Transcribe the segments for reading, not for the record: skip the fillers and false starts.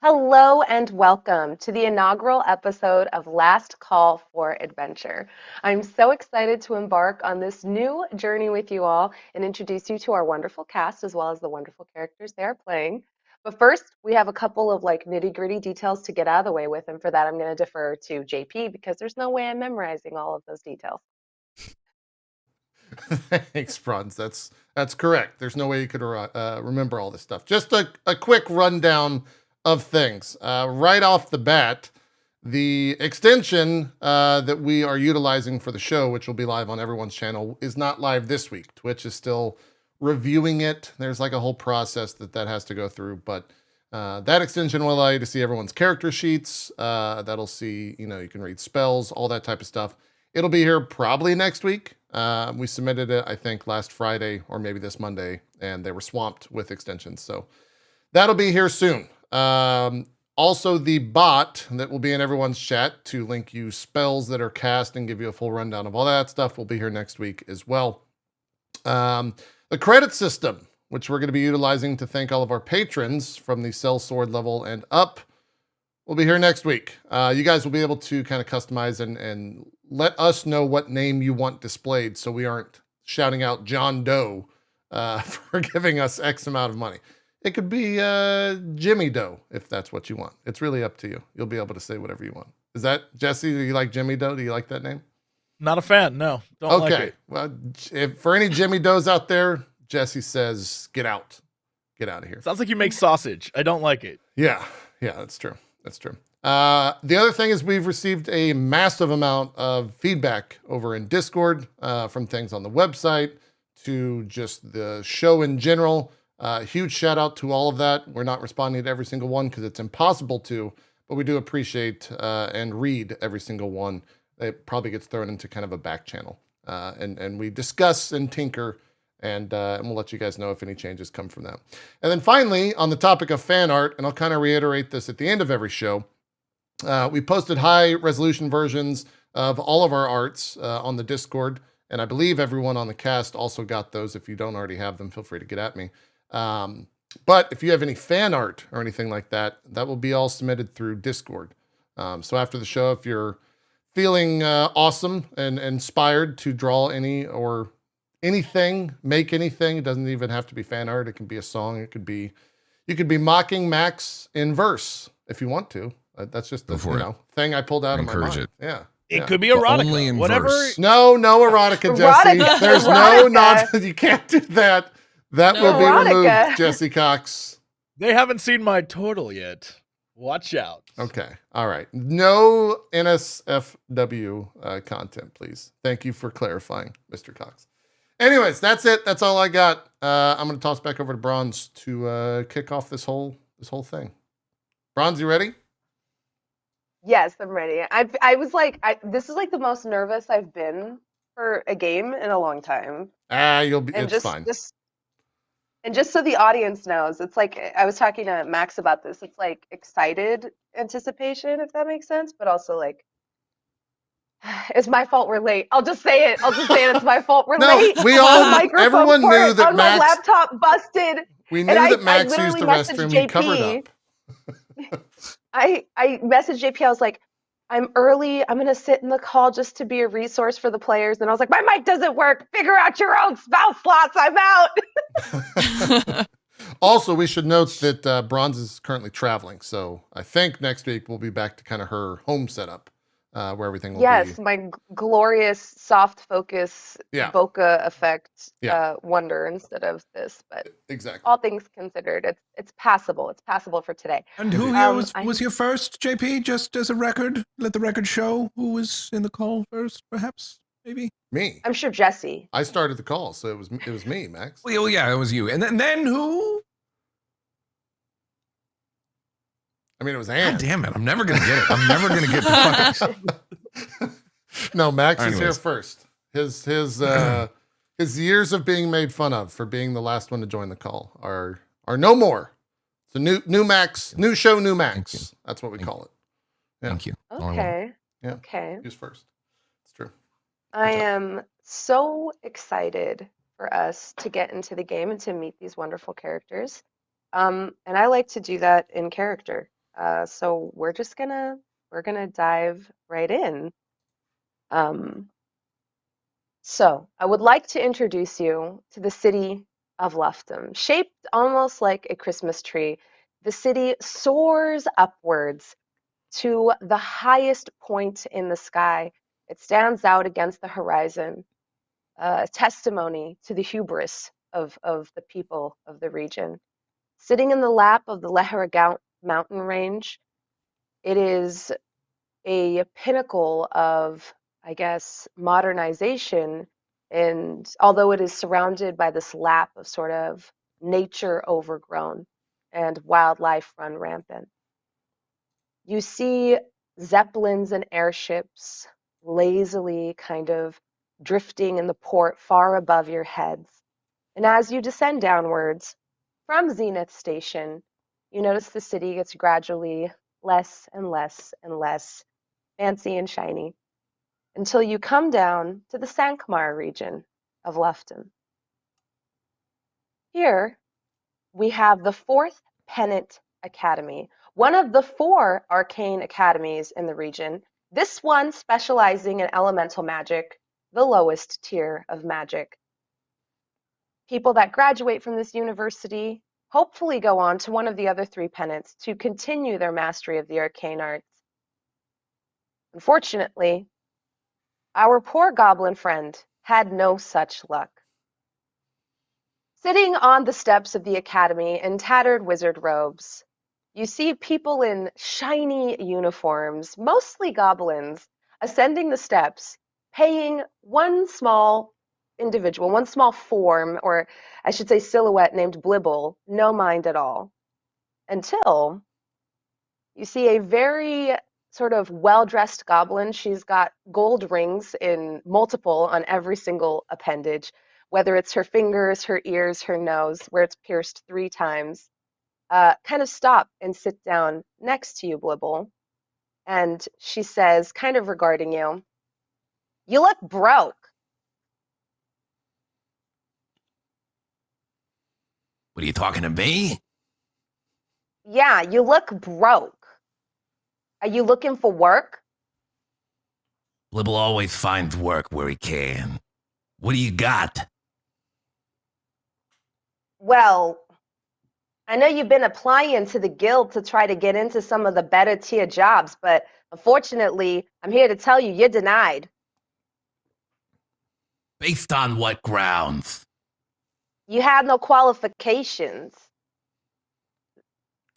Hello and welcome to the inaugural episode of Last Call for Adventure. I'm so excited to embark on this new journey with you all and introduce you to our wonderful cast as well as the wonderful characters they are playing. But first, we have a couple of nitty-gritty details to get out of the way with, and for that I'm going to defer to JP because there's no way I'm memorizing all of those details. Thanks, Bronze. That's correct. There's no way you could remember all this stuff. Just a quick rundown of things. Right off the bat, the extension that we are utilizing for the show, which will be live on everyone's channel, is not live this week. Twitch is still reviewing it. There's like a whole process that has to go through, but that extension will allow you to see everyone's character sheets. That'll see, you can read spells, all that type of stuff. It'll be here probably next week. We submitted it, I think, last Friday or maybe this Monday, and they were swamped with extensions. So that'll be here soon. Also, the bot that will be in everyone's chat to link you spells that are cast and give you a full rundown of all that stuff will be here next week as well. The credit system, which we're going to be utilizing to thank all of our patrons from the Cell Sword level and up, will be here next week. You guys will be able to kind of customize and let us know what name you want displayed so we aren't shouting out John Doe for giving us X amount of money. It could be Jimmy Doe if that's what you want. It's really up to you. You'll be able to say whatever you want. Is that, Jesse, do you like Jimmy Doe? Do you like that name? Not a fan, no. Don't like it. Well, if for any Jimmy Does out there, Jesse says, get out. Get out of here. Sounds like you make sausage. I don't like it. Yeah, that's true. That's true. The other thing is we've received a massive amount of feedback over in Discord from things on the website to just the show in general. Huge shout out to all of that. We're not responding to every single one because it's impossible to, but we do appreciate and read every single one. It probably gets thrown into kind of a back channel. And we discuss and tinker and we'll let you guys know if any changes come from that. And then finally, on the topic of fan art, and I'll kind of reiterate this at the end of every show, we posted high resolution versions of all of our arts on the Discord, and I believe everyone on the cast also got those. If you don't already have them, feel free to get at me. But if you have any fan art or anything like that, that will be all submitted through Discord. So after the show, if you're feeling awesome and inspired to draw any or anything, make anything, it doesn't even have to be fan art. It can be a song. It could be, you could be mocking Max in verse if you want to. That's just the thing I pulled out of my mind. Yeah. It could be erotica. Only in whatever. Verse. No erotica, Jesse. There's no you can't do that. That will be removed, Jesse Cox. They haven't seen my total yet. Watch out. Okay. All right. No NSFW content, please. Thank you for clarifying, Mr. Cox. Anyways, that's it. That's all I got. I'm going to toss back over to Bronze to kick off this whole thing. Bronze, you ready? Yes, I'm ready. I was like, this is like the most nervous I've been for a game in a long time. You'll be. It's fine. And just so the audience knows, it's like I was talking to Max about this. It's like excited anticipation, if that makes sense, but also like it's my fault we're late. I'll just say it. It's my fault we're late. Everyone knew that Max. My laptop busted. We knew that Max used the restroom. He covered up. I messaged JP. I was like, I'm early. I'm going to sit in the call just to be a resource for the players. And I was like, my mic doesn't work. Figure out your own spouse slots. I'm out. Also, we should note that Bronze is currently traveling. So I think next week we'll be back to kind of her home setup where everything will be. Yes, my glorious soft focus bokeh effect wonder instead of this. But exactly, all things considered, it's passable. It's passable for today. And who here was here first, JP? Just as a record, let the record show who was in the call first, perhaps, maybe. Me. I'm sure Jesse. I started the call, so it was me, Max. Well, yeah, it was you. And then who? I mean, it was Anne. God damn it. I'm never going to get it. I'm never going to get the fucking... No, Max is here first. His years of being made fun of for being the last one to join the call are no more. It's a new Max, new show, new Max. That's what we call it. Yeah. Thank you. Okay. Yeah. Okay. Who's first? It's true. I am so excited for us to get into the game and to meet these wonderful characters. And I like to do that in character. So we're gonna dive right in. So I would like to introduce you to the city of Lufton. Shaped almost like a Christmas tree, the city soars upwards to the highest point in the sky. It stands out against the horizon, a testimony to the hubris of the people of the region. Sitting in the lap of the Leheragout mountain range, it is a pinnacle of, I guess, modernization. And although it is surrounded by this lap of sort of nature overgrown and wildlife run rampant, you see zeppelins and airships lazily kind of drifting in the port far above your heads. And as you descend downwards from Zenith Station, you notice the city gets gradually less and less and less fancy and shiny until you come down to the Sankmar region of Lufton. Here we have the 4th Pennant Academy, one of the 4 arcane academies in the region, this one specializing in elemental magic, the lowest tier of magic. People that graduate from this university hopefully go on to one of the other 3 pennants to continue their mastery of the arcane arts. Unfortunately, our poor goblin friend had no such luck. Sitting on the steps of the academy in tattered wizard robes, you see people in shiny uniforms, mostly goblins, ascending the steps, paying one small individual, one small form, or I should say silhouette named Blibble, no mind at all. Until you see a very sort of well-dressed goblin. She's got gold rings in multiple on every single appendage, whether it's her fingers, her ears, her nose, where it's pierced 3 times. Kind of stop and sit down next to you, Blibble. And she says, kind of regarding you, "You look broke." What are you talking to me? "Yeah, you look broke. Are you looking for work?" Blibble always finds work where he can. What do you got? "Well, I know you've been applying to the guild to try to get into some of the better tier jobs, but unfortunately, I'm here to tell you you're denied." Based on what grounds? "You have no qualifications.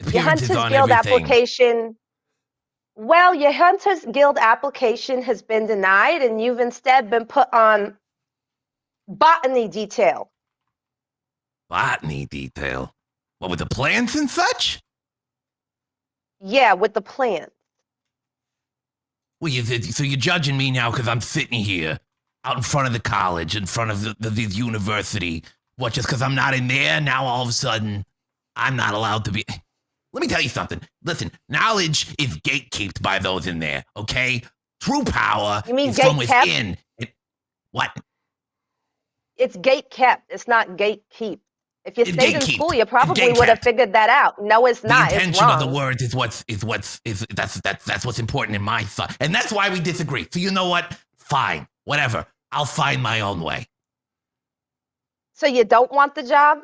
Your Appearances Hunters on Guild everything. application, well, your Hunters Guild application has been denied, and you've instead been put on botany detail." Botany detail. What, with the plants and such? "Yeah, with the plants." Well, so you're judging me now because I'm sitting here out in front of the college, in front of the university. What, just because I'm not in there, now all of a sudden I'm not allowed to be... Let me tell you something. Listen, knowledge is gatekept by those in there, okay? True power You mean is from gate-kept? within. What? It's gate kept. It's not gatekeep. If you It's stayed in gatekeep. school, you It's probably would have gatekept. figured that out. No, it's The not. It's intention wrong. of the words is that's what's important in my thought, and that's why we disagree. So you know what? Fine, whatever. I'll find my own way. So you don't want the job?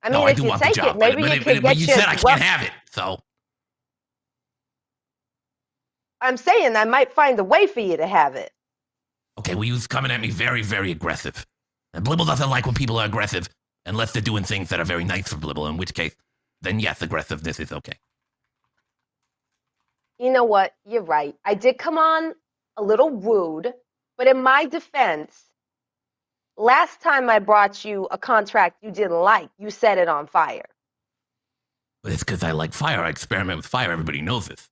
I mean, No, I if do you want the take job, it, maybe you could get you your said I can't have it, so I'm saying I might find a way for you to have it. okay. Well, you was coming at me very, very aggressive, and Blibble doesn't like when people are aggressive unless they're doing things that are very nice for Blibble. In which case, then yes, aggressiveness is okay. You know what? You're right. I did come on a little rude, but in my defense, last time I brought you a contract you didn't like, you set it on fire. But it's because I like fire. I experiment with fire. Everybody knows this.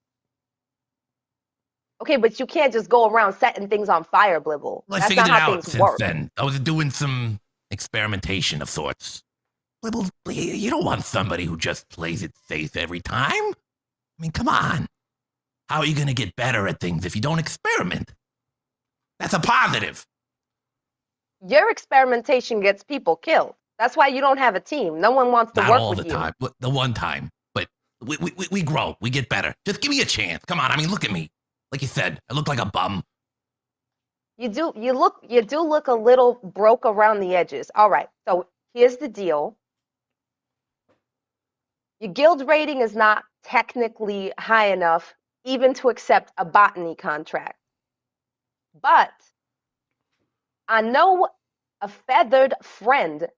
Okay, but you can't just go around setting things on fire, Blibble. Well, I That's figured not it how out things since work. then. I was doing some experimentation of sorts. Blibble, you don't want somebody who just plays it safe every time. I mean, come on. How are you going to get better at things if you don't experiment? That's a positive. Your experimentation gets people killed. That's why you don't have a team. No one wants to Not work all with the you. time, but the one time. But We grow. We get better. Just give me a chance. Come on. I mean, look at me. Like you said, I look like a bum. You do look a little broke around the edges. All right. So here's the deal. Your guild rating is not technically high enough even to accept a botany contract. But I know a feathered friend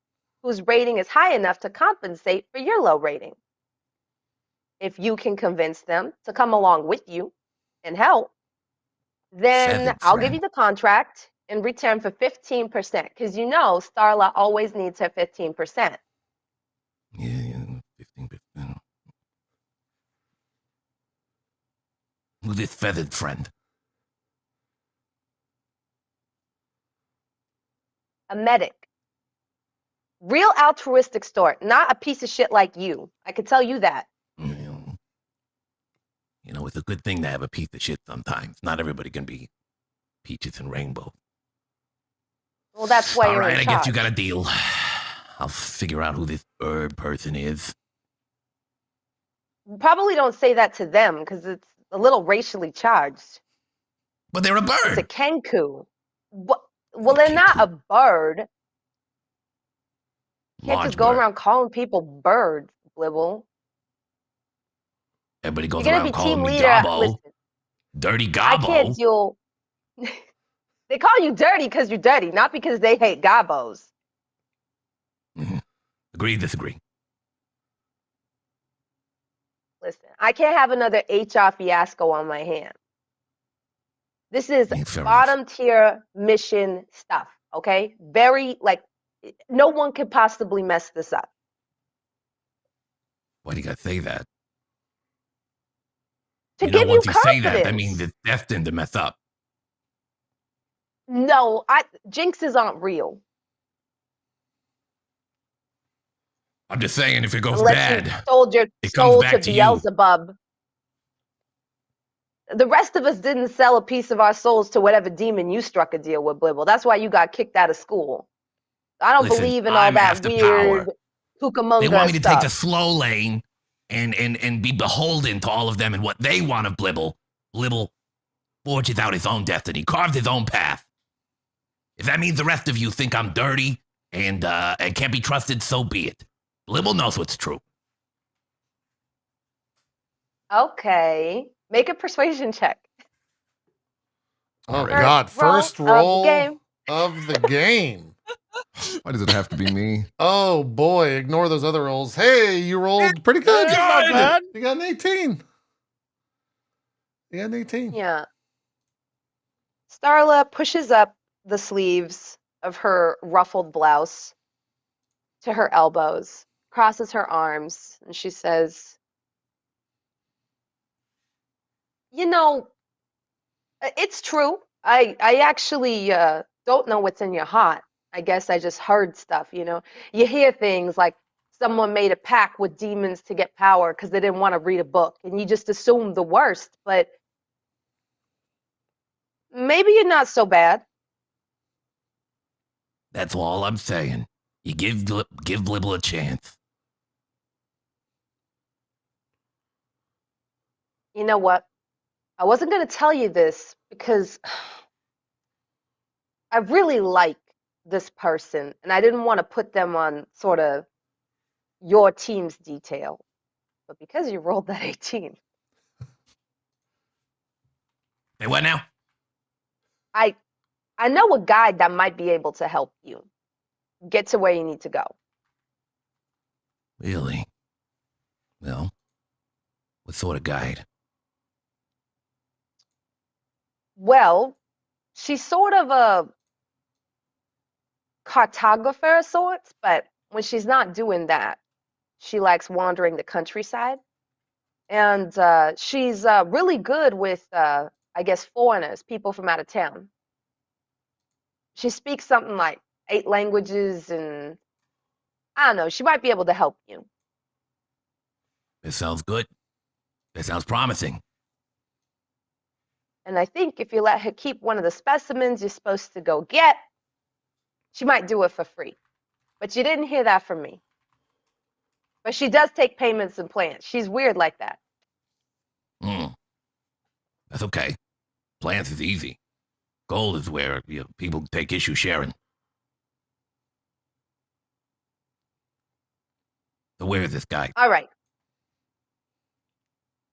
whose rating is high enough to compensate for your low rating. If you can convince them to come along with you and help, then Feathered I'll give friend. you the contract in return for 15%, because you know Starla always needs her 15%. Yeah, 15%. Who's this feathered friend? A medic. Real altruistic sort, not a piece of shit like you. I can tell you that. You know, it's a good thing to have a piece of shit sometimes. Not everybody can be peaches and rainbow. Well, that's why All you're right, in I charge. guess you got a deal. I'll figure out who this bird person is. Probably don't say that to them because it's a little racially charged. But they're a It's a bird. kenku. Well, they're not a bird. Can't Large just go bird. around calling people birds, Blibble. Everybody You're goes gonna around be calling team me leader. Gobbo. Listen, Dirty I can't Gobbo. deal. They call you dirty because you're dirty, not because they hate gobbos. Agree, disagree. Listen, I can't have another HR fiasco on my hand. This is Yeah, fair enough. bottom tier mission stuff, okay? Very, like, no one could possibly mess this up. Why do you gotta say that? To You know, give you once you say that, that confidence. means it's destined to mess up. No, jinxes aren't real. I'm just saying, if it goes Unless bad, you sold your it comes soul back to to you. Beelzebub. The rest of us didn't sell a piece of our souls to whatever demon you struck a deal with, Blibble. That's why you got kicked out of school. I don't Listen, believe in all I'm that after weird power. They Cucamonga want me to take the stuff. slow lane and be beholden to all of them and what they want of Blibble. Blibble forges out his own destiny, carves his own path. If that means the rest of you think I'm dirty and can't be trusted, so be it. Blibble knows what's true. Okay. Make a persuasion check. Oh Alright. God! First Roll of the roll game. of the game. Why does it have to be me? Oh boy! Ignore those other rolls. Hey, you rolled pretty good. It's not bad. You got an 18. You got an 18. Yeah. Starla pushes up the sleeves of her ruffled blouse to her elbows, crosses her arms, and she says, "You know, it's true. I actually don't know what's in your heart. I guess I just heard stuff, you know. You hear things like someone made a pact with demons to get power because they didn't want to read a book, and you just assume the worst, but maybe you're not so bad." That's all I'm saying. You give Blibble a chance. You know what? I wasn't going to tell you this because I really like this person and I didn't want to put them on sort of your team's detail. But because you rolled that 18, Hey, what now? I know a guide that might be able to help you get to where you need to go. Really? Well, what sort of guide? Well, she's sort of a cartographer of sorts, but when she's not doing that, she likes wandering the countryside. And she's really good with, I guess, foreigners, people from out of town. She speaks something like 8 languages, and I don't know, she might be able to help you. That sounds good. That sounds promising. And I think if you let her keep one of the specimens you're supposed to go get, she might do it for free. But you didn't hear that from me. But she does take payments in plants. She's weird like that. That's okay. Plants is easy. Gold is where people take issue sharing. So where is this guy? All right.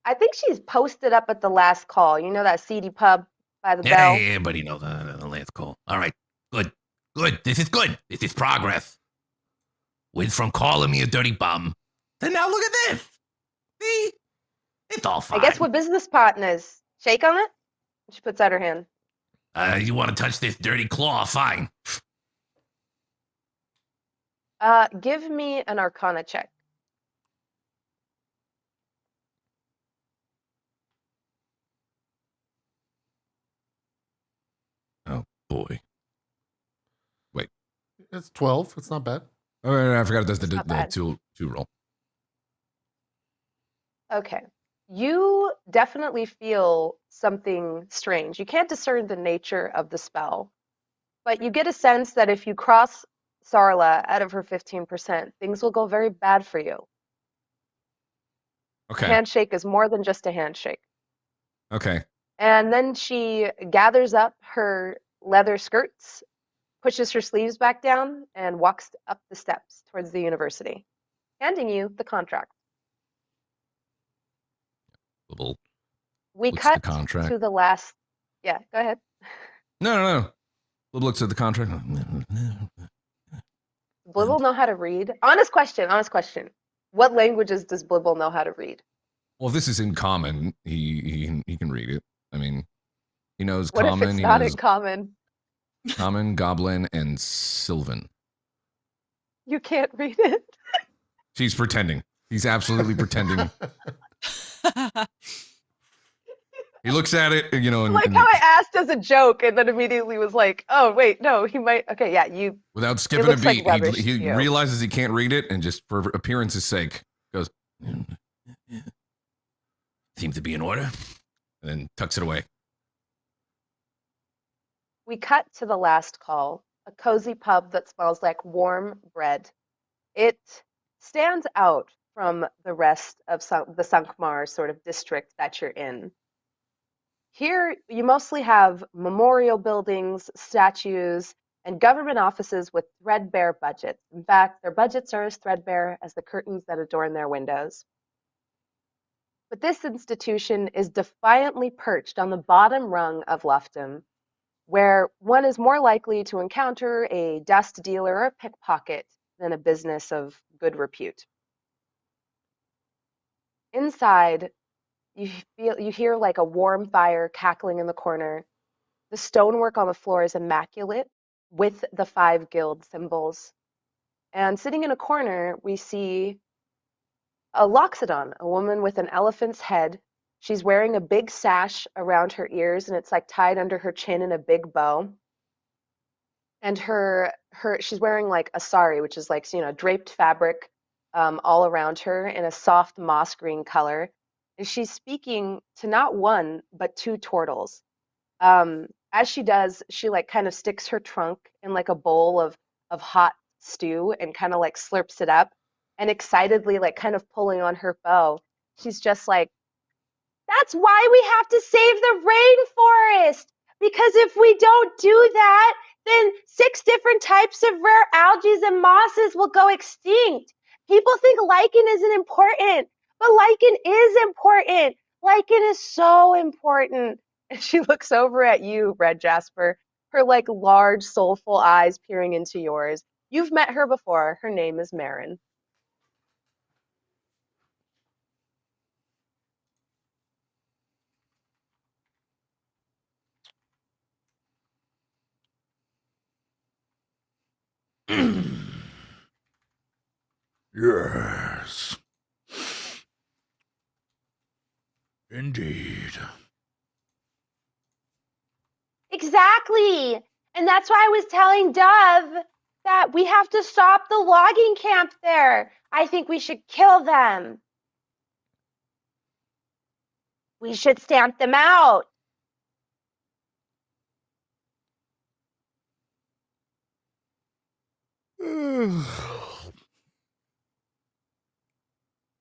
I think she's posted up at the last call. You know that seedy pub by the bell? Hey, everybody knows the lance call. All right, good. This is good. This is progress. Went from calling me a dirty bum to now look at this. See? It's all fine. I guess we're business partners. Shake on it? She puts out her hand. You want to touch this dirty claw? Fine. Give me an Arcana check. Oh boy. It's 12. It's not bad. Oh, I forgot it does It's not the bad. two roll. Okay. You definitely feel something strange. You can't discern the nature of the spell, but you get a sense that if you cross Sarla out of her 15%, things will go very bad for you. Okay. Handshake is more than just a handshake. Okay. And then she gathers up her leather skirts, pushes her sleeves back down, and walks up the steps towards the university, handing you the contract. Blibble We looks at cut the contract. to the last. Yeah, go ahead. No. Blibble looks at the contract. Blibble know how to read? Honest question. What languages does Blibble know how to read? Well, if this is in common, he can read it. I mean, he knows What common. if it's He not knows in common? common, goblin, and Sylvan. You can't read it. She's pretending. He's absolutely pretending. He looks at it, you know, Like how I asked as a joke and then immediately was like, oh, wait, no, he might. Okay, yeah, you. without skipping a looks like beat, rubbish he to you. realizes he can't read it, and just for appearance's sake, goes, Seems to be in order. and then tucks it away. We cut to the last call, a cozy pub that smells like warm bread. It stands out from the rest of the Sankmar sort of district that you're in. Here, you mostly have memorial buildings, statues, and government offices with threadbare budgets. In fact, their budgets are as threadbare as the curtains that adorn their windows. But this institution is defiantly perched on the bottom rung of Lufton, where one is more likely to encounter a dust dealer or a pickpocket than a business of good repute. Inside, you hear like a warm fire cackling in the corner. The stonework on the floor is immaculate with the 5 guild symbols. And sitting in a corner, we see a Loxodon, a woman with an elephant's head. She's wearing a big sash around her ears, and it's like tied under her chin in a big bow. And she's wearing like a sari, which is like, draped fabric all around her in a soft moss green color. And she's speaking to not one, but 2 turtles. As she does, she like kind of sticks her trunk in like a bowl of hot stew and kind of like slurps it up and excitedly like kind of pulling on her bow. She's just like, that's why we have to save the rainforest. Because if we don't do that, then 6 different types of rare algae and mosses will go extinct. People think lichen isn't important, but lichen is important. Lichen is so important. And she looks over at you, Red Jasper, her like large, soulful eyes peering into yours. You've met her before. Her name is Marin. Yes. Indeed. Exactly. And that's why I was telling Dove that we have to stop the logging camp there. I think we should kill them. We should stamp them out.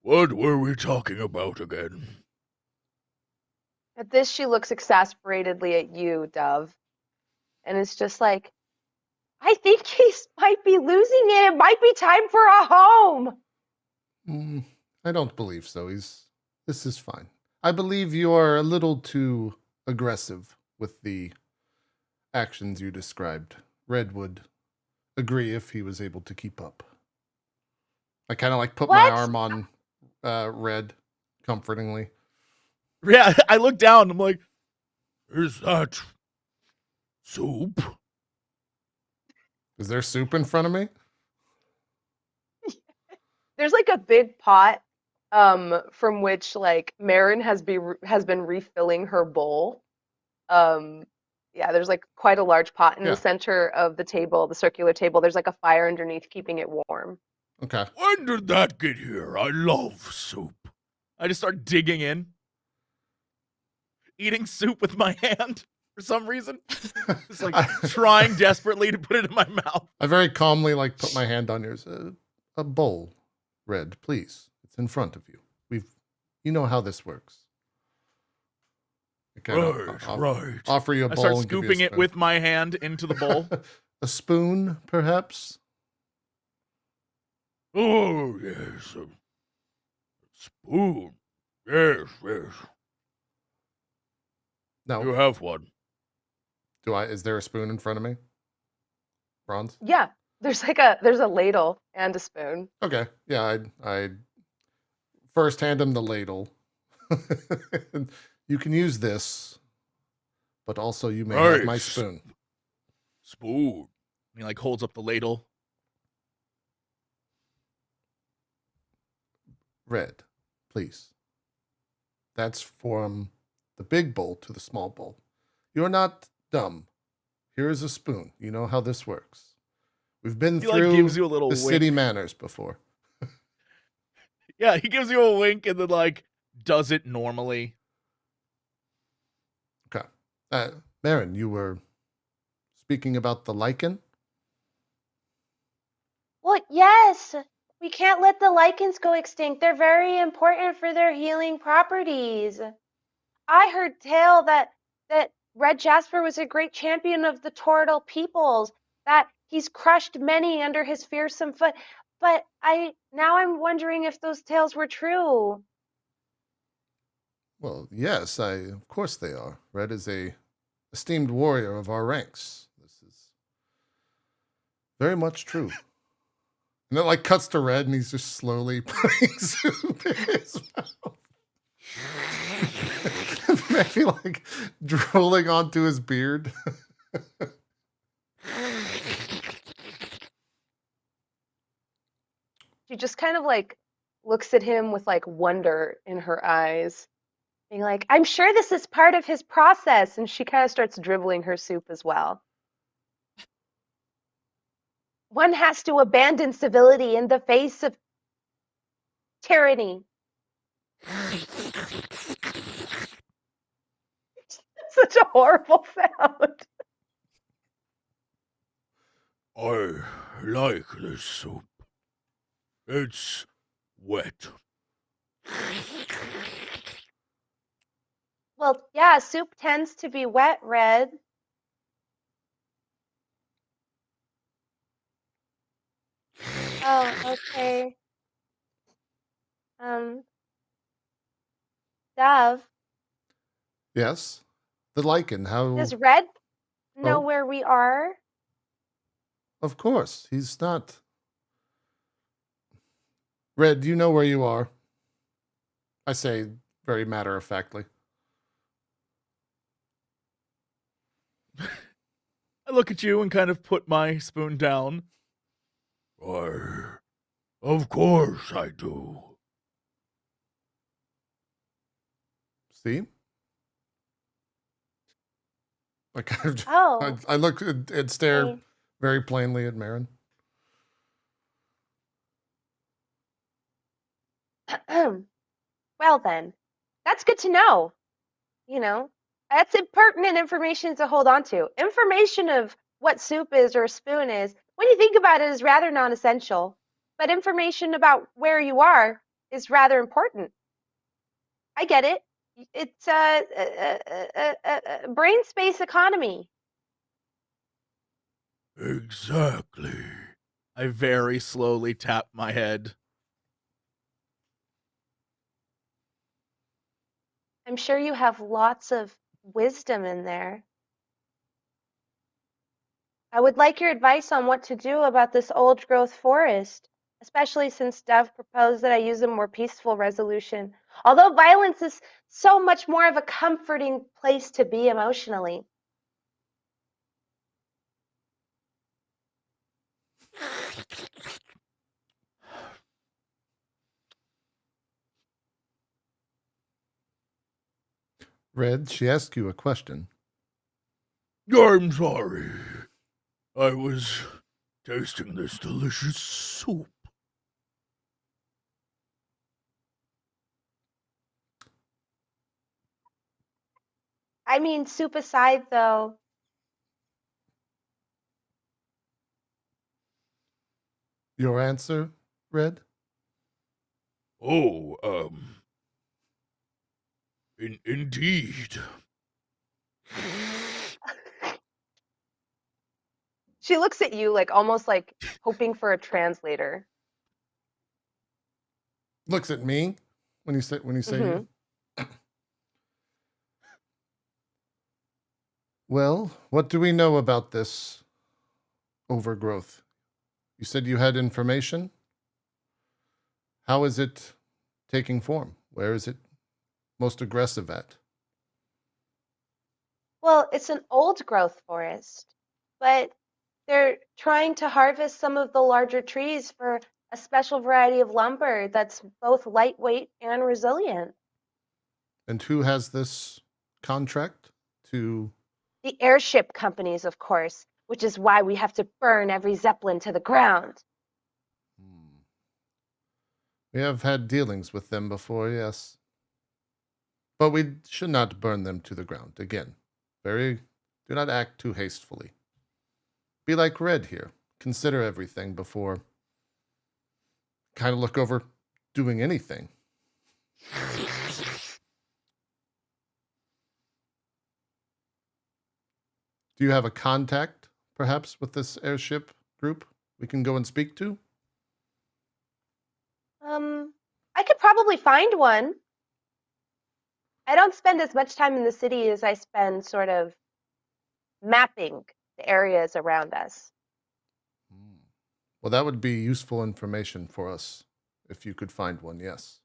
What were we talking about again? At this, she looks exasperatedly at you, Dove, and it's just like, I think he might be losing it. It might be time for a home. I don't believe so. This is fine. I believe you are a little too aggressive with the actions you described. Red would agree if he was able to keep up. I kind of like put my What? arm on Red comfortingly. Yeah, I look down. I'm like, is that soup? Is there soup in front of me? There's like a big pot from which like Marin has been refilling her bowl. Yeah, there's like quite a large pot in Yeah. the center of the table, the circular table. There's like a fire underneath keeping it warm. Okay. When did that get here? I love soup. I just start digging in, eating soup with my hand for some reason. Just like trying desperately to put it in my mouth. I very calmly like put my hand on yours. A bowl, Red, please. It's in front of you. You know how this works. I Right. Offer you a I bowl start and give you a scooping it spoon. with my hand into the bowl. A spoon, perhaps? Oh, yes. A spoon. Yes. You No. have one. Is there a spoon in front of me? Bronze? Yeah, there's a ladle and a spoon. Okay. Yeah, I'd first hand him the ladle. You can use this, but also you may have my Right. spoon. Spoon. He like holds up the ladle. Red, please. That's from the big bowl to the small bowl. You're not dumb. Here is a spoon. You know how this works. We've been He like through gives you a little the wink. city manners before. Yeah, he gives you a wink and then like does it normally. Okay. Marin, you were speaking about the lichen? Well, yes. We can't let the lichens go extinct. They're very important for their healing properties. I heard tell that Red Jasper was a great champion of the Tortle peoples, that he's crushed many under his fearsome foot. But I'm wondering if those tales were true. Well, yes, of course they are. Red is a esteemed warrior of our ranks. This is very much true. And it like cuts to Red, and he's just slowly putting soup in his mouth. Maybe like drooling onto his beard. She just kind of like looks at him with like wonder in her eyes, being like, I'm sure this is part of his process. And she kind of starts dribbling her soup as well. One has to abandon civility in the face of tyranny. Such a horrible sound. I like this soup. It's wet. Well, yeah, soup tends to be wet, Red. Oh, okay. Dove, Yes. The lichen, how? does Red know Oh. where we are? Of course, he's not. Red, do you know where you are? I say very matter-of-factly. I look at you and kind of put my spoon down. Why, of course I do. See? I kind of. Oh. I look and stare Okay. very plainly at Marin. Well then, that's good to know. You know, that's impertinent information to hold on to. Information of what soup is or a spoon is, when you think about it, is rather non-essential. But information about where you are, is rather important. I get it. It's a brain space economy. Exactly. I very slowly tap my head. I'm sure you have lots of wisdom in there. I would like your advice on what to do about this old growth forest, especially since Dove proposed that I use a more peaceful resolution. Although violence is so much more of a comforting place to be emotionally. Red, she asked you a question. I'm sorry. I was tasting this delicious soup. I mean, soup aside, though, Your answer, Red? Oh, indeed. she looks at you like almost like hoping for a translator. Looks at me when you say Mhm. you. Well, what do we know about this overgrowth? You said you had information? How is it taking form? Where is it most aggressive at? Well, it's an old growth forest, but they're trying to harvest some of the larger trees for a special variety of lumber that's both lightweight and resilient. And who has this contract to... The airship companies, of course, which is why we have to burn every Zeppelin to the ground. We have had dealings with them before, yes. But we should not burn them to the ground. Again, do not act too hastily. Be like Red here. Consider everything before kind of look over doing anything. Do you have a contact, perhaps, with this airship group we can go and speak to? I could probably find one. I don't spend as much time in the city as I spend sort of mapping the areas around us. Well, that would be useful information for us if you could find one, yes.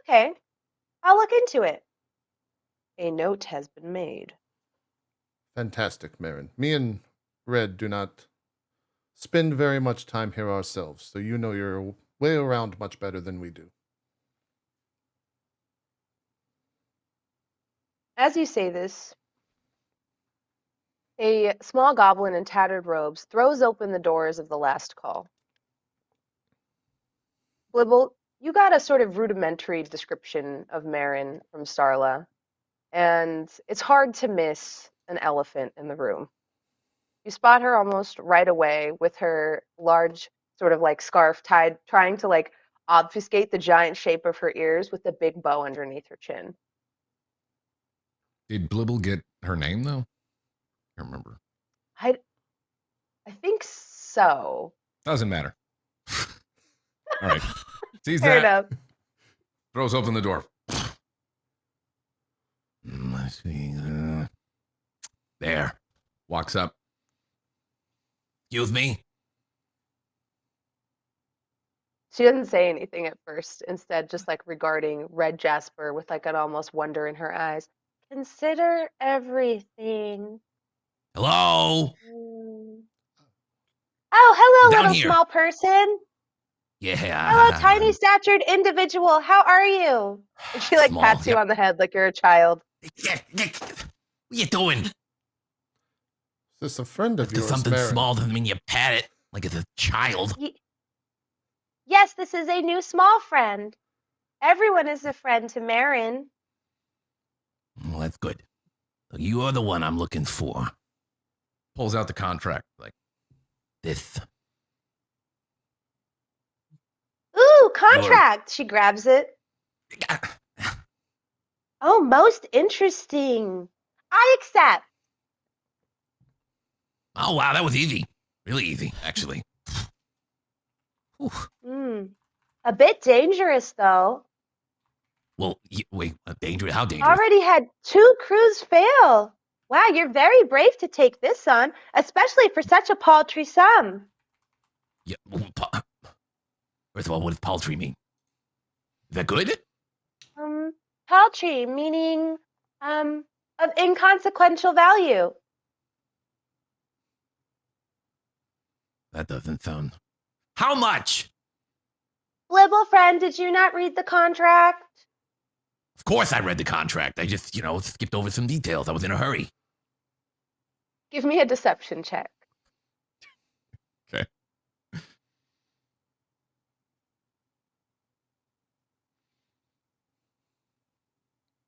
Okay, I'll look into it. A note has been made. Fantastic, Marin. Me and Red do not spend very much time here ourselves, so you know your way around much better than we do. As you say this, a small goblin in tattered robes throws open the doors of the last call. Blibble, you got a sort of rudimentary description of Marin from Starla, and it's hard to miss an elephant in the room. You spot her almost right away with her large sort of like scarf tied, trying to like obfuscate the giant shape of her ears with the big bow underneath her chin. Did Blibble get her name though? I can't remember. I think so. Doesn't matter. All right. Sees Fair that. enough. Throws open the door. Let's see. There. Walks up. Excuse me? She doesn't say anything at first, instead just like regarding Red Jasper with like an almost wonder in her eyes. Consider everything. Hello? Oh, hello, Down little here. small person. Yeah. Hello, tiny statured individual. How are you? And she like Small, pats you yep. on the head like you're a child. What you doing? Is this a friend of If there's yours, something Marin? small doesn't mean you pat it like it's a child. Yes, this is a new small friend. Everyone is a friend to Marin. Well, that's good. You are the one I'm looking for. Pulls out the contract. Like, This. Ooh, contract. She grabs it. Oh, most interesting. I accept. Oh, wow, that was easy. Really easy, actually. A bit dangerous, though. Well, wait, dangerous? How dangerous? Already had 2 crews fail. Wow, you're very brave to take this on, especially for such a paltry sum. Yeah. First of all, what does paltry mean? Is that good? Paltry, meaning of inconsequential value. That doesn't sound. How much? Blibble friend, did you not read the contract? Of course I read the contract. I just, skipped over some details. I was in a hurry. Give me a deception check. Okay.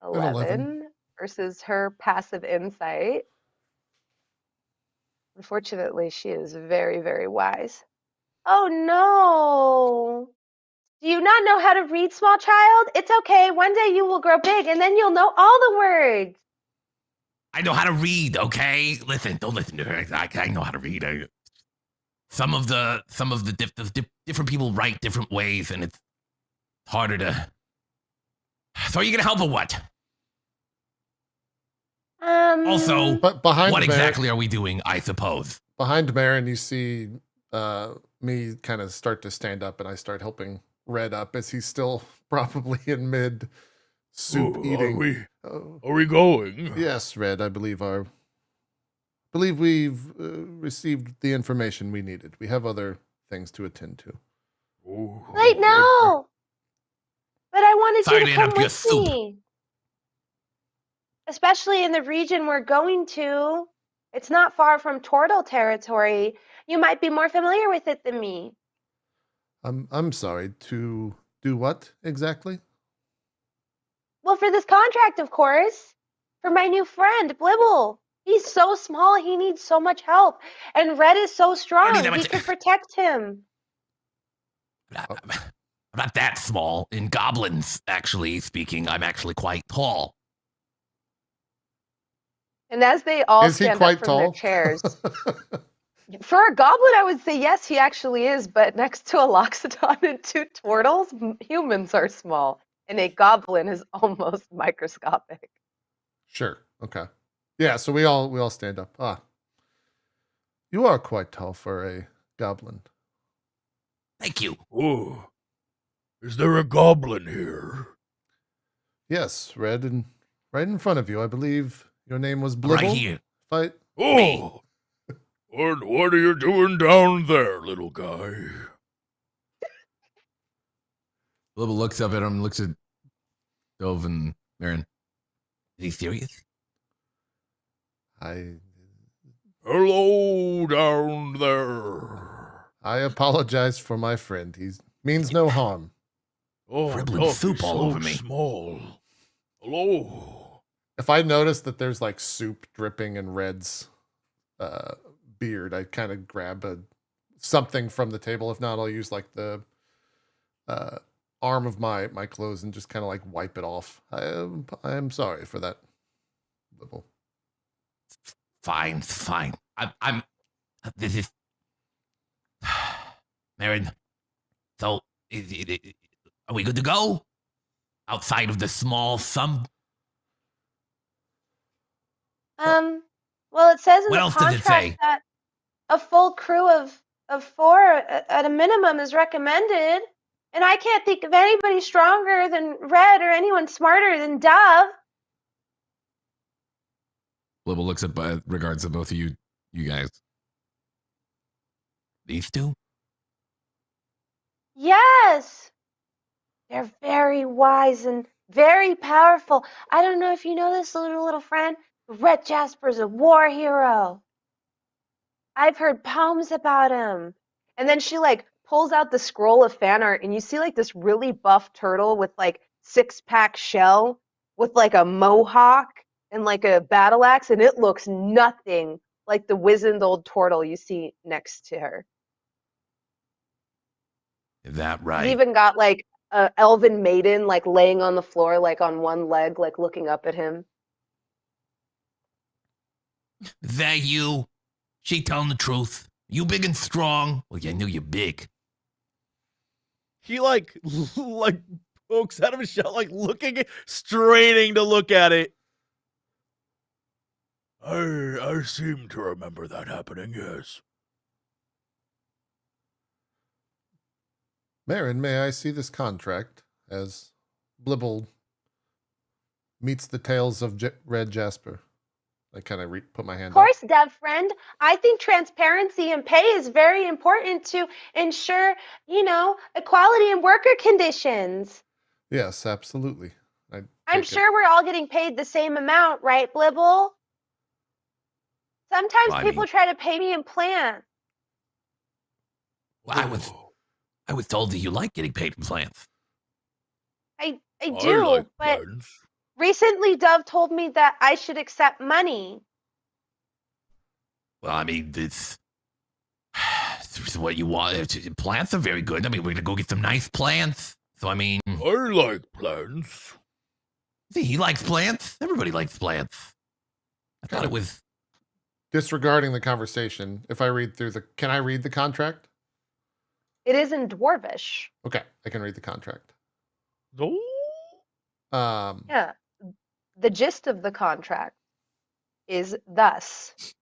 11 versus her passive insight. Unfortunately, she is very, very wise. Oh no! Do you not know how to read, small child? It's okay. One day you will grow big and then you'll know all the words. I know how to read, okay? Listen, don't listen to her. I know how to read. Some of the different people write different ways, and it's harder to. So are you gonna help or what? Also, But behind what Marin, exactly are we doing? I suppose. behind Marin, you see me kind of start to stand up, and I start helping Red up as he's still probably in mid soup eating. Are we going? Yes, Red. I believe we've received the information we needed. We have other things to attend to. Wait, no! But I wanted Sorry you to to come interrupt your with soup. me. Especially in the region we're going to. It's not far from Turtle territory. You might be more familiar with it than me. I'm sorry. To do what exactly? Well, for this contract, of course. For my new friend, Blibble. He's so small, he needs so much help. And Red is so strong, that we much- could protect him. I'm not that small. In goblins, actually speaking, I'm actually quite tall. And as they all Is he stand quite up from tall? their chairs, for a goblin, I would say yes, he actually is. But next to a loxodon and 2 turtles, humans are small, and a goblin is almost microscopic. Sure. Okay. Yeah. So we all stand up. Ah, you are quite tall for a goblin. Thank you. Oh, is there a goblin here? Yes, Red, and right in front of you. I believe your name was Blibble. Right here. Fight. Oh, what are you doing down there, little guy? Blibble looks up at him, looks at Dove and Marin. Is he serious? Hello down there. I apologize for my friend. He means no harm. Oh, Dribbling no, soup he's all so over me. Small. Hello. If I notice that there's like soup dripping in Red's beard, I kind of grab something from the table. If not, I'll use like the arm of my clothes and just kind of like wipe it off. I am sorry for that. Blibble. Fine. I'm. This is. Marin. So, are we good to go? Outside of the small sum? Well, it says in What the else does it contract say? that a full crew of 4 at a minimum is recommended. And I can't think of anybody stronger than Red or anyone smarter than Dove. Blibble looks at regards to both of you guys. These two? Yes. They're very wise and very powerful. I don't know if you know this, little friend, but Red Jasper's a war hero. I've heard poems about him. And then she like pulls out the scroll of fan art, and you see like this really buff turtle with like 6-pack shell with like a mohawk and like a battle axe, and it looks nothing like the wizened old turtle you see next to her. Is that He's right? even got like a elven maiden like laying on the floor, like on one leg, like looking up at him. Is that you? She telling the truth? You big and strong? Well, yeah, I knew you're big. He like pokes out of his shell, like straining to look at it. I seem to remember that happening, yes. Marin, may I see this contract? As Blibble meets the tails of Red Jasper. I kind of put my hand Of course, Dove friend. I think transparency and pay is very important to ensure, equality in worker conditions. Yes, absolutely. I'm sure we're all getting paid the same amount, right, Blibble? Sometimes Well, people try to pay me in plants. Well, I was told that you like getting paid in plants. I do, like but plants. recently Dove told me that I should accept money. Well, I mean, it's what you want. Plants are very good. I mean, we're gonna go get some nice plants. So, I mean, I like plants. see, he likes plants. Everybody likes plants. I thought it was. Disregarding the conversation, if I read through can I read the contract? It is in Dwarvish. Okay, I can read the contract. No. Yeah. The gist of the contract is thus.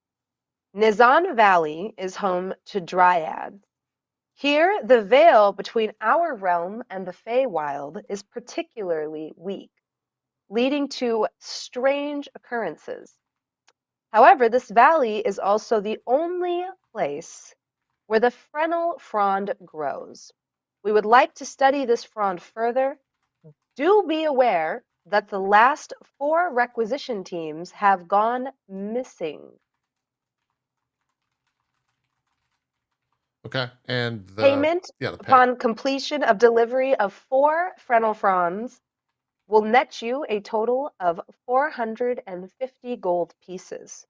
Nizan Valley is home to dryads. Here, the veil between our realm and the Feywild is particularly weak, leading to strange occurrences. However, this valley is also the only place where the fennel frond grows. We would like to study this frond further. Do be aware that the last 4 requisition teams have gone missing. Okay, and Payment the pay. upon completion of delivery of 4 fennel fronds will net you a total of 450 gold pieces,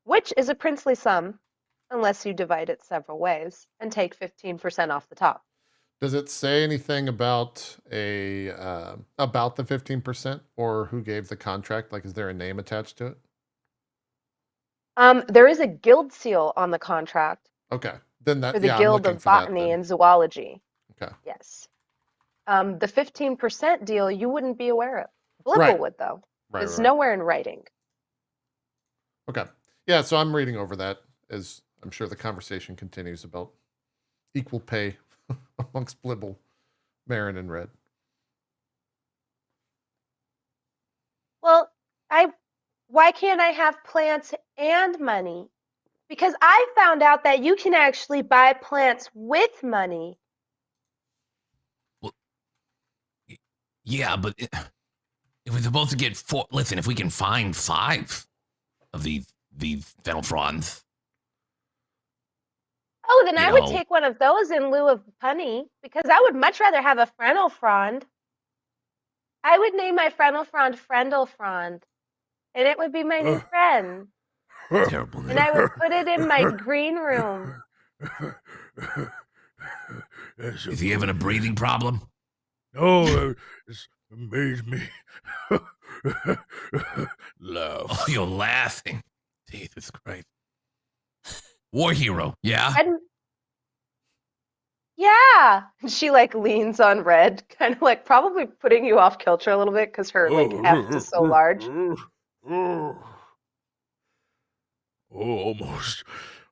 which is a princely sum unless you divide it several ways and take 15% off the top. Does it say anything about about the 15% or who gave the contract? Like, is there a name attached to it? There is a guild seal on the contract Okay, then for the I'm Guild looking of for that Botany then. and Zoology. Okay. Yes. The 15% deal you wouldn't be aware of. Blibble Right. would, though. Right, It's right. nowhere in writing. Okay. Yeah, so I'm reading over that as I'm sure the conversation continues about equal pay amongst Blibble, Marin, and Red. Well, why can't I have plants and money? Because I found out that you can actually buy plants with money. Yeah, but if we're supposed to get 4, listen, if we can find 5 of these fennel fronds. Oh, then I would take one of those in lieu of honey, because I would much rather have a fennel frond. I would name my fennel frond Frendel Frond, and it would be my new friend. Terrible name. And I would put it in my green room. Is he having a breathing problem? No, it's made me laugh. Oh, you're laughing. Jesus Christ. War hero, yeah? Yeah. She like leans on Red, kind of like probably putting you off kilter a little bit because her like heft is so large.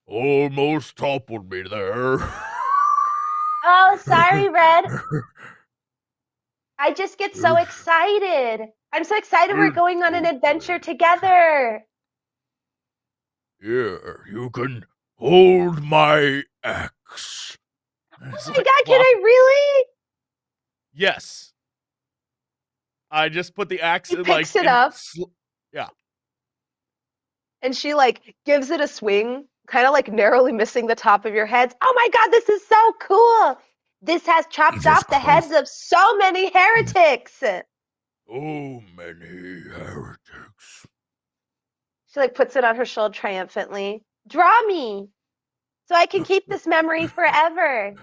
Almost toppled me there. Oh, sorry, Red. I just get so excited. I'm so excited we're going on an adventure together. Here, you can hold my axe. Oh my god, can I really? Yes. I just put the axe He picks it up. Yeah. And she like gives it a swing, kind of like narrowly missing the top of your heads. Oh my god, this is so cool. This has chopped off the heads of so many heretics. So many heretics. She like puts it on her shoulder triumphantly. Draw me. so I can keep this memory forever.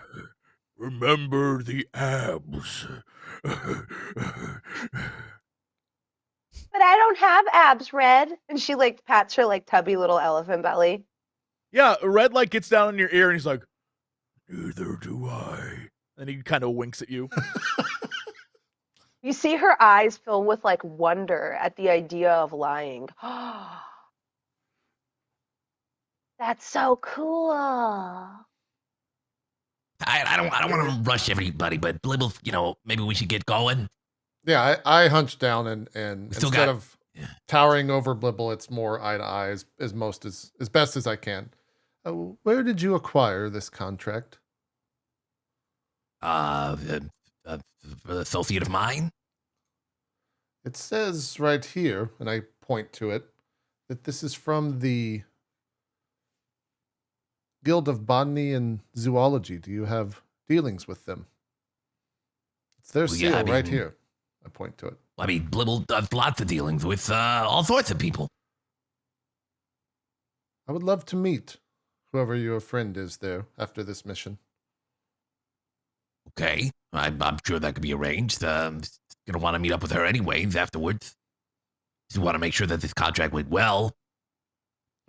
Remember the abs. But I don't have abs, Red. And she like pats her like tubby little elephant belly. Yeah, Red like gets down in your ear and he's like, neither do I. And he kind of winks at you. You see her eyes fill with like wonder at the idea of lying. That's so cool. I don't want to rush everybody, but Blibble, maybe we should get going. Yeah, I hunch down and Still instead got- of towering over Blibble, it's more eye to eye as best as I can. Where did you acquire this contract? The associate of mine. It says right here, and I point to it, that this is from the Guild of Botany and Zoology. Do you have dealings with them? It's their Well, seal yeah, I right mean- here. I point to it. I mean, Blibble does lots of dealings with all sorts of people. I would love to meet whoever your friend is there after this mission. Okay, I'm sure that could be arranged. Gonna want to meet up with her anyways afterwards. Just want to make sure that this contract went well.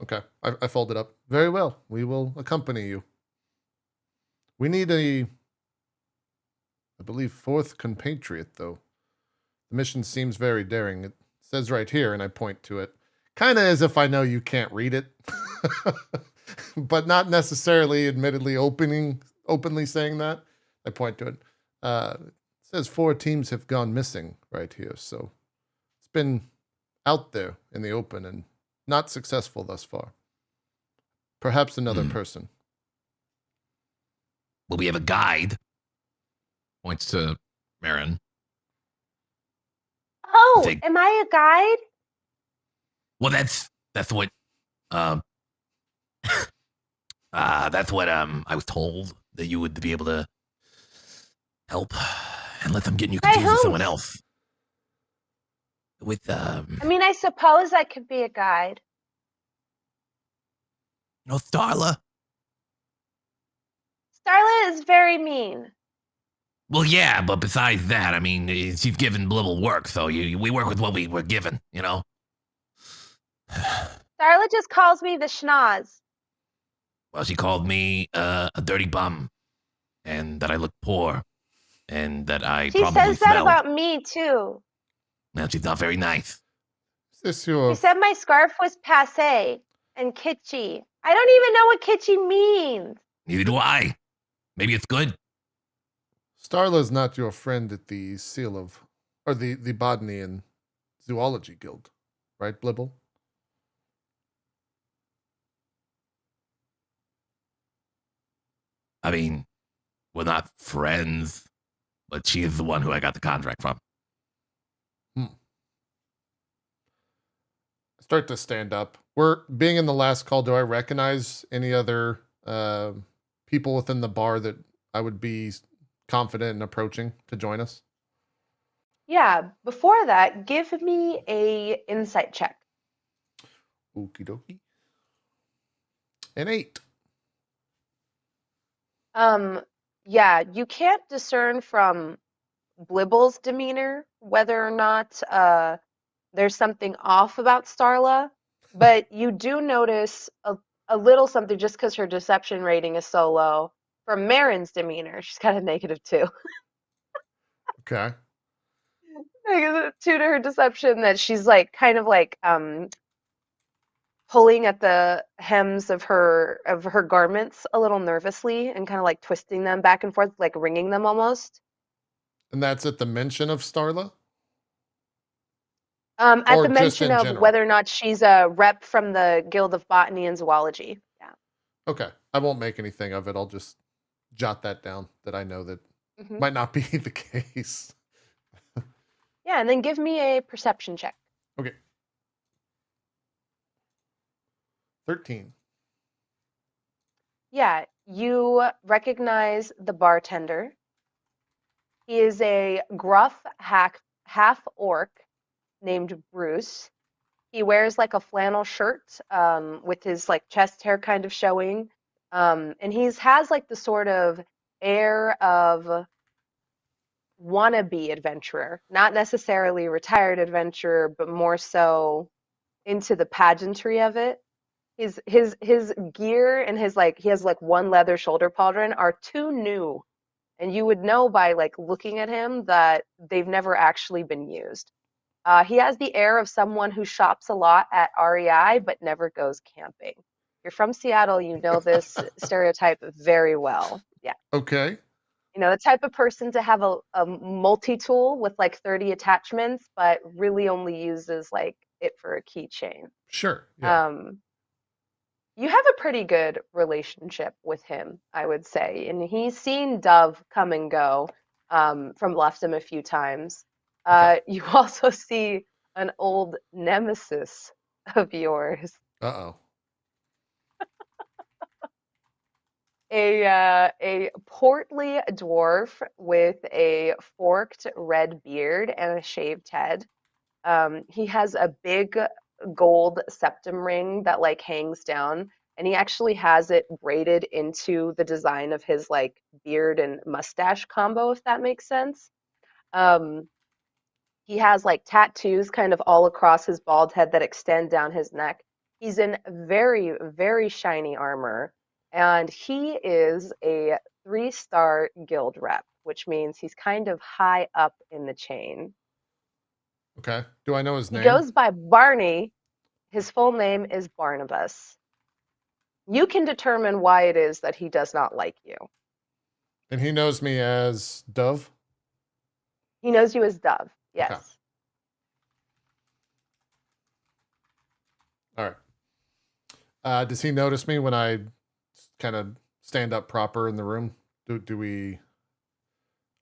Okay, I fold it up. Very well. We will accompany you. We need I believe, fourth compatriot, though. The mission seems very daring. It says right here, and I point to it, kind of as if I know you can't read it, but not necessarily, admittedly, openly saying that. I point to it. It says 4 teams have gone missing right here, so it's been out there in the open and not successful thus far. Perhaps another person. Will we have a guide? Points to Marin. Oh, Think- am I a guide? Well, that's what that's what I was told, that you would be able to help, unless I'm getting you By confused with whom? someone else. With I mean, I suppose I could be a guide. Starla. Starla is very mean. Well, yeah, but besides that, I mean, she's given Blibble work, so we work with what we were given, Starla just calls me the schnoz. Well, she called me a dirty bum, and that I look poor, and that I She probably says that smell. about me too. Well, she's not very nice. Is this She your... said my scarf was passe and kitschy. I don't even know what kitschy means. Neither do I. Maybe it's good. Starla's not your friend at the Seal of... or the Botany and Zoology Guild, right, Blibble? I mean, we're not friends, but she is the one who I got the contract from. I start to stand up. We're being in the last call. Do I recognize any other people within the bar that I would be confident in approaching to join us? Yeah, before that, give me a insight check. Okie dokie. An 8. Yeah, you can't discern from Blibble's demeanor whether or not there's something off about Starla, but you do notice a little something just because her deception rating is so low. From Marin's demeanor, she's got a -2. Okay. -2 to her deception, that she's like kind of like pulling at the hems of her garments a little nervously and kind of like twisting them back and forth, like wringing them almost. And that's at the mention of Starla? At Or the just mention in of general? whether or not she's a rep from the Guild of Botany and Zoology. Yeah. Okay. I won't make anything of it. I'll just jot that down, that I know that Mhm. might not be the case. Yeah, and then give me a perception check. Okay. 13. Yeah, you recognize the bartender. He is a gruff half orc named Bruce. He wears like a flannel shirt with his like chest hair kind of showing. And has like the sort of air of wannabe adventurer, not necessarily retired adventurer, but more so into the pageantry of it. His gear and he has like one leather shoulder pauldron are too new, and you would know by like looking at him that they've never actually been used. He has the air of someone who shops a lot at REI but never goes camping. You're from Seattle, you know this stereotype very well. Yeah. Okay. You know, the type of person to have a multi-tool with like 30 attachments, but really only uses like it for a keychain. Sure. Yeah. You have a pretty good relationship with him, I would say. And he's seen Dove come and go from Luftham a few times. Okay. You also see an old nemesis of yours, Uh-oh. a portly dwarf with a forked red beard and a shaved head. He has a big gold septum ring that like hangs down, and he actually has it braided into the design of his like beard and mustache combo, if that makes sense. Um, he has like tattoos kind of all across his bald head that extend down his neck. He's in very, very shiny armor, and he is a 3-star guild rep, which means he's kind of high up in the chain. Okay. Do I know his He name? goes by Barney. His full name is Barnabas. You can determine why it is that he does not like you. And he knows me as Dove? He knows you as Dove. Yes. Okay. All right. Does he notice me when I kind of stand up proper in the room? Do we...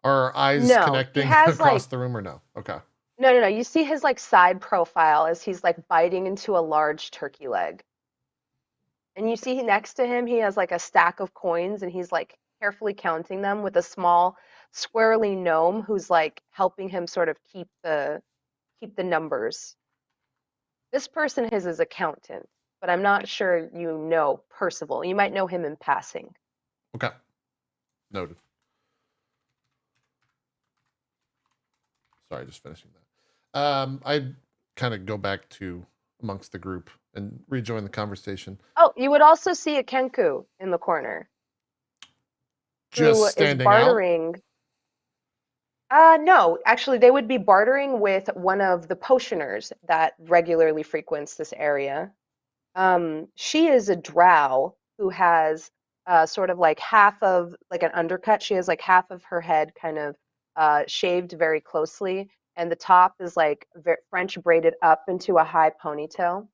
Are our eyes No, he connecting has across like the room or no? Okay. no. You see his like side profile as he's like biting into a large turkey leg. And you see next to him, he has like a stack of coins and he's like carefully counting them with a small squirrely gnome who's like helping him sort of keep the numbers. This person is his accountant, but I'm not sure you know Percival. You might know him in passing. Okay. Noted. Sorry, just finishing that. I'd kind of go back to amongst the group and rejoin the conversation. Oh, you would also see a Kenku in the corner who Just is standing out? bartering. No, actually, they would be bartering with one of the potioners that regularly frequents this area. She is a drow who has sort of like half of like an undercut. She has like half of her head kind of shaved very closely, and the top is like French braided up into a high ponytail.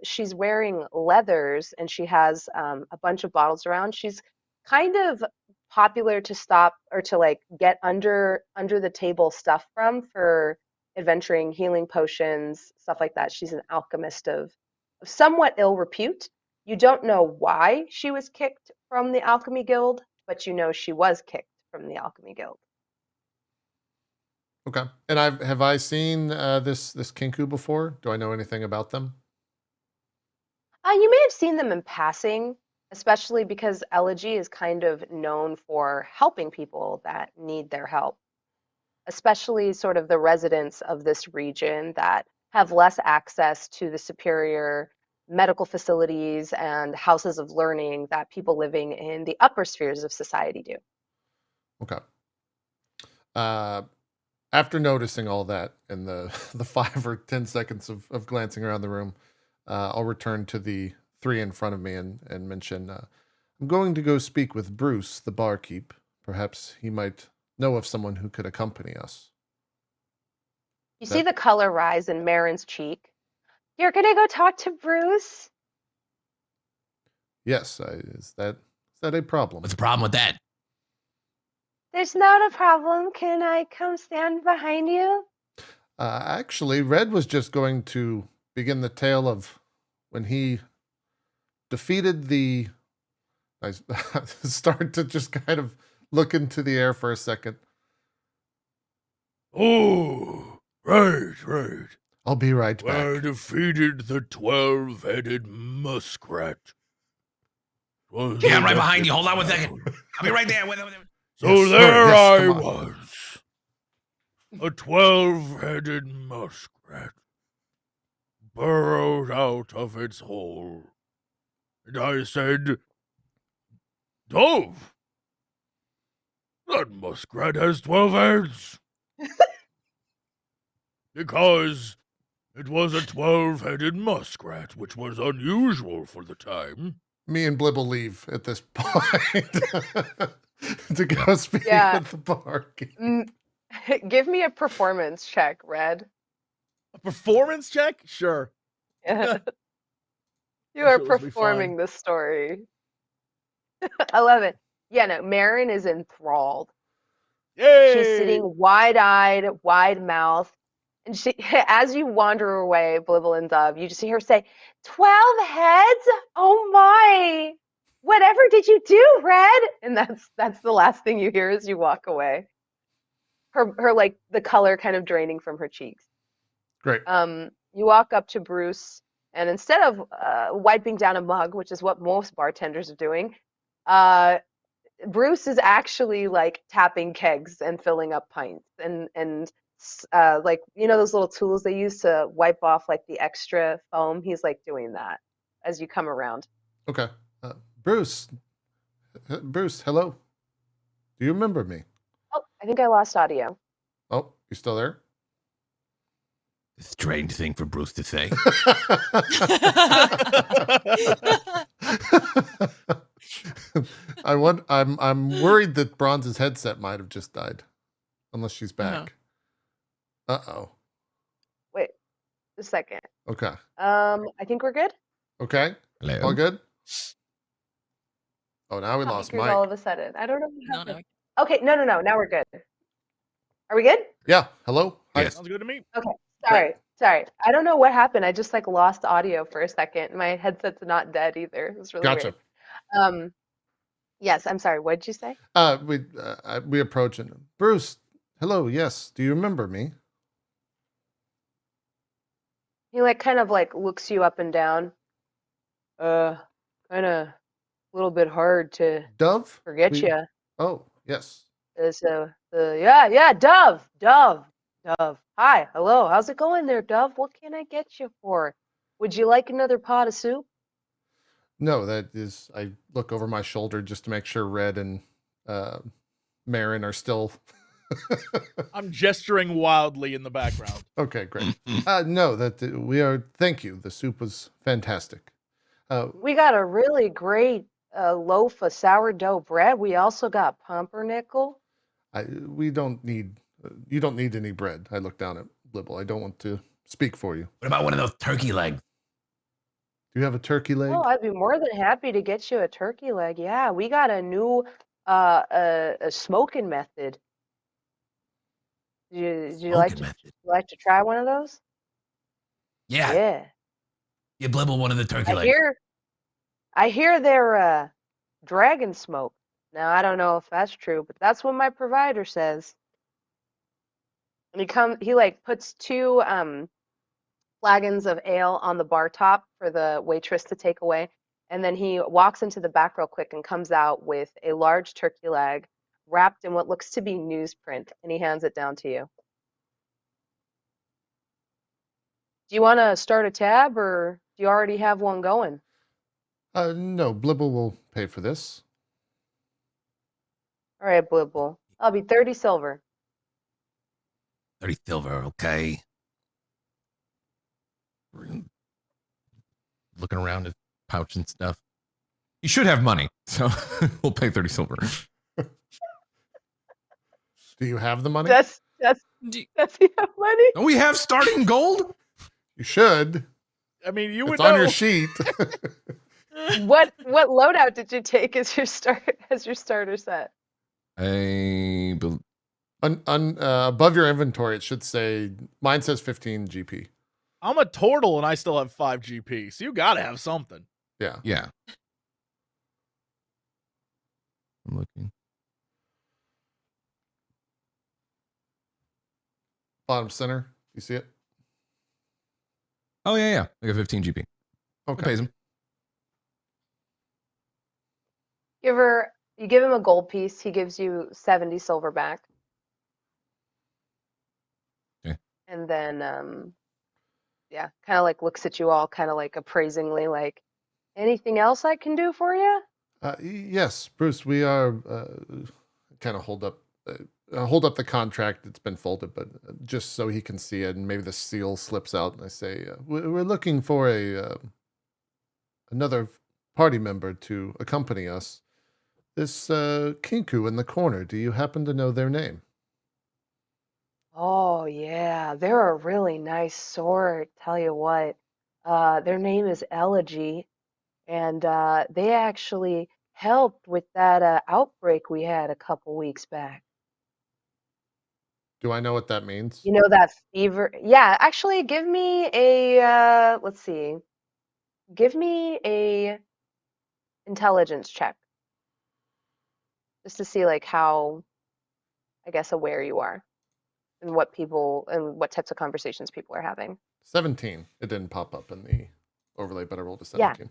She's wearing leathers and she has a bunch of bottles around. She's kind of popular to stop or to like get under the table stuff from for adventuring, healing potions, stuff like that. She's an alchemist of somewhat ill repute. You don't know why she was kicked from the Alchemy Guild, but you know she was kicked from the Alchemy Guild. Okay. And have I seen this Kinku before? Do I know anything about them? You may have seen them in passing, especially because Elegy is kind of known for helping people that need their help, especially sort of the residents of this region that have less access to the superior medical facilities and houses of learning that people living in the upper spheres of society do. Okay. After noticing all that in the 5 or 10 seconds of glancing around the room, I'll return to the 3 in front of me and mention, I'm going to go speak with Bruce, the barkeep. Perhaps he might know of someone who could accompany us. You see the color rise in Marin's cheek. You're gonna go talk to Bruce? Yes, is that a problem? What's the problem with that? There's not a problem. Can I come stand behind you? Actually, Red was just going to begin the tale of when he defeated the... I start to just kind of look into the air for a second. Oh, right. I'll be right I back. defeated the 12-headed muskrat. Yeah, I'm right behind you. Hold on 1 second. I'll be right there. So Yes, sir. there Yes, I come on. was, a 12-headed muskrat, burrowed out of its hole. And I said, Dove, that muskrat has 12 heads. Because it was a 12-headed muskrat, which was unusual for the time. Me and Blibble leave at this point to go speak Yeah. with the bark. Give me a performance check, Red. A performance check? Sure. You I'm are sure this will be performing fine. the story. I love it. Yeah, no, Marin is enthralled. Yay! She's sitting wide-eyed, wide-mouthed, and she, as you wander away, Blibble and Dove, you just see her say, 12 heads? Oh my! Whatever did you do, Red? And that's the last thing you hear as you walk away. Her like the color kind of draining from her cheeks. Great. You walk up to Bruce, and instead of wiping down a mug, which is what most bartenders are doing, Bruce is actually like tapping kegs and filling up pints and like those little tools they use to wipe off like the extra foam. He's like doing that as you come around. Okay. Bruce. Bruce, hello. Do you remember me? Oh, I think I lost audio. Oh, you still there? Strange thing for Bruce to say. I'm worried that Bronze's headset might have just died. Unless she's back. Uh-oh. Wait, a second. Okay. I think we're good. Okay. Hello. All good? Oh, now we Oh, lost because Mike. all of a sudden. I don't know what No, happened. no. Okay, no. Now we're good. Are we good? Yeah. Hello? Hi. Yes. Sounds good to me. Okay. Sorry. I don't know what happened. I just like lost audio for a second. My headset's not dead either. It was really Gotcha. weird. Yes, I'm sorry. What did you say? We approach and Bruce, hello, yes. Do you remember me? He like kind of like looks you up and down. Kind of a little bit hard to Dove? forget We- you. Oh, yes. Yeah, Dove. Hi, hello. How's it going there, Dove? What can I get you for? Would you like another pot of soup? No, that is I look over my shoulder just to make sure Red and Marin are still I'm gesturing wildly in the background. okay, great. No, we are thank you. The soup was fantastic. We got a really great loaf of sourdough bread. We also got pumpernickel. We don't need you don't need any bread. I look down at Blibble. I don't want to speak for you. What about one of those turkey legs? Do you have a turkey leg? Oh, I'd be more than happy to get you a turkey leg. Yeah, we got a new a smoking method. Did you like Smoking method. to try one of those? Yeah. Yeah. You Blibble one of the turkey legs. I hear they're dragon smoke. Now I don't know if that's true, but that's what my provider says. And he like puts two flagons of ale on the bar top for the waitress to take away. And then he walks into the back real quick and comes out with a large turkey leg wrapped in what looks to be newsprint, and he hands it down to you. Do you want to start a tab, or do you already have one going? No, Blibble will pay for this. All right, Blibble. I'll be 30 silver. 30 silver, okay. Looking around his pouch and stuff. You should have money, so we'll pay 30 silver. Do you have the money? Does Do- he have money? Don't we have starting gold? You should. I mean, you would It's know. on your sheet. What loadout did you take as your starter set? Above your inventory, it should say. Mine says 15 GP. I'm a turtle and I still have 5 GP, so you gotta have something. Yeah. Yeah. I'm looking. Bottom center. You see it? Oh, yeah. I got 15 GP. That Okay. pays him. You give him a gold piece, he gives you 70 silver back. Okay. And then yeah, kind of like looks at you all kind of like appraisingly like, anything else I can do for you? Yes, Bruce, we are kind of hold up the contract. It's been folded, but just so he can see it, and maybe the seal slips out. And I say, we're looking for another party member to accompany us. This Kinku in the corner. Do you happen to know their name? Oh yeah, they're a really nice sort. Tell you what, their name is Elegy, and they actually helped with that outbreak we had a couple weeks back. Do I know what that means? You know that fever? Yeah, actually, give me a let's see, give me a intelligence check just to see like how, I guess, aware you are and what types of conversations people are having. 17. It didn't pop up in the overlay, but I rolled a Yeah. 17.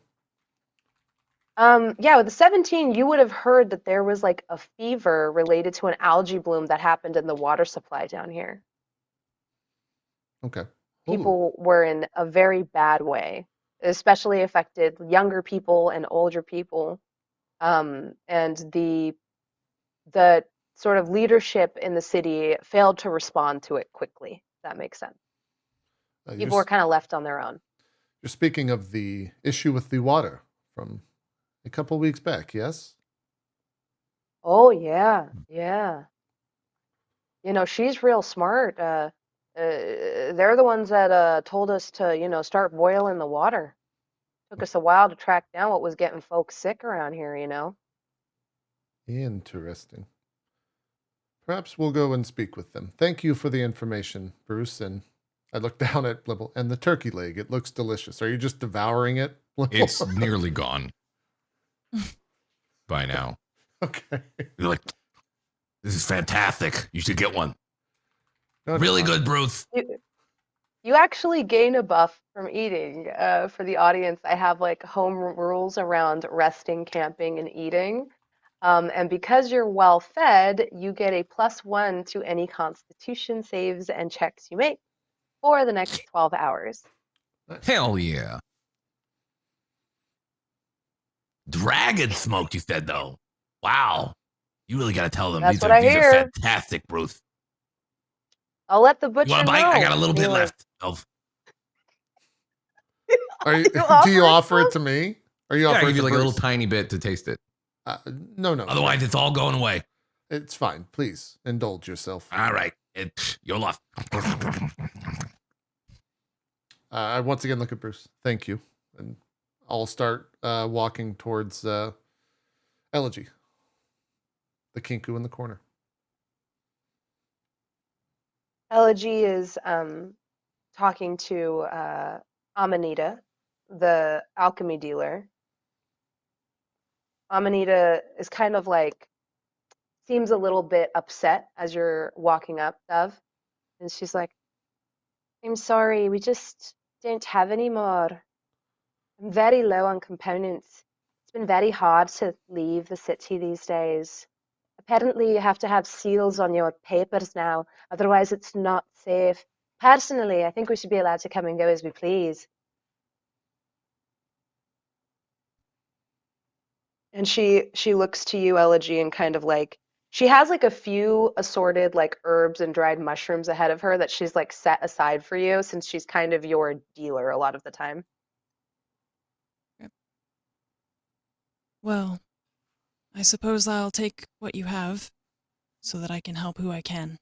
Yeah, with the 17, you would have heard that there was like a fever related to an algae bloom that happened in the water supply down here. Okay. Ooh. People were in a very bad way, especially affected younger people and older people. And the sort of leadership in the city failed to respond to it quickly, if that makes sense. People were kind of left on their own. You're speaking of the issue with the water from a couple weeks back, yes? Oh yeah, yeah. You know, she's real smart. They're the ones that told us to, start boiling the water. Took us a while to track down what was getting folks sick around here, you know. Interesting. Perhaps we'll go and speak with them. Thank you for the information, Bruce. And I look down at Blibble and the turkey leg. It looks delicious. Are you just devouring it, Blibble? It's nearly gone by now. Okay. You're like, this is fantastic. You should get one. No, it's Really fine. good, Bruce. You actually gain a buff from eating. For the audience, I have like home rules around resting, camping, and eating. And because you're well fed, you get a +1 to any constitution saves and checks you make for the next 12 hours. Hell yeah. Dragon smoke, you said, though. Wow. You really got to tell them. That's These what are I these are hear. fantastic, Bruce. I'll let the You butcher want a know. bite? I got a little bit Anyway. left. Oh, Are you, You do you offer offer it to me? Are you Yeah, I offering give you it like to a little Bruce? tiny bit to taste it. No. otherwise, it's all going away. It's fine. Please indulge yourself. All right. You're lost. I once again look at Bruce. Thank you. And I'll start walking towards Elegy, the Kinku in the corner. Elegy is talking to Amanita, the alchemy dealer. Amanita is kind of like, seems a little bit upset as you're walking up, Dove. And she's like, I'm sorry, we just don't have any more. I'm very low on components. It's been very hard to leave the city these days. Apparently, you have to have seals on your papers now, otherwise it's not safe. Personally, I think we should be allowed to come and go as we please. And she looks to you, Elegy, and kind of like, she has like a few assorted like herbs and dried mushrooms ahead of her that she's like set aside for you since she's kind of your dealer a lot of the time. Well, I suppose I'll take what you have so that I can help who I can.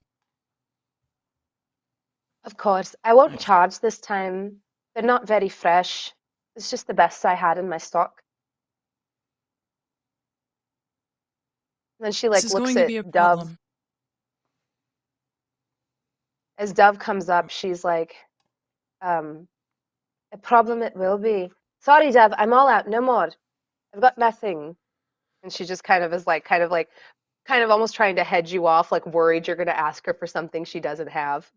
Of course, I won't charge this time. They're not very fresh. It's just the best I had in my stock. And then she This like is looks going to at be a Dove. problem. As Dove comes up, she's like, a problem it will be. Sorry, Dove, I'm all out. No more. I've got nothing. And she just kind of is like, kind of almost trying to hedge you off, like worried you're going to ask her for something she doesn't have.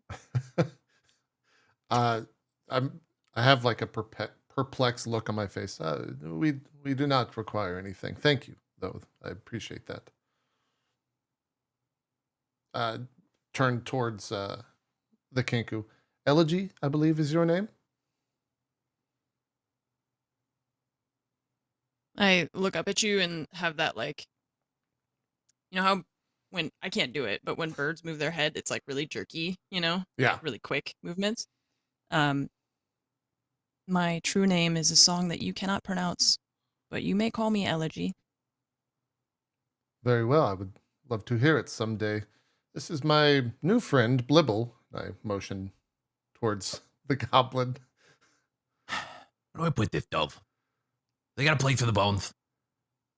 I have like a perplexed look on my face. We do not require anything. Thank you, though. I appreciate that. Turn towards the Kinku. Elegy, I believe, is your name. I look up at you and have that like, you know how when I can't do it, but when birds move their head, it's like really jerky, Yeah. really quick movements. My true name is a song that you cannot pronounce, but you may call me Elegy. Very well. I would love to hear it someday. This is my new friend, Blibble. I motion towards the goblin. Where do I put this, Dove? They got a place for the bones.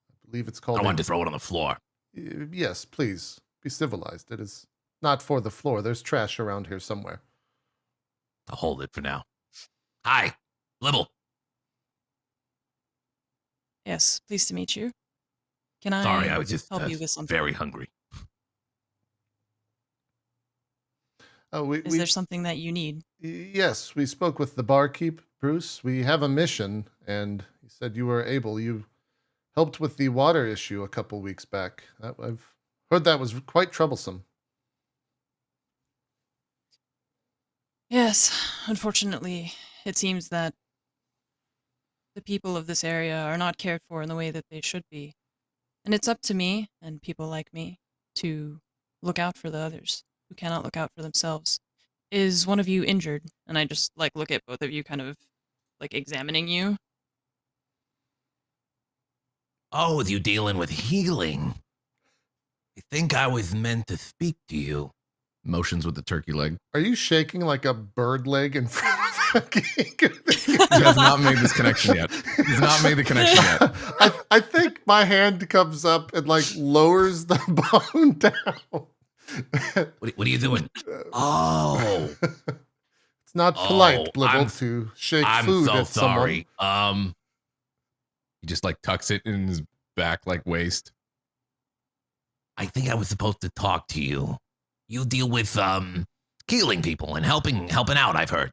I believe it's I called. don't want to throw it on the floor. Yes, please. Be civilized. It is not for the floor. There's trash around here somewhere. I'll hold it for now. Hi, Blibble. Yes, pleased to meet you. Can I Sorry, I was just help you with something? very hungry. Is there something that you need? Yes, we spoke with the barkeep, Bruce. We have a mission, and he said you were able. You helped with the water issue a couple weeks back. I've heard that was quite troublesome. Yes, unfortunately, it seems that the people of this area are not cared for in the way that they should be. And it's up to me and people like me to look out for the others who cannot look out for themselves. Is one of you injured? And I just like look at both of you kind of like examining you. Oh, with you dealing with healing. I think I was meant to speak to you. Motions with the turkey leg. Are you shaking like a bird leg in front of the king? He has not made this connection yet. He's not made the connection yet. I think my hand comes up and like lowers the bone down. What are you doing? Oh, It's not polite, Blibble, I'm- to shake I'm food so at sorry. He just like tucks it in his back like waist. I think I was supposed to talk to you. You deal with healing people and helping out, I've heard.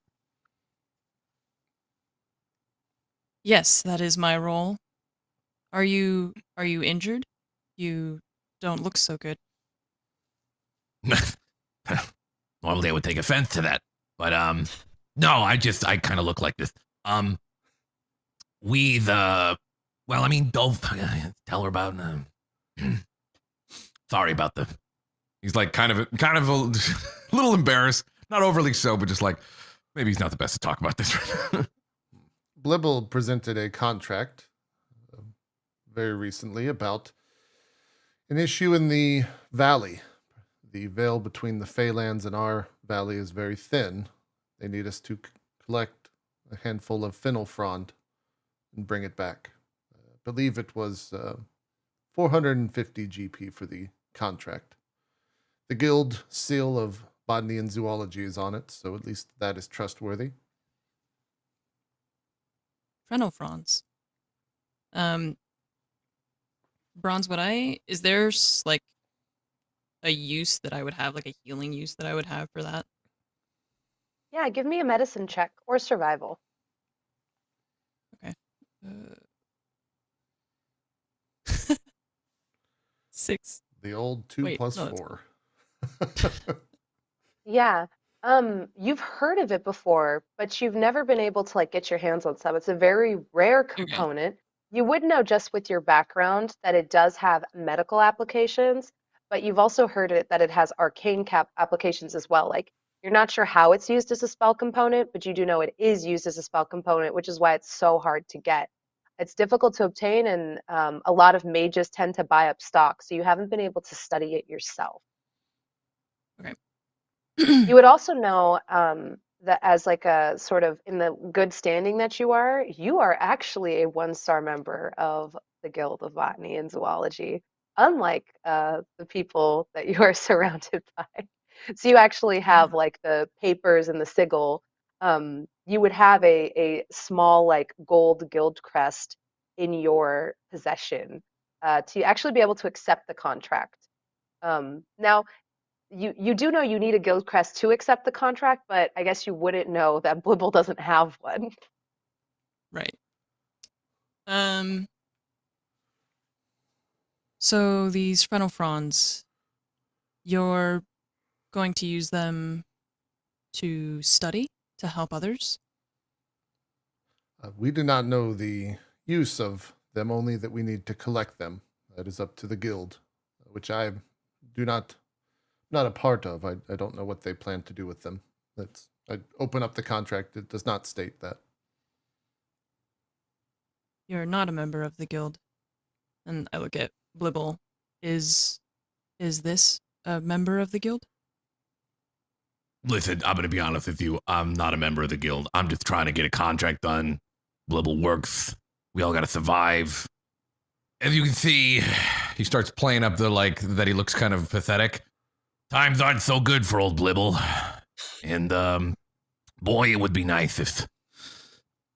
Yes, that is my role. Are you injured? You don't look so good. Normally I would take offense to that. But no, I kind of look like this. Dove, tell her about sorry about the He's like kind of a little embarrassed, not overly so, but just like maybe he's not the best to talk about this right now. Blibble presented a contract very recently about an issue in the valley. The veil between the Feylands and our valley is very thin. They need us to collect a handful of fennel frond and bring it back. I believe it was 450 GP for the contract. The guild seal of botany and zoology is on it, so at least that is trustworthy. Fennel fronds. Bronze, is there like a use that I would have, like a healing use that I would have for that? Yeah, give me a medicine check or survival. Okay. 6. The old 2 Wait, plus no, that's 4. Yeah. You've heard of it before, but you've never been able to like get your hands on some. It's a very rare component. You would know just with your background that it does have medical applications, but you've also heard that it has arcane applications as well. Like you're not sure how it's used as a spell component, but you do know it is used as a spell component, which is why it's so hard to get. It's difficult to obtain, and a lot of mages tend to buy up stock, so you haven't been able to study it yourself. Okay. You would also know that as like a sort of in the good standing that you are actually a 1-star member of the Guild of Botany and Zoology, unlike the people that you are surrounded by. So you actually have like the papers and the sigil. You would have a small like gold guild crest in your possession to actually be able to accept the contract. Now, you do know you need a guild crest to accept the contract, but I guess you wouldn't know that Blibble doesn't have one. Right. So these fennel fronds, you're going to use them to study, to help others? We do not know the use of them, only that we need to collect them. That is up to the guild, which I do not a part of. I don't know what they plan to do with them. I open up the contract. It does not state that. You're not a member of the guild. And I look at Blibble. Is this a member of the guild? Listen, I'm going to be honest with you. I'm not a member of the guild. I'm just trying to get a contract done. Blibble works. We all got to survive. As you can see, He starts playing up the that he looks kind of pathetic. times aren't so good for old Blibble. And, boy, it would be nice if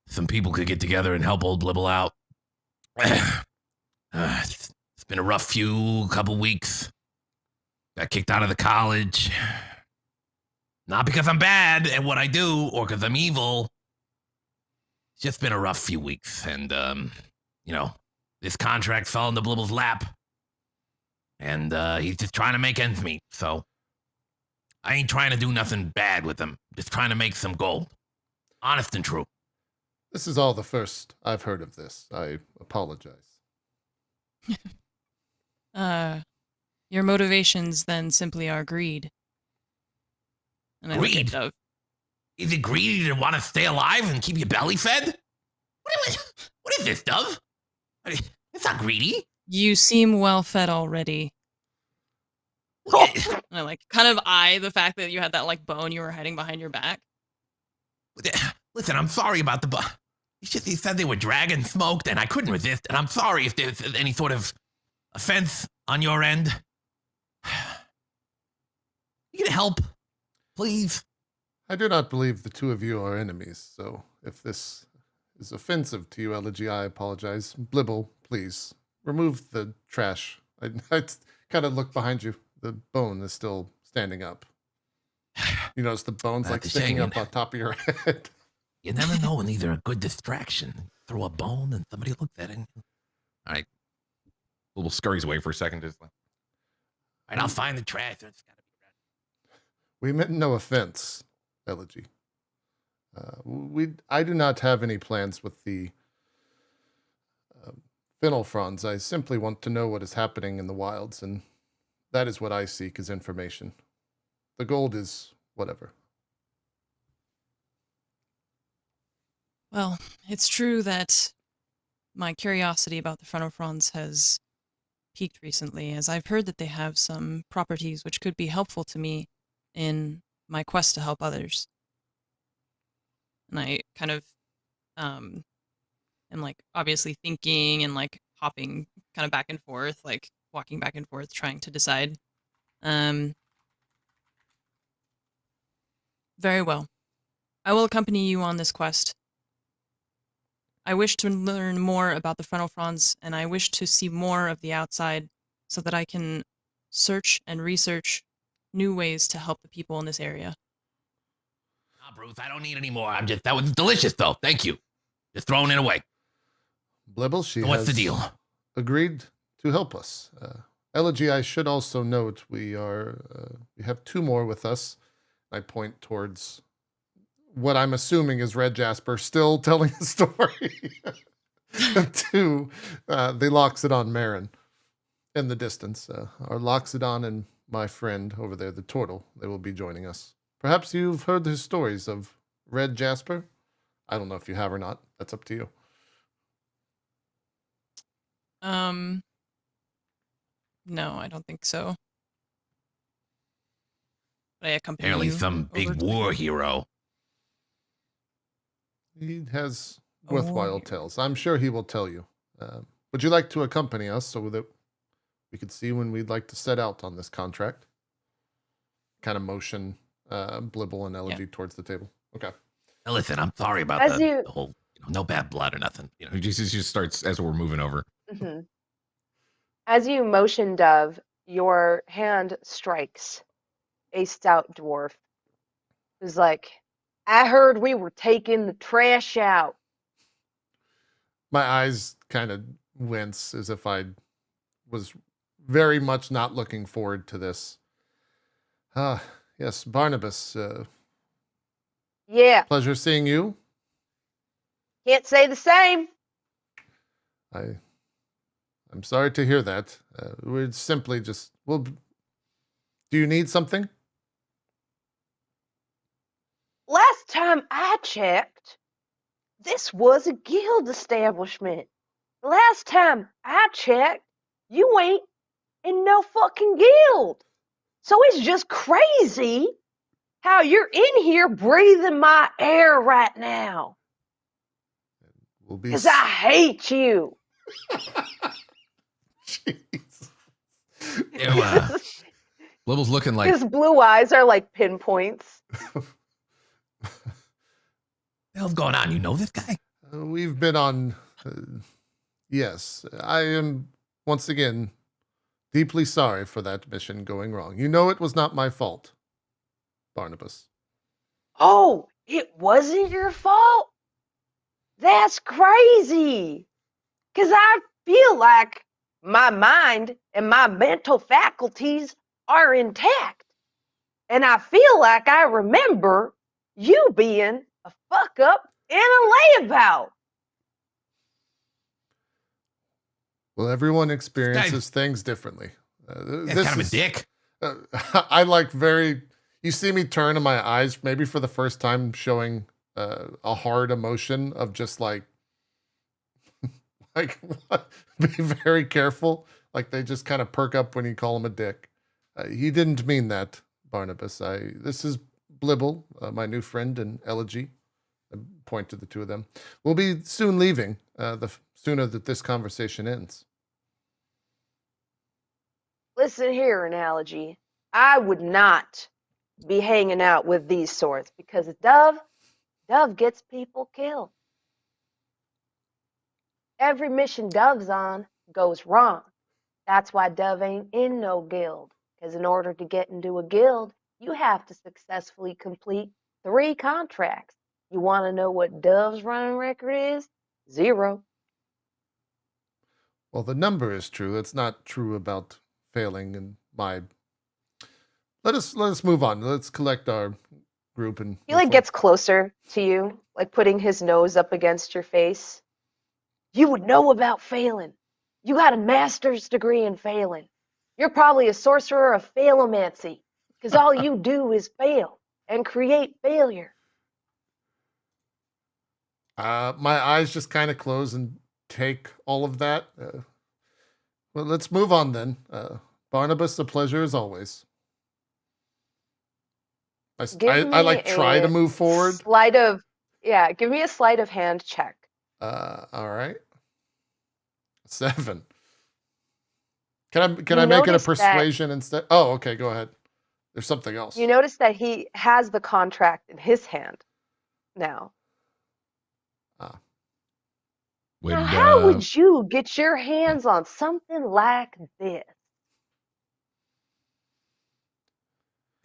some people could get together and help old Blibble out. It's been a rough couple weeks. Got kicked out of the college. Not because I'm bad at what I do or because I'm evil. It's just been a rough few weeks. And, this contract fell into Blibble's lap. And he's just trying to make ends meet. So I ain't trying to do nothing bad with him. Just trying to make some gold. Honest and true. This is all the first I've heard of this. I apologize. Your motivations then simply are greed. And I look at Greed? Dove. Is it greedy to want to stay alive and keep your belly fed? What is this, Dove? It's not greedy. You seem well fed already. And I kind of eye the fact that you had that bone you were hiding behind your back. Listen, I'm sorry about the he said they were dragon smoked, and I couldn't resist. And I'm sorry if there's any sort of offense on your end. You gonna help, please? I do not believe the two of you are enemies, so if this is offensive to you, Elegy, I apologize. Blibble, please, remove the trash. I kind of look behind you. The bone is still standing up. You notice the bone's That's a sticking shame. up on top of your head. You never know when these are a good distraction. Throw a bone and somebody looks at it. All right, Little scurries away for a second. Just like, all right, I'll find the trash. It's gotta be We meant no offense, Elegy. I do not have any plans with the fennel fronds. I simply want to know what is happening in the wilds, and that is what I seek is information. The gold is whatever. Well, it's true that my curiosity about the frontal fronds has peaked recently, as I've heard that they have some properties which could be helpful to me in my quest to help others. And I kind of am obviously thinking and hopping kind of back and forth, walking back and forth, trying to decide. Very well. I will accompany you on this quest. I wish to learn more about the frontal fronds, and I wish to see more of the outside so that I can search and research new ways to help the people in this area. Nah, Bruce, I don't need any more. That was delicious, though. Thank you. Just throwing it away. Blibble, she So what's has the deal? agreed to help us. Elegy, I should also note we have two more with us. I point towards what I'm assuming is Red Jasper still telling the story. Two, the Loxodon Marin in the distance. Our Loxodon and my friend over there, the turtle, they will be joining us. Perhaps you've heard his stories of Red Jasper? I don't know if you have or not. That's up to you. No, I don't think so. But I accompany Apparently you some over big to- war hero. He has A worthwhile warrior. tales. I'm sure he will tell you. Would you like to accompany us so that we could see when we'd like to set out on this contract? Kind of motion Blibble and Elegy towards the table. Okay. Now listen, I'm sorry about As the you- whole, no bad blood or nothing. he just starts as we're moving over. hmm As you motion, Dove, your hand strikes a stout dwarf who's like, I heard we were taking the trash out. My eyes kind of wince as if I was very much not looking forward to this. Yes, Barnabas, Yeah, pleasure seeing you. can't say the same. I'm sorry to hear that. We're simply just, well, do you need something? Last time I checked, this was a guild establishment. Last time I checked, you ain't in no fucking guild. So it's just crazy how you're in here breathing my air right now. We'll be. Because I hate you. Jeez. Ew, Blibble's looking like His blue eyes are like pinpoints. The hell's going on? You know this guy? We've been on. Yes, I am once again deeply sorry for that mission going wrong. You know it was not my fault, Barnabas. Oh, it wasn't your fault? That's crazy. Because I feel like my mind and my mental faculties are intact. And I feel like I remember you being a fuck up and a layabout. Well, everyone experiences things differently. Yeah, This kind of a is- dick. I like very. You see me turn in my eyes, maybe for the first time, showing a hard emotion of just like what? Be very careful. Like they just kind of perk up when you call him a dick. He didn't mean that, Barnabas. This is Blibble, my new friend, and Elegy. I point to the two of them. We'll be soon leaving. The sooner that this conversation ends. Listen here, Analogy. I would not be hanging out with these sorts because Dove gets people killed. Every mission Dove's on goes wrong. That's why Dove ain't in no guild. Because in order to get into a guild, you have to successfully complete 3 contracts. You want to know what Dove's running record is? 0. Well, the number is true. That's not true about failing in my. Let us move on. Let's collect our group and. He like gets closer to you, like putting his nose up against your face. You would know about failing. You got a master's degree in failing. You're probably a sorcerer of failomancy, because all you do is fail and create failure. My eyes just kind of close and take all of that. Well, let's move on then. Barnabas, a pleasure as always. I like try to move forward. Give me a sleight of hand check. All right. 7. Can I make it a persuasion instead? Oh, okay, go ahead. There's something else. You notice that he has the contract in his hand now. Now, how would you get your hands on something like this?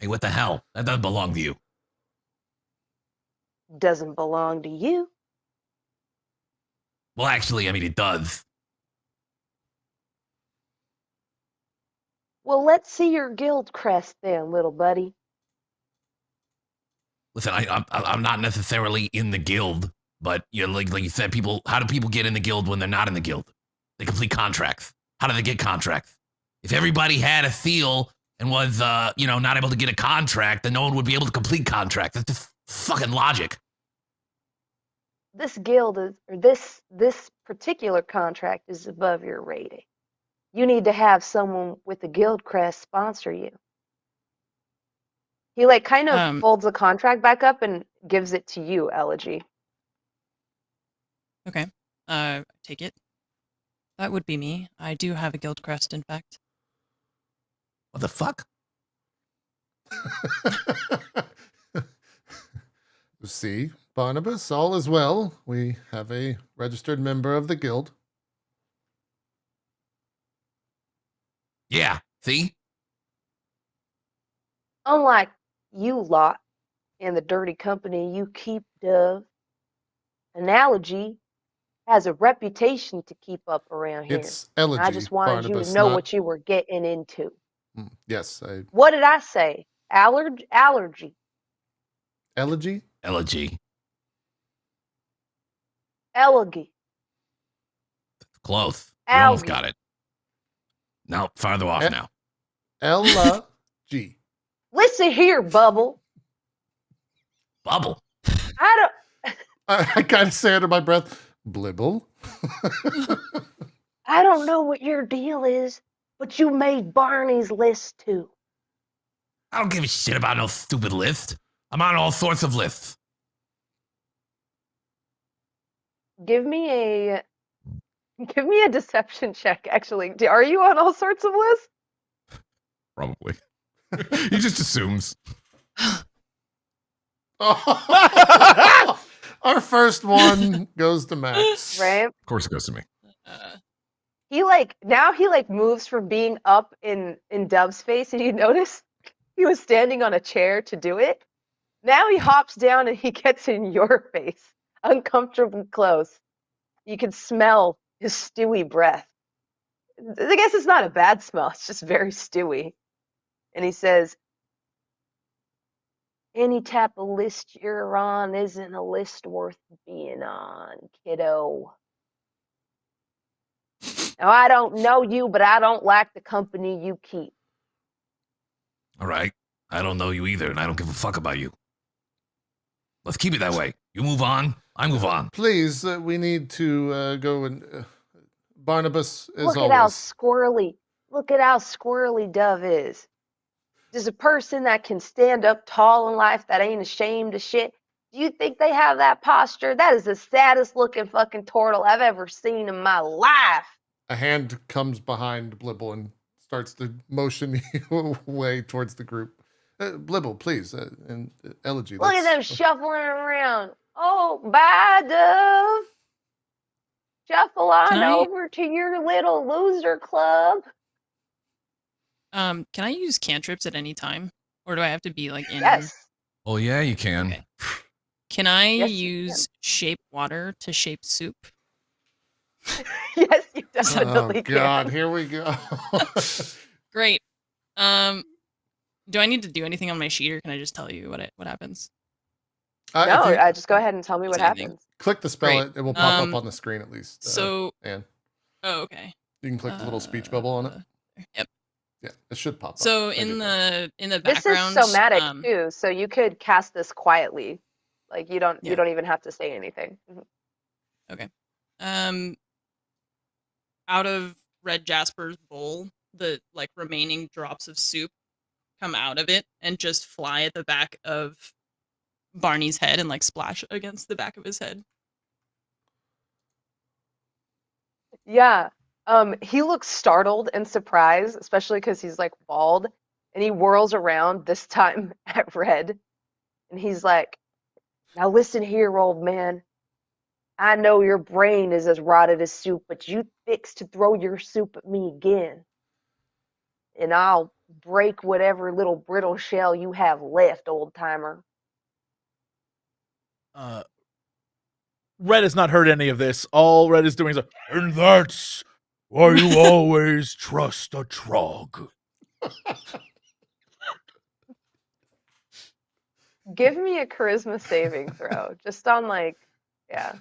Hey, what the hell? That doesn't belong to you. Doesn't belong to you. Well, actually, I mean, it does. Well, let's see your guild crest then, little buddy. Listen, I'm not necessarily in the guild, but you know, like you said, how do people get in the guild when they're not in the guild? They complete contracts. How do they get contracts? If everybody had a seal and was, not able to get a contract, then no one would be able to complete contracts. That's just fucking logic. This guild is, or this particular contract is above your rating. You need to have someone with a guild crest sponsor you. He like kind of folds the contract back up and gives it to you, Elegy. Okay. Take it. That would be me. I do have a guild crest, in fact. What the fuck? See, Barnabas, all is well. We have a registered member of the guild. Yeah, see? Unlike you lot and the dirty company you keep, Dove, Analogy has a reputation to keep up around here. It's Elegy, I just wanted you to Barnabas, know not... what you were getting into. Yes, What did I say? Allergy. Elegy? Elegy. Elegy. Close. You almost Algae. got it. No, farther off now. Ella G. Listen here, Bubble. Bubble. I don't I kind of say under my breath, Blibble. I don't know what your deal is, but you made Barney's list too. I don't give a shit about no stupid list. I'm on all sorts of lists. Give me a deception check, actually. Are you on all sorts of lists? Probably. He just assumes. Our first one goes to Max. Right? Of course, it goes to me. He moves from being up in Dove's face, and you notice he was standing on a chair to do it. Now he hops down and he gets in your face, uncomfortably close. You can smell his stewy breath. I guess it's not a bad smell, it's just very stewy. And he says, any type of list you're on isn't a list worth being on, kiddo. Now, I don't know you, but I don't like the company you keep. All right. I don't know you either, and I don't give a fuck about you. Let's keep it that way. You move on, I move on. Please, we need to go and... Barnabas, as Look always. Look at how squirrely Dove is. Just a person that can stand up tall in life that ain't ashamed of shit. Do you think they have that posture? That is the saddest looking fucking turtle I've ever seen in my life. A hand comes behind Blibble and starts to motion you away towards the group. Blibble, please, and Elegy. Look at them shuffling around. Oh, bye, Dove. Shuffle on over to your little loser club. Can I use cantrips at any time? Or do I have to be like in? Yes. Oh, yeah, you can. Okay. Can I Yes, you use shape water to shape soup? Yes, you definitely Oh, God, can. here we go. Great. Do I need to do anything on my sheet, or can I just tell you what happens? No, if you just go ahead and tell me what anything. happens. click the spell, Great. it will pop up on the screen at least. And Oh, okay. you can click the little speech bubble on it. Yep. Yeah, it should pop up. So I in did the This background, is somatic too, so you could cast this quietly. Like you don't even have to say anything. Okay. Out of Red Jasper's bowl, the like remaining drops of soup come out of it and just fly at the back of Barney's head and like splash against the back of his head. Yeah. He looks startled and surprised, especially because he's like bald, and he whirls around this time at Red, and he's like, "Now listen here, old man. I know your brain is as rotted as soup, but you fix to throw your soup at me again, and I'll break whatever little brittle shell you have left, old timer." Red has not heard any of this. All Red is doing is, and that's why you always trust a trog. Give me a charisma saving throw, just on like, yeah.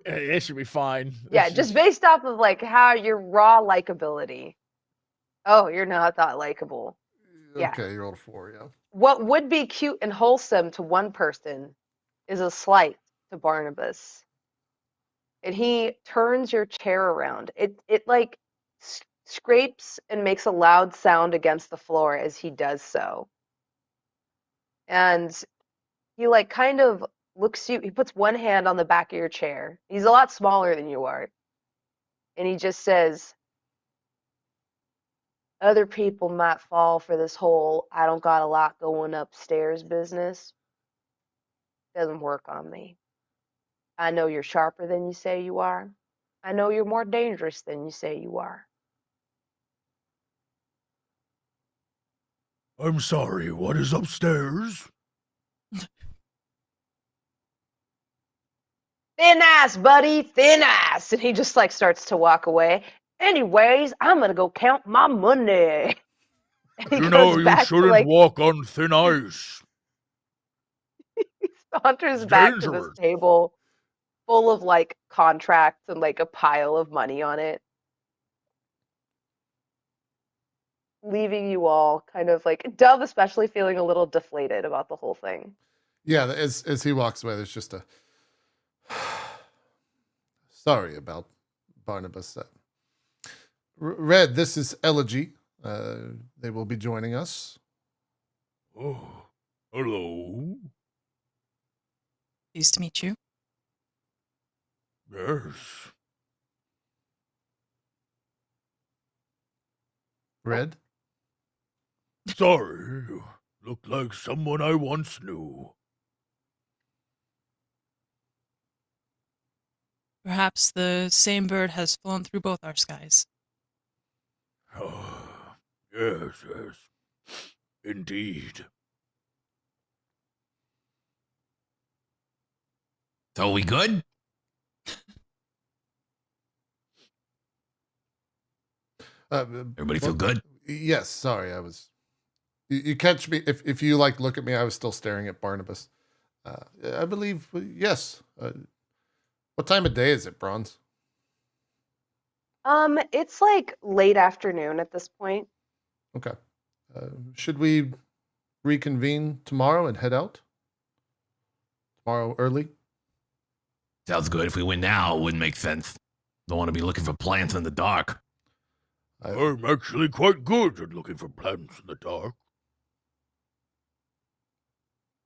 It should be fine. Yeah, just based off of like how your raw likability. Oh, you're not that likable. Yeah. Okay, you rolled a 4, yeah. What would be cute and wholesome to one person is a slight to Barnabas. And he turns your chair around. It like scrapes and makes a loud sound against the floor as he does so. And he like kind of looks you, he puts one hand on the back of your chair. He's a lot smaller than you are. And he just says, other people might fall for this whole I don't got a lot going upstairs business. Doesn't work on me. I know you're sharper than you say you are. I know you're more dangerous than you say you are. I'm sorry, what is upstairs? Thin ass, buddy, thin ass. And he just like starts to walk away. Anyways, I'm gonna go count my money. And he You goes know you back to shouldn't like walk on thin ice. saunters It's back to this dangerous. table full of like contracts and like a pile of money on it, leaving you all kind of like Dove especially feeling a little deflated about the whole thing. Yeah, as he walks away, there's just a sorry about Barnabas. Red, this is Elegy. They will be joining us. Oh, hello. Pleased to meet you. Yes. Red? Sorry, you look like someone I once knew. Perhaps the same bird has flown through both our skies. Oh, yes, yes. Indeed. So we good? Everybody feel good? Yes, sorry, I was. You catch me if you like look at me. I was still staring at Barnabas. I believe yes. What time of day is it, Bronze? It's like late afternoon at this point. Okay. Should we reconvene tomorrow and head out? Tomorrow early? Sounds good. If we win now, it wouldn't make sense. Don't want to be looking for plants in the dark. I'm actually quite good at looking for plants in the dark.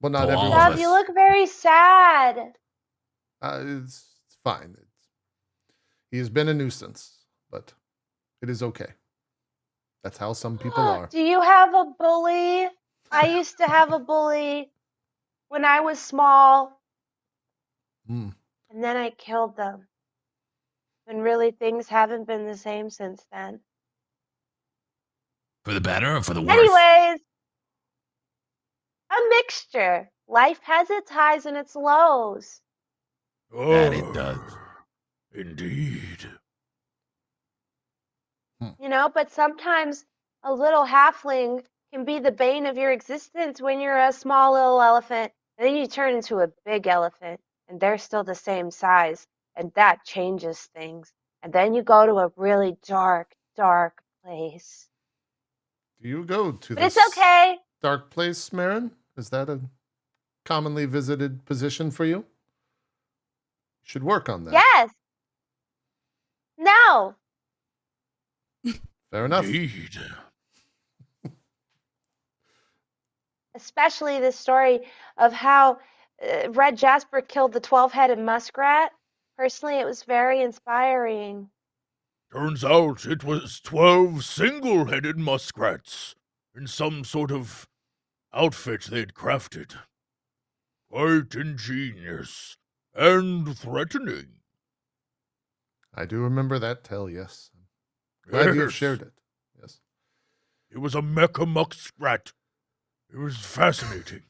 Well, not So all everyone. of Dove, you us. look very sad. It's fine. He has been a nuisance, but it is okay. That's how some people are. Do you have a bully? I used to have a bully when I was small, Hmm. and then I killed them. And really, things haven't been the same since then. For the better or for the worse? Anyways, a mixture. Life has its highs and its lows. That it does. Indeed. You know, but sometimes a little halfling can be the bane of your existence when you're a small little elephant, and then you turn into a big elephant, and they're still the same size, and that changes things. And then you go to a really dark, dark place. Do you go to But it's this okay. dark place, Marin? Is that a commonly visited position for you? You should work on that. Yes. No. Fair enough. Indeed. Especially the story of how Red Jasper killed the 12-headed muskrat. Personally, it was very inspiring. Turns out it was 12 single-headed muskrats in some sort of outfit they'd crafted. Quite ingenious and threatening. I do remember that tale, yes. Glad you have Yes. shared it. Yes. It was a mecha muskrat. It was fascinating.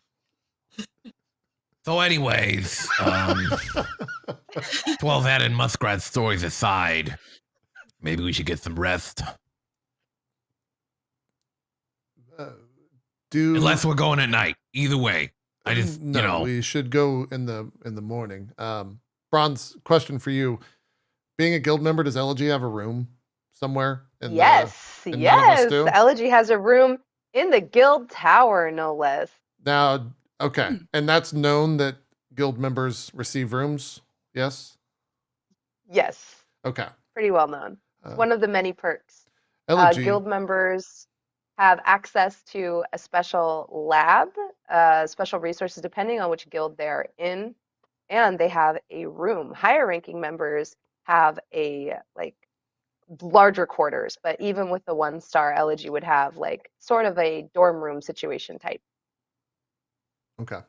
So, anyways, 12-headed muskrat stories aside, maybe we should get some rest. Unless we're going at night. Either way, I just, no, we should go in the morning. Bronze, question for you: being a guild member, does Elegy have a room somewhere? Yes, and none of us yes. do? Elegy has a room in the guild tower, no less. Now, okay, and that's known that guild members receive rooms. Yes. Yes, Okay. pretty well known. It's one of the many perks. Elegy. Guild members have access to a special lab, special resources depending on which guild they're in, and they have a room. Higher ranking members have a like larger quarters, but even with the 1-star, Elegy would have like sort of a dorm room situation type. Okay.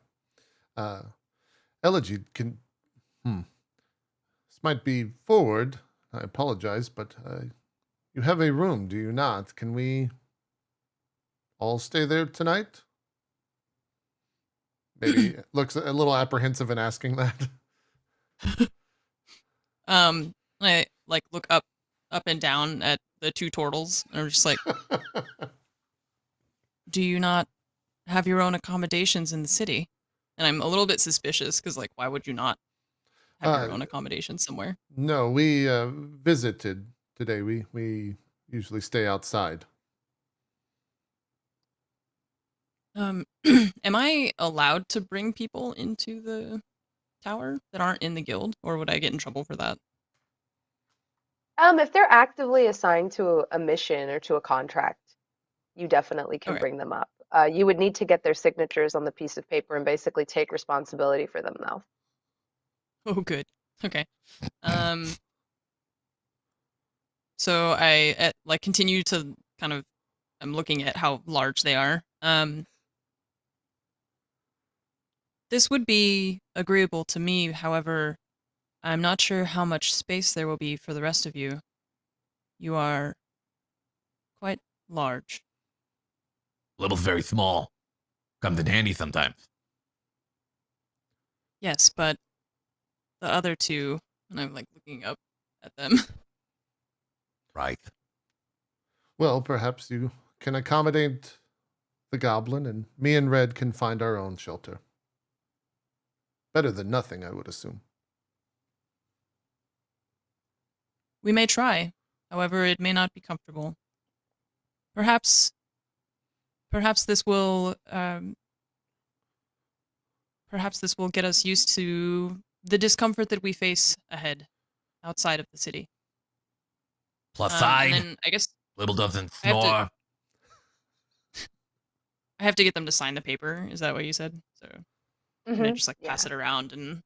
Elegy can. This might be forward. I apologize, but you have a room, do you not? Can we all stay there tonight? Maybe looks a little apprehensive in asking that. I like look up and down at the two turtles, and I'm just like, do you not have your own accommodations in the city? And I'm a little bit suspicious because, like, why would you not have your own accommodations somewhere? No, we visited today. We usually stay outside. Am I allowed to bring people into the tower that aren't in the guild, or would I get in trouble for that? If they're actively assigned to a mission or to a contract, you definitely can Okay. bring them up. You would need to get their signatures on the piece of paper and basically take responsibility for them, though. Oh, good. Okay. So I like continue to kind of. I'm looking at how large they are. This would be agreeable to me. However, I'm not sure how much space there will be for the rest of you. You are quite large. Little's very small. Comes in handy sometimes. Yes, but the other two, and I'm like looking up at them. Right. Well, perhaps you can accommodate the goblin, and me and Red can find our own shelter. Better than nothing, I would assume. We may try. However, it may not be comfortable. Perhaps this will perhaps this will get us used to the discomfort that we face ahead, outside of the city. Plus And side, then I guess Little doesn't I have to- snore. I have to get them to sign the paper. Is that what you said? So can I just like pass Yeah. it around and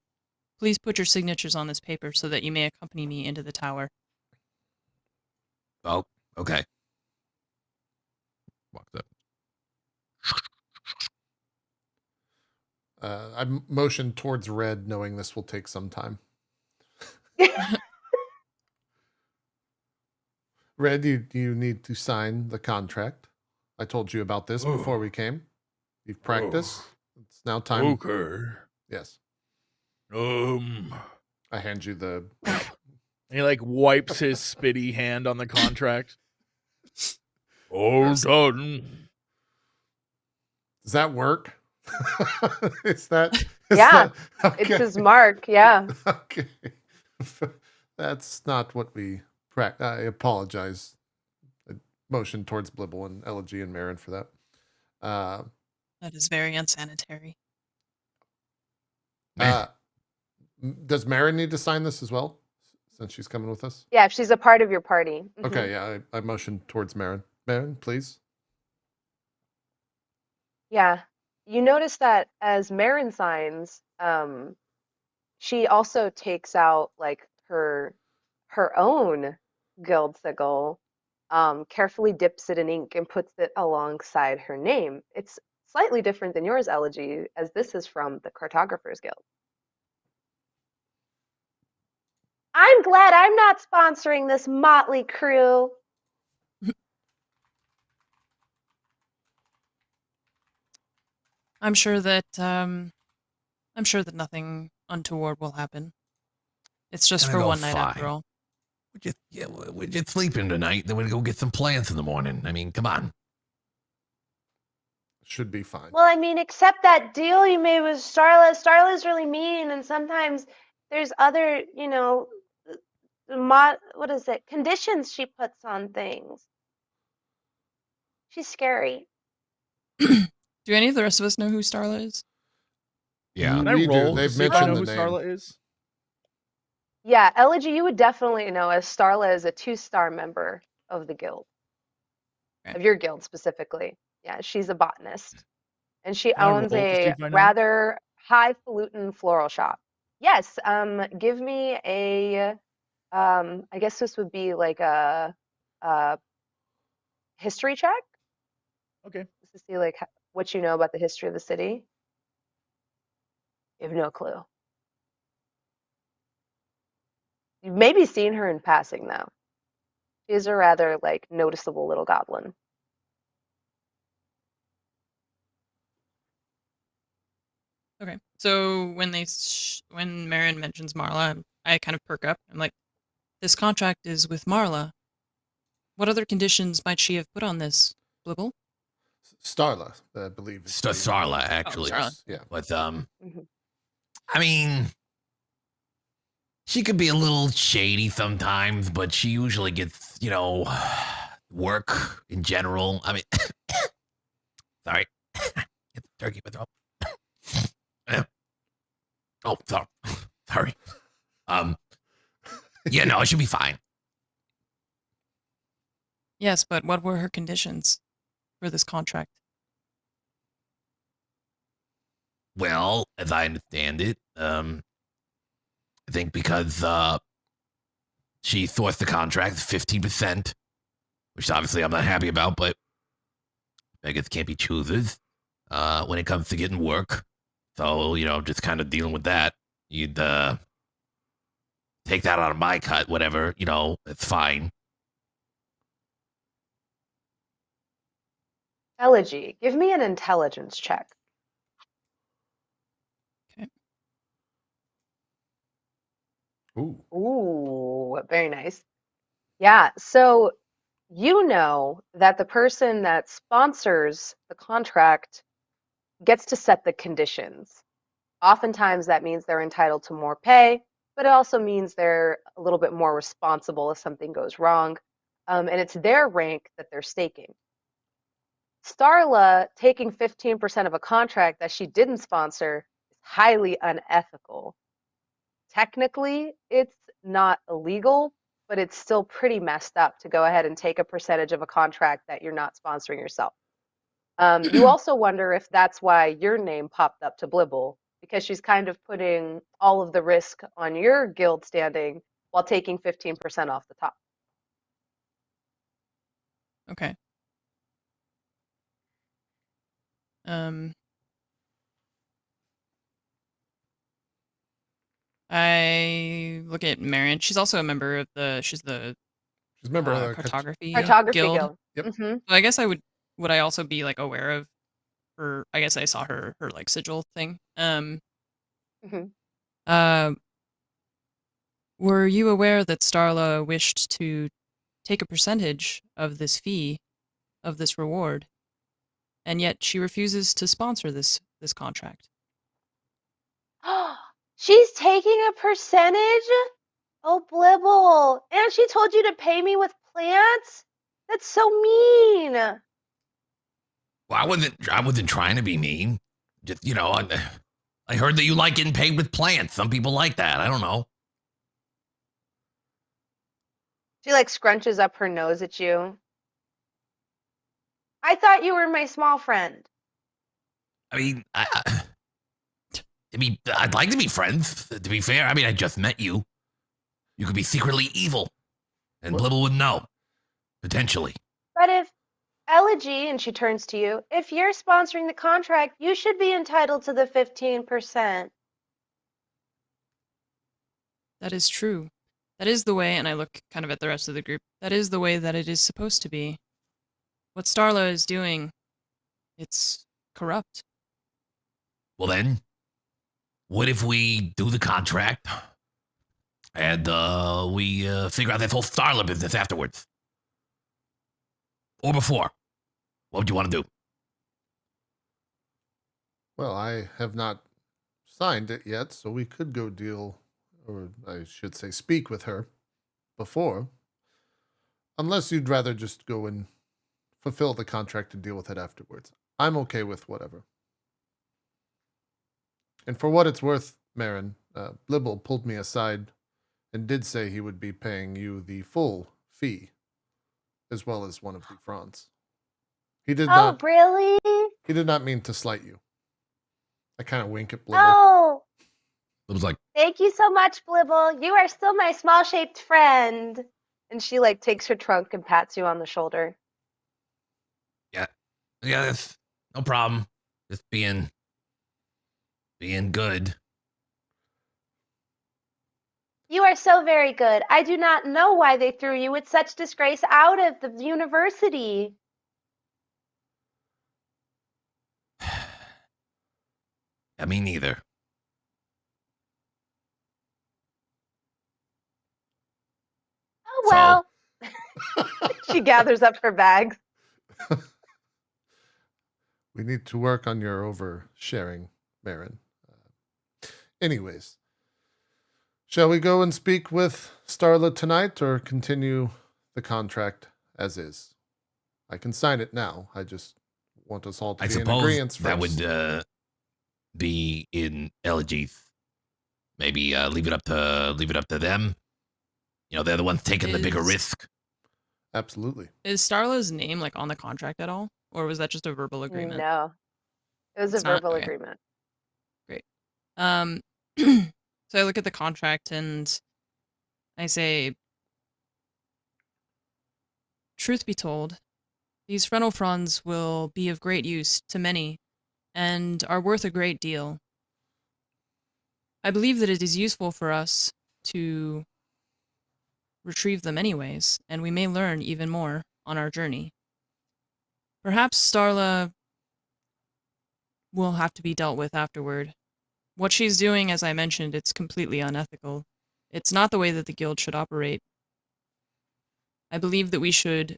please put your signatures on this paper so that you may accompany me into the tower. Oh, okay. Walks up. I motion towards Red, knowing this will take some time. Red, you need to sign the contract. I told you about this before we came. You've practiced. It's now time. Okay. Yes. I I hand you the. He like wipes his spitty hand on the contract. All done. Does that work? is that? Yeah, okay. It's his mark. Yeah. Okay. That's not what we practice. I apologize. I motion towards Blibble and Elegy and Marin for that. That is very unsanitary. Does Marin need to sign this as well, since she's coming with us? Yeah, if she's a part of your party. Mhm. Okay, yeah, I motion towards Marin. Marin, please. Yeah. You notice that as Marin signs, she also takes out like her own guild sigil, carefully dips it in ink and puts it alongside her name. It's slightly different than yours, Elegy, as this is from the Cartographers Guild. I'm glad I'm not sponsoring this motley crew. I'm sure that nothing untoward will happen. It's just Gonna for go one night after fine. all. We're just sleeping tonight. Then we're gonna go get some plants in the morning. I mean, come on. Should be fine. Well, I mean, except that deal you made with Starla. Starla's really mean, and sometimes there's other, what is it? Conditions she puts on things. She's scary. Do any of the rest of us know who Starla is? Yeah. Can I We do. roll They've to see if I know mentioned who the name. Starla is? Yeah, Elegy, you would definitely know, as Starla is a 2-star member of the guild, Okay. of your guild specifically. Yeah, she's a botanist, and she Can I owns roll to see a if I know? rather highfalutin floral shop. Yes, give me a, I guess this would be like a history check, Okay. just to see like what you know about the history of the city. You have no clue. You've maybe seen her in passing, though. She's a rather like noticeable little goblin. Okay. So when when Marin mentions Marla, I kind of perk up. I'm like, this contract is with Marla. What other conditions might she have put on this, Blibble? Starla, I believe. Is the- Starla, Oh, actually. Starla. Yeah. But Mhm. I mean, she could be a little shady sometimes, but she usually gets, work in general. I mean, sorry, get the turkey in my throat. Oh, sorry, sorry. Yeah, no, it should be fine. Yes, but what were her conditions for this contract? Well, as I understand it, I think because she forced the contract 15%, which obviously I'm not happy about, but beggars can't be choosers when it comes to getting work. So, just kind of dealing with that. You'd take that out of my cut, whatever, it's fine. Elegy, give me an intelligence check. Ooh. Ooh, very nice. Yeah, so you know that the person that sponsors the contract gets to set the conditions. Oftentimes that means they're entitled to more pay, but it also means they're a little bit more responsible if something goes wrong. And it's their rank that they're staking. Starla taking 15% of a contract that she didn't sponsor is highly unethical. Technically, it's not illegal, but it's still pretty messed up to go ahead and take a percentage of a contract that you're not sponsoring yourself. You also wonder if that's why your name popped up to Blibble, because she's kind of putting all of the risk on your guild standing while taking 15% off the top. Okay. I look at Marin. She's also a member of she's the She's a member of the cartography Cartography guild. guild. Yep. Hmm. So I guess would I also be like aware of her? I guess I saw her like sigil thing. Hmm. Were you aware that Starla wished to take a percentage of this fee, of this reward, and yet she refuses to sponsor this contract? She's taking a percentage? Oh, Blibble. And she told you to pay me with plants? That's so mean. Well, I wasn't trying to be mean. Just, I heard that you like getting paid with plants. Some people like that. I don't know. She like scrunches up her nose at you. I thought you were my small friend. I mean, I'd like to be friends. To be fair, I mean, I just met you. You could be secretly evil, and What? Blibble would know, potentially. But if Elegy, and she turns to you, if you're sponsoring the contract, you should be entitled to the 15%. That is true. That is the way, and I look kind of at the rest of the group. That is the way that it is supposed to be. What Starla is doing, it's corrupt. Well, then, what if we do the contract and we figure out this whole Starla business afterwards? Or before? What would you want to do? Well, I have not signed it yet, so we could go deal, or I should say, speak with her before. Unless you'd rather just go and fulfill the contract and deal with it afterwards. I'm okay with whatever. And for what it's worth, Marin, Blibble pulled me aside and did say he would be paying you the full fee, as well as one of the fronts. He did not. Really? He did not mean to slight you. I kind of wink at Blibble. Oh, Blibble's like, thank you so much, Blibble. You are still my small-shaped friend. And she like takes her trunk and pats you on the shoulder. yeah, that's no problem. Just being good. You are so very good. I do not know why they threw you with such disgrace out of the university. Yeah, me neither. Oh, So- well. She gathers up her bags. We need to work on your oversharing, Marin. Anyways, shall we go and speak with Starla tonight or continue the contract as is? I can sign it now. I just want us all to I be in suppose agreement first. that would be in Elegy. Maybe leave it up to them. You know, they're the ones taking the bigger Is- risk. Absolutely. Is Starla's name like on the contract at all, or was that just a verbal agreement? No. It was It's a not? verbal Okay. agreement. So I look at the contract and I say, truth be told, these frontal fronds will be of great use to many and are worth a great deal. I believe that it is useful for us to retrieve them anyways, and we may learn even more on our journey. Perhaps Starla will have to be dealt with afterward. What she's doing, as I mentioned, it's completely unethical. It's not the way that the guild should operate. I believe that we should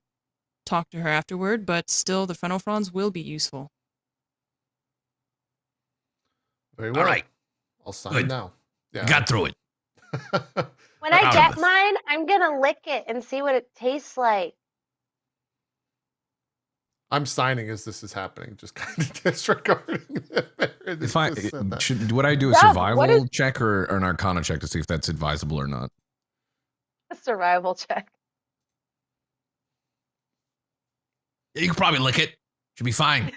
talk to her afterward, but still the frontal fronds will be useful. Very well. All right. I'll sign Good. now. Yeah. Got through it. When I Proud of get us. mine, I'm gonna lick it and see what it tastes like. I'm signing as this is happening, just kind of disregarding it. If I Just said that. would I do a Rob, survival what is- check or an arcana check to see if that's advisable or not? A survival check. Yeah, you can probably lick it. Should be fine.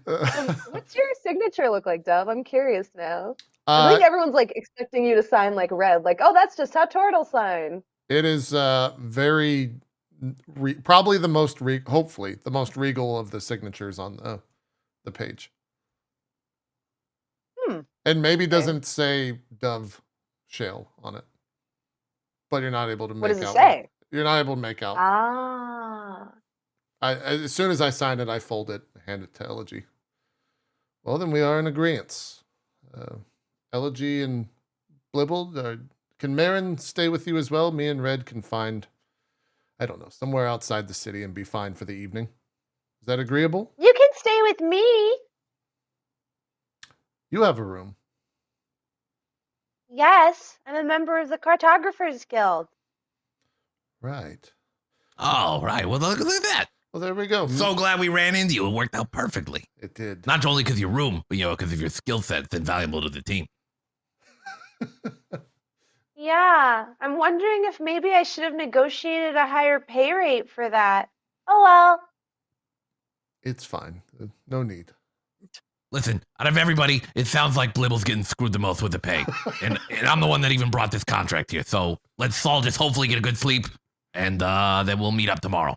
What's your signature look like, Dove? I'm curious now. I think Uh, everyone's like expecting you to sign like red, like, oh, that's just how turtles sign. it is very, probably the most, hopefully, the most regal of the signatures on the page. And maybe Okay. doesn't say Dove Shale on it. But you're not able to make What out. does it what- say? You're not able to make out. Ah. As soon as I sign it, I fold it, hand it to Elegy. Well, then we are in agreement. Elegy and Blibble, can Marin stay with you as well? Me and Red can find, I don't know, somewhere outside the city and be fine for the evening. Is that agreeable? You can stay with me. You have a room. Yes, I'm a member of the Cartographers Guild. Right. All right. Well, look at that. Well, there we go. So glad we ran into you. It worked out perfectly. It did. Not only because of your room, but because of your skill set. It's invaluable to the team. Yeah, I'm wondering if maybe I should have negotiated a higher pay rate for that. Oh well. It's fine. No need. Listen, out of everybody, it sounds like Blibble's getting screwed the most with the pay. and I'm the one that even brought this contract here. So let's all just hopefully get a good sleep, and then we'll meet up tomorrow.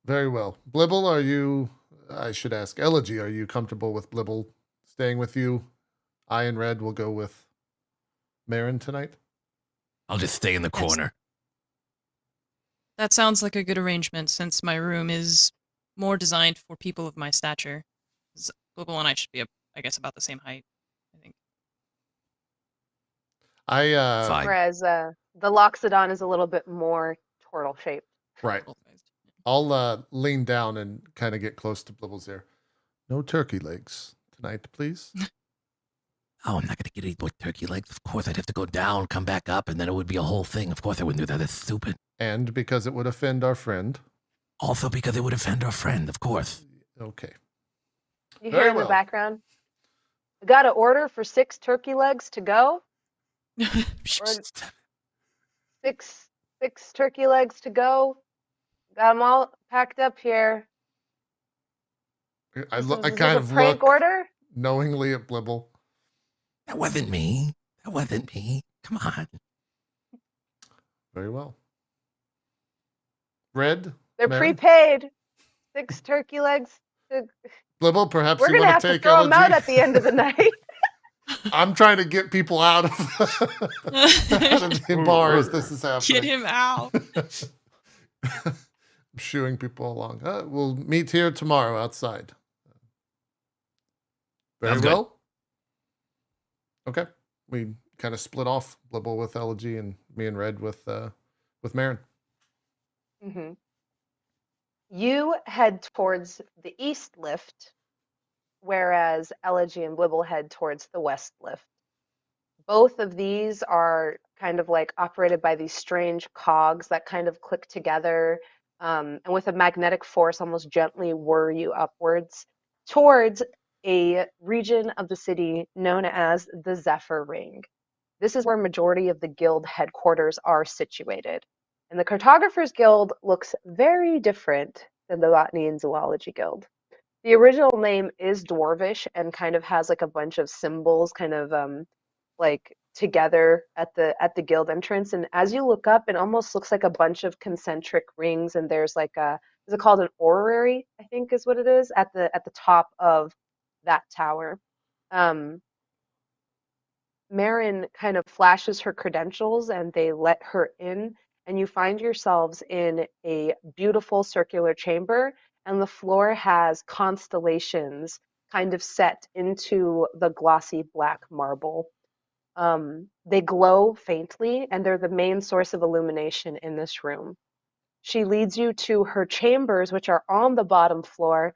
Very well. Blibble, are you, I should ask Elegy, are you comfortable with Blibble staying with you? I and Red will go with Marin tonight. I'll just stay in the Yes. corner. That sounds like a good arrangement since my room is more designed for people of my stature. Blibble and I should be, I guess, about the same height, I think. Fine. Whereas the Loxodon is a little bit more turtle shaped. Right. Full-sized. I'll lean down and kind of get close to Blibble's ear. No turkey legs tonight, please. Oh, I'm not going to get any more turkey legs. Of course, I'd have to go down, come back up, and then it would be a whole thing. Of course, I wouldn't do that. That's stupid. And because it would offend our friend. Also, because it would offend our friend, of course. Okay. You Very hear in well. the background? I got an order for 6 turkey legs to go. Six turkey legs to go. Got them all packed up here. I This is kind like of a prank look order. knowingly at Blibble. That wasn't me. That wasn't me. Come on. Very well. Red, They're Mary? prepaid. 6 turkey legs. Blibble, perhaps We're you gonna want have to to take throw them out Elegy? at the end of the night. I'm trying to get people out of, out of the bar as this is happening. Get him out. shooing people along. We'll meet here tomorrow outside. Very Sounds good. well. Okay. We kind of split off, Blibble with Elegy and me and Red with Marin. Hmm. You head towards the east lift, whereas Elegy and Blibble head towards the west lift. Both of these are kind of like operated by these strange cogs that kind of click together, and with a magnetic force almost gently whir you upwards towards a region of the city known as the Zephyr Ring. This is where majority of the guild headquarters are situated. And the Cartographers Guild looks very different than the Botany and Zoology Guild. The original name is Dwarvish and kind of has like a bunch of symbols kind of like together at the guild entrance. And as you look up, it almost looks like a bunch of concentric rings, and there's like a, is it called an orrery, I think is what it is, at the top of that tower. Marin kind of flashes her credentials and they let her in, and you find yourselves in a beautiful circular chamber, and the floor has constellations kind of set into the glossy black marble. They glow faintly, and they're the main source of illumination in this room. She leads you to her chambers, which are on the bottom floor,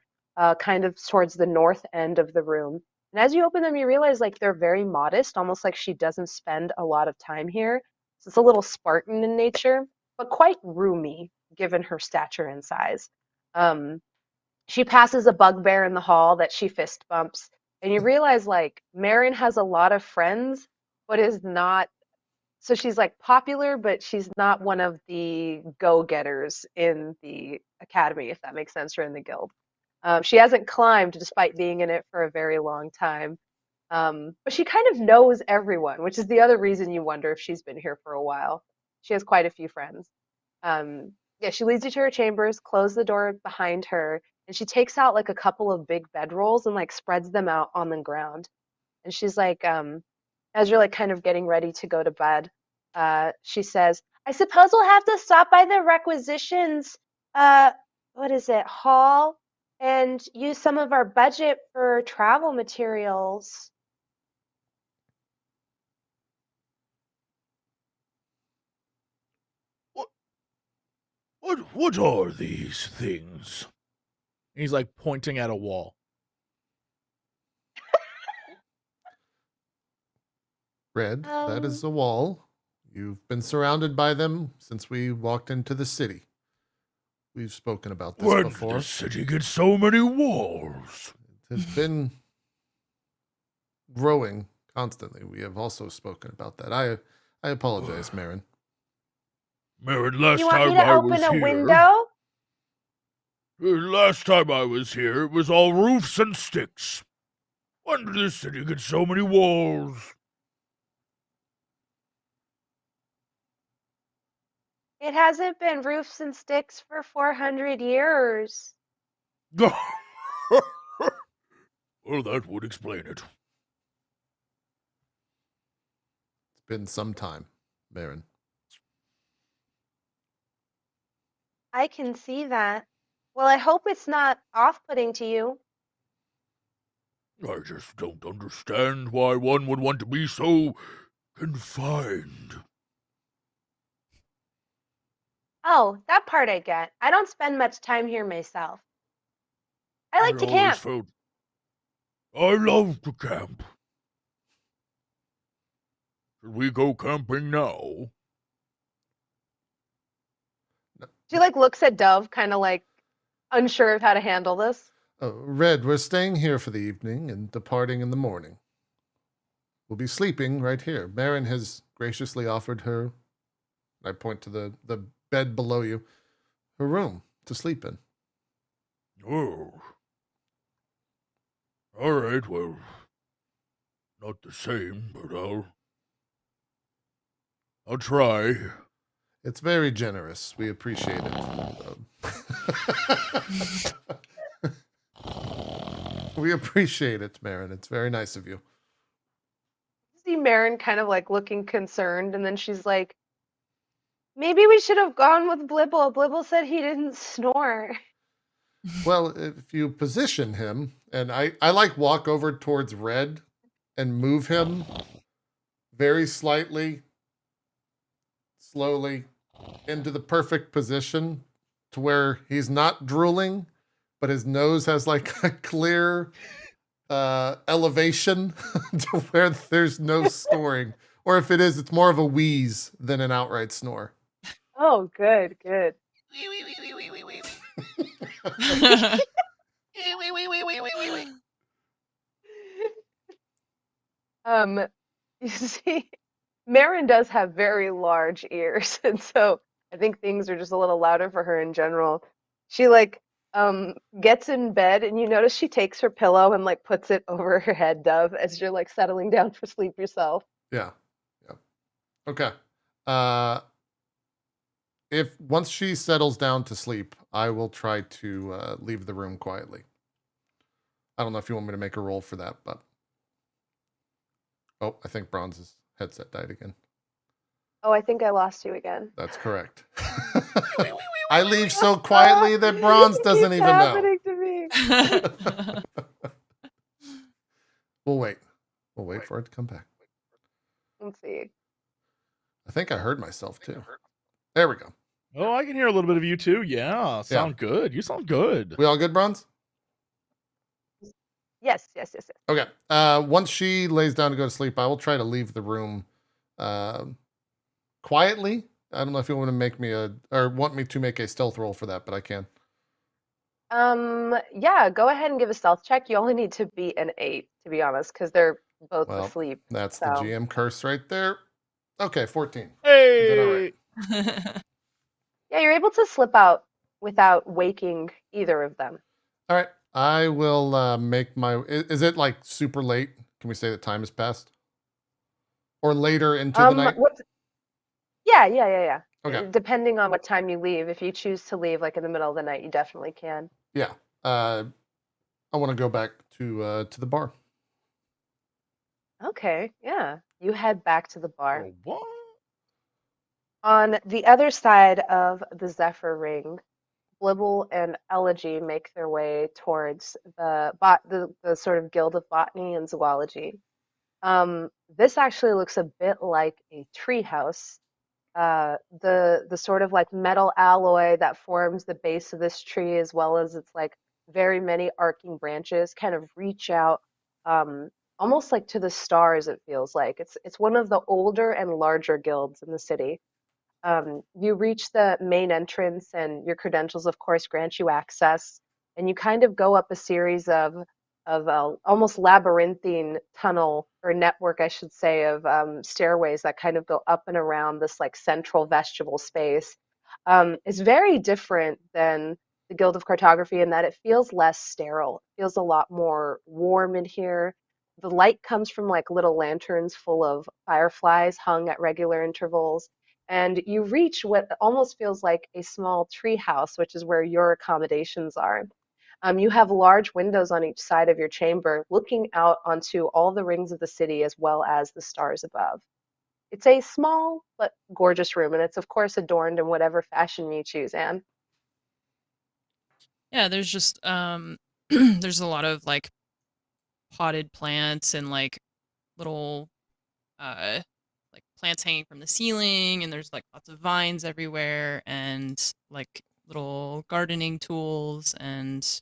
kind of towards the north end of the room. And as you open them, you realize like they're very modest, almost like she doesn't spend a lot of time here. So it's a little Spartan in nature, but quite roomy given her stature and size. Um, she passes a bugbear in the hall that she fist bumps, and you realize like Marin has a lot of friends, but is not, so she's like popular, but she's not one of the go-getters in the academy, if that makes sense, or in the guild. She hasn't climbed despite being in it for a very long time. But she kind of knows everyone, which is the other reason you wonder if she's been here for a while. She has quite a few friends. Yeah, she leads you to her chambers, close the door behind her, and she takes out like a couple of big bedrolls and like spreads them out on the ground. And she's like, as you're like kind of getting ready to go to bed, she says, I suppose we'll have to stop by the requisitions, uh, what is it, hall, and use some of our budget for travel materials. What are these things? He's like pointing at a wall. Red, that is a wall. You've been surrounded by them since we walked into the city. We've spoken about this When before. did the city get so many walls? It has been growing constantly. We have also spoken about that. I apologize, Marin. Marin, last You want time me to I open was a here, window? last time I was here, it was all roofs and sticks. When did this city get so many walls? It hasn't been roofs and sticks for 400 years. Well, that would explain it. It's been some time, Marin. I can see that. Well, I hope it's not off-putting to you. I just don't understand why one would want to be so confined. Oh, that part I get. I don't spend much time here myself. I like to camp. I love to camp. Should we go camping now? She like looks at Dove, kind of like unsure of how to handle this. Red, we're staying here for the evening and departing in the morning. We'll be sleeping right here. Marin has graciously offered her, I point to the bed below you, her room to sleep in. Oh. All right, well, not the same, but I'll try. It's very generous. We appreciate it. We appreciate it, Marin. It's very nice of you. See Marin kind of like looking concerned, and then she's like, Maybe we should have gone with Blibble. Blibble said he didn't snore. Well, if you position him, and I like walk over towards Red and move him very slightly, slowly, into the perfect position to where he's not drooling, but his nose has like a clear elevation to where there's no snoring. Or if it is, it's more of a wheeze than an outright snore. Oh, good, good. You see, Marin does have very large ears, and so I think things are just a little louder for her in general. She like gets in bed, and you notice she takes her pillow and like puts it over her head, Dove, as you're like settling down for sleep yourself. Yeah. Yeah. Okay. Uh, if once she settles down to sleep, I will try to leave the room quietly. I don't know if you want me to make a roll for that, but oh, I think Bronze's headset died again. Oh, I think I lost you again. That's correct. I leave so quietly that Bronze It doesn't keeps even know. happening to me. We'll wait. We'll wait for it to come back. Let's see. I think I heard myself too. There we go. Oh, I can hear a little bit of you too. Yeah, sound good. You sound good. We all good, Bronze? Yes, yes, yes, yes. Okay. Once she lays down to go to sleep, I will try to leave the room quietly. I don't know if you want to make me or want me to make a stealth roll for that, but I can. Yeah, go ahead and give a stealth check. You only need to beat an 8, to be honest, because they're both Well, asleep. That's So. the GM curse right there. Okay, 14. Hey. all right. Yeah, you're able to slip out without waking either of them. All right. I will make my. Is it like super late? Can we say that time has passed? Or later into the night? Yeah. Okay. Depending on what time you leave. If you choose to leave like in the middle of the night, you definitely can. Yeah. I want to go back to the bar. Okay, yeah. You head back to the bar. Oh, what? On the other side of the Zephyr Ring, Blibble and Elegy make their way towards the sort of Guild of Botany and Zoology. This actually looks a bit like a treehouse. The sort of like metal alloy that forms the base of this tree, as well as its like very many arcing branches, kind of reach out, almost like to the stars. It feels like it's one of the older and larger guilds in the city. You reach the main entrance, and your credentials, of course, grant you access. And you kind of go up a series of almost labyrinthine tunnel or network, I should say, of stairways that kind of go up and around this like central vestibule space. It's very different than the Guild of Cartography in that it feels less sterile. It feels a lot more warm in here. The light comes from like little lanterns full of fireflies hung at regular intervals, and you reach what almost feels like a small tree house, which is where your accommodations are. You have large windows on each side of your chamber, looking out onto all the rings of the city as well as the stars above. It's a small but gorgeous room, and it's of course adorned in whatever fashion you choose, Anne. Yeah, there's just there's a lot of like potted plants and like little like plants hanging from the ceiling, and there's like lots of vines everywhere, and like little gardening tools, and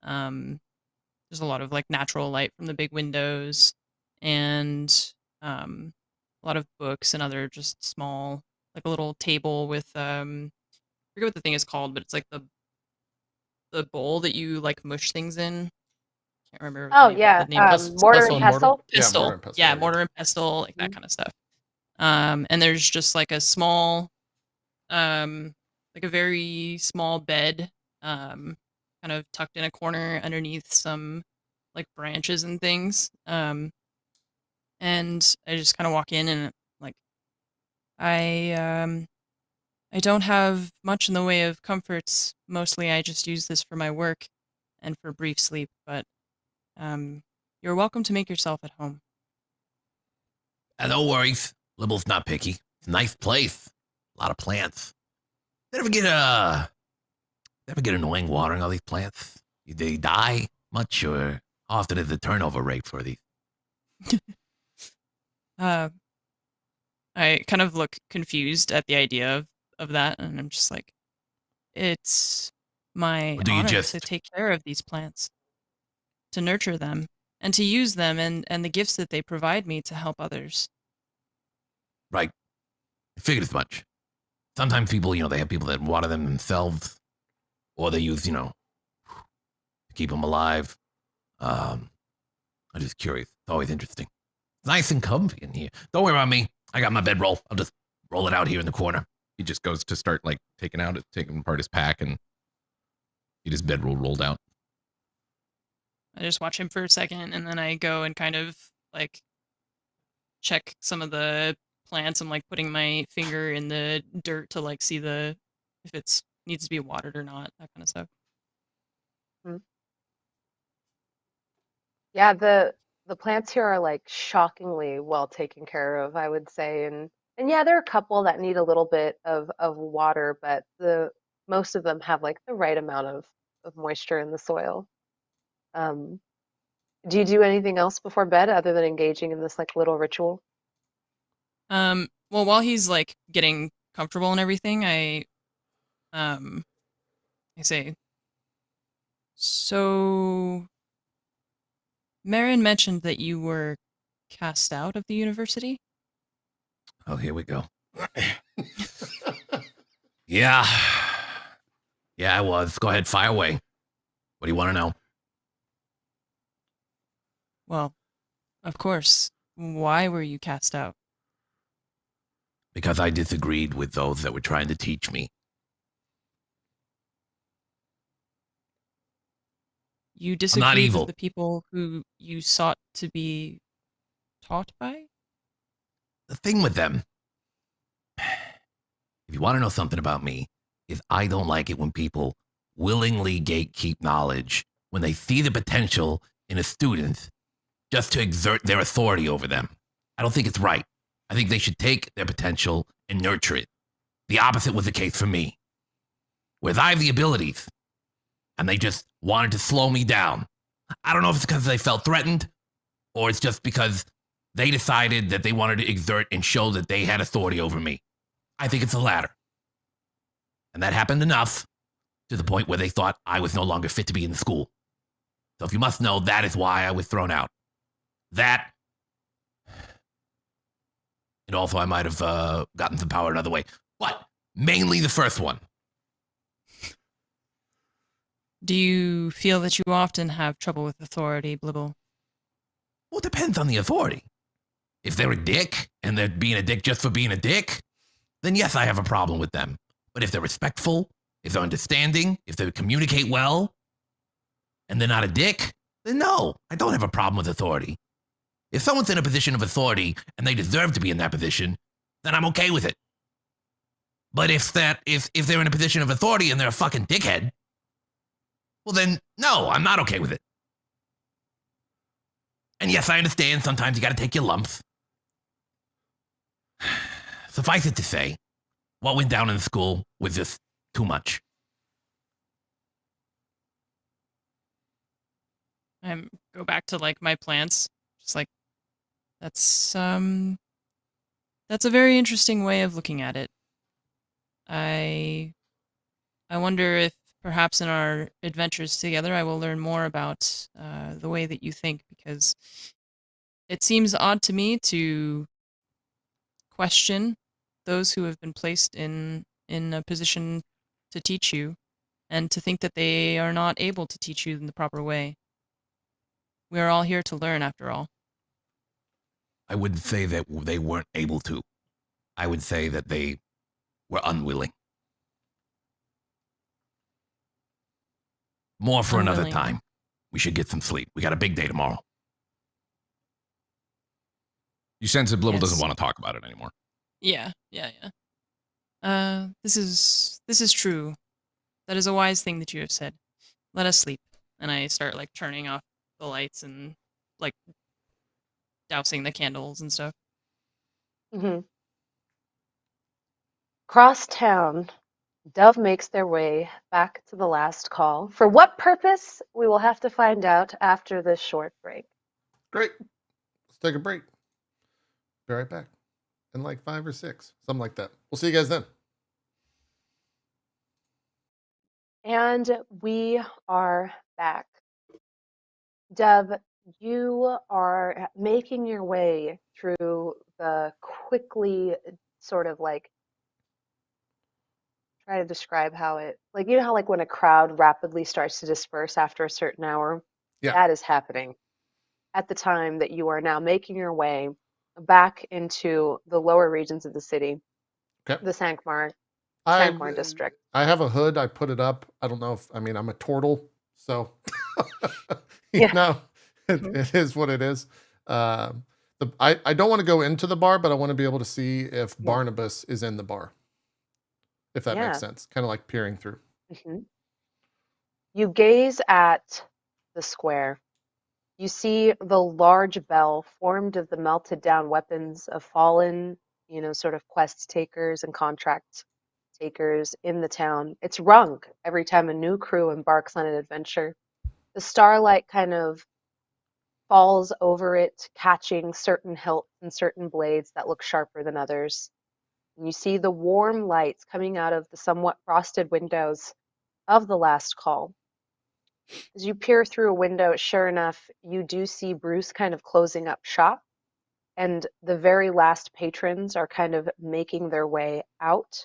there's a lot of like natural light from the big windows, and a lot of books and other just small, like a little table with I forget what the thing is called, but it's like the bowl that you like mush things in. Can't remember Oh the name, yeah, the name of it. mortar Pestle and and mortar? pestle. Yeah, Pestle. mortar and pestle. Yeah, there you go. mortar and pestle, like that Mhm. kind of stuff. And there's just like a small, like a very small bed, kind of tucked in a corner underneath some like branches and things. And I just kind of walk in, and like I don't have much in the way of comforts. Mostly I just use this for my work and for brief sleep, but you're welcome to make yourself at home. No worries. Libble's not picky. It's a nice place. A lot of plants. Ever get annoying watering all these plants? Do they die much, or how often is the turnover rate for these? Uh, I kind of look confused at the idea of that, and I'm just like, it's my Or do you honor to just take care of these plants, to nurture them, and to use them and the gifts that they provide me to help others. right? I figured as much. Sometimes people, they have people that water them themselves, or they use, to keep them alive. I'm just curious. It's always interesting. It's nice and comfy in here. Don't worry about me. I got my bedroll. I'll just roll it out here in the corner. He just goes to start like taking apart his pack and get his bedroll rolled out. I just watch him for a second, and then I go and kind of like check some of the plants. I'm like putting my finger in the dirt to like see if it's needs to be watered or not, that kind of stuff. Mhm. Yeah, the plants here are like shockingly well taken care of, I would say. And yeah, there are a couple that need a little bit of water, but the most of them have like the right amount of moisture in the soil. Um, do you do anything else before bed other than engaging in this like little ritual? Well, while he's like getting comfortable and everything, um I say, so Marin mentioned that you were cast out of the university. Oh, here we go. Yeah. Yeah, I was. Go ahead, fire away. What do you want to know? Well, of course. Why were you cast out? Because I disagreed with those that were trying to teach me. You not disagreed evil. with the people who you sought to be taught by? The thing with them, if you want to know something about me, is I don't like it when people willingly gatekeep knowledge when they see the potential in a student just to exert their authority over them. I don't think it's right. I think they should take their potential and nurture it. The opposite was the case for me. Whereas I have the abilities, and they just wanted to slow me down. I don't know if it's because they felt threatened, or it's just because they decided that they wanted to exert and show that they had authority over me. I think it's the latter. And that happened enough to the point where they thought I was no longer fit to be in the school. So if you must know, that is why I was thrown out. That, and also I might have gotten some power another way, but mainly the first one. Do you feel that you often have trouble with authority, Blibble? Well, it depends on the authority. If they're a dick, and they're being a dick just for being a dick, then yes, I have a problem with them. But if they're respectful, if they're understanding, if they communicate well, and they're not a dick, then no, I don't have a problem with authority. If someone's in a position of authority and they deserve to be in that position, then I'm okay with it. But if they're in a position of authority and they're a fucking dickhead, well then no, I'm not okay with it. And yes, I understand sometimes you got to take your lumps. Suffice it to say, what went down in the school was just too much. I go back to like my plants, just like that's a very interesting way of looking at it. I wonder if perhaps in our adventures together I will learn more about the way that you think, because it seems odd to me to question those who have been placed in a position to teach you, and to think that they are not able to teach you in the proper way. We are all here to learn, after all. I wouldn't say that they weren't able to. I would say that they were unwilling. More for another Unwilling. time. We should get some sleep. We got a big day tomorrow. You sense that Blibble Yes. doesn't want to talk about it anymore. Yeah. This is true. That is a wise thing that you have said. Let us sleep. And I start like turning off the lights and like dousing the candles and stuff. Hmm. Cross town, Dove makes their way back to the last call. For what purpose, we will have to find out after this short break. Great. Let's take a break. Be right back. In like 5 or 6, something like that. We'll see you guys then. And we are back. Dove, you are making your way through the quickly sort of like try to describe how it like you know how like when a crowd rapidly starts to disperse after a certain hour? Yeah. That is happening at the time that you are now making your way back into the lower regions of the city, Okay. the Sankmar I district. I have a hood. I put it up. I don't know if I'm a turtle, so you Yeah. know Mhm. it is what it is. I don't want to go into the bar, but I want to be able to see if Yeah. Barnabas is in the bar. If that Yeah. makes sense, kind of like peering through. Mhm. You gaze at the square. You see the large bell formed of the melted down weapons of fallen, sort of quest takers and contract takers in the town. It's rung every time a new crew embarks on an adventure. The starlight kind of falls over it, catching certain hilts and certain blades that look sharper than others. And you see the warm lights coming out of the somewhat frosted windows of the last call. As you peer through a window, sure enough, you do see Bruce kind of closing up shop, and the very last patrons are kind of making their way out,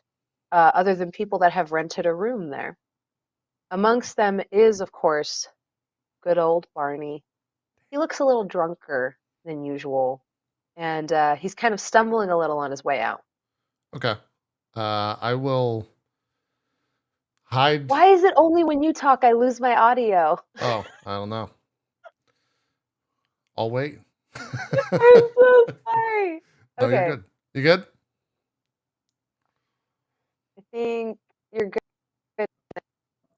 other than people that have rented a room there. Amongst them is, of course, good old Barney. He looks a little drunker than usual, and he's kind of stumbling a little on his way out. Okay. I will hide. Why is it only when you talk I lose my audio? Oh, I don't know. I'll wait. I'm so sorry. No, you're Okay, good. You good? I think you're good.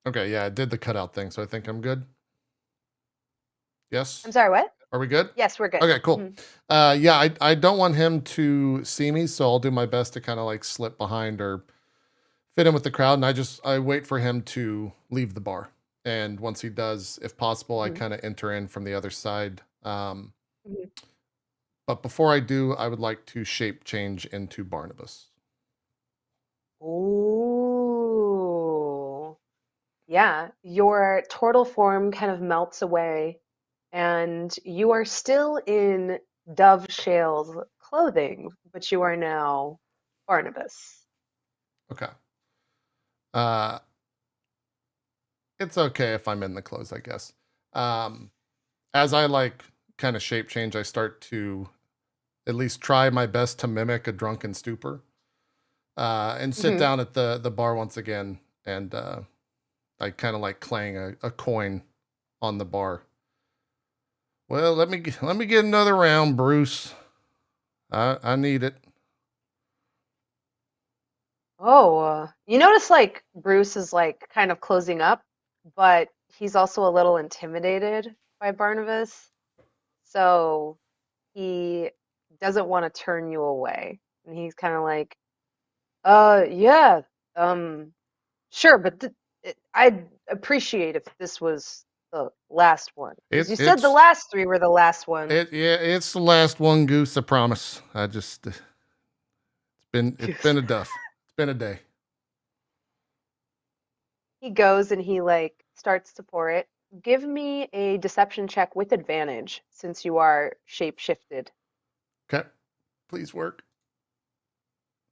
Okay, yeah, I did the cutout thing, so I think I'm good. Yes? I'm sorry, what? Are we good? Yes, we're good. Okay, cool. Mhm. Yeah, I don't want him to see me, so I'll do my best to kind of like slip behind or fit in with the crowd, and I wait for him to leave the bar. And once he does, if possible, I Mhm. kind of enter in from the other side. Mhm. But before I do, I would like to shape change into Barnabas. Ooh. Yeah, your turtle form kind of melts away, and you are still in Dove Shale's clothing, but you are now Barnabas. Okay. Uh, it's okay if I'm in the clothes, I guess. As I like kind of shape change, I start to at least try my best to mimic a drunken stupor, and sit Mhm. down at the bar once again, and I kind of like clang a coin on the bar. Well, let me get another round, Bruce. I need it. Oh, you notice like Bruce is like kind of closing up, but he's also a little intimidated by Barnabas, so he doesn't want to turn you away. And he's kind of like, yeah, um, sure, but I'd appreciate if this was the last one. Because you said the It's last three were the last one. yeah, it's the last one, Goose. I promise. I just it's been a duff. It's been a day. He goes and he like starts to pour it. Give me a deception check with advantage since you are shape shifted. Okay, please work.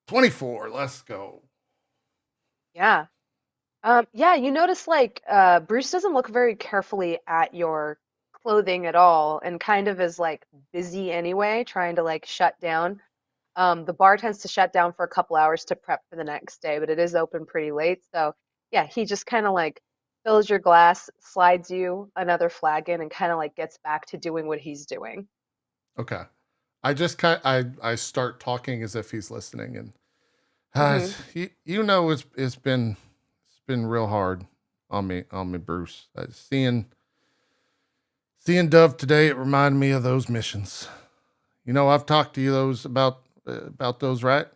24. Let's go. Yeah. Yeah, you notice like Bruce doesn't look very carefully at your clothing at all and kind of is like busy anyway, trying to like shut down. The bar tends to shut down for a couple hours to prep for the next day, but it is open pretty late. So yeah, he just kind of like fills your glass, slides you another flagon, and kind of like gets back to doing what he's doing. Okay. I just I start talking as if he's listening, and Hmm. it's been real hard on me, Bruce. Seeing Dove today, it reminded me of those missions. I've talked to you those about those, right?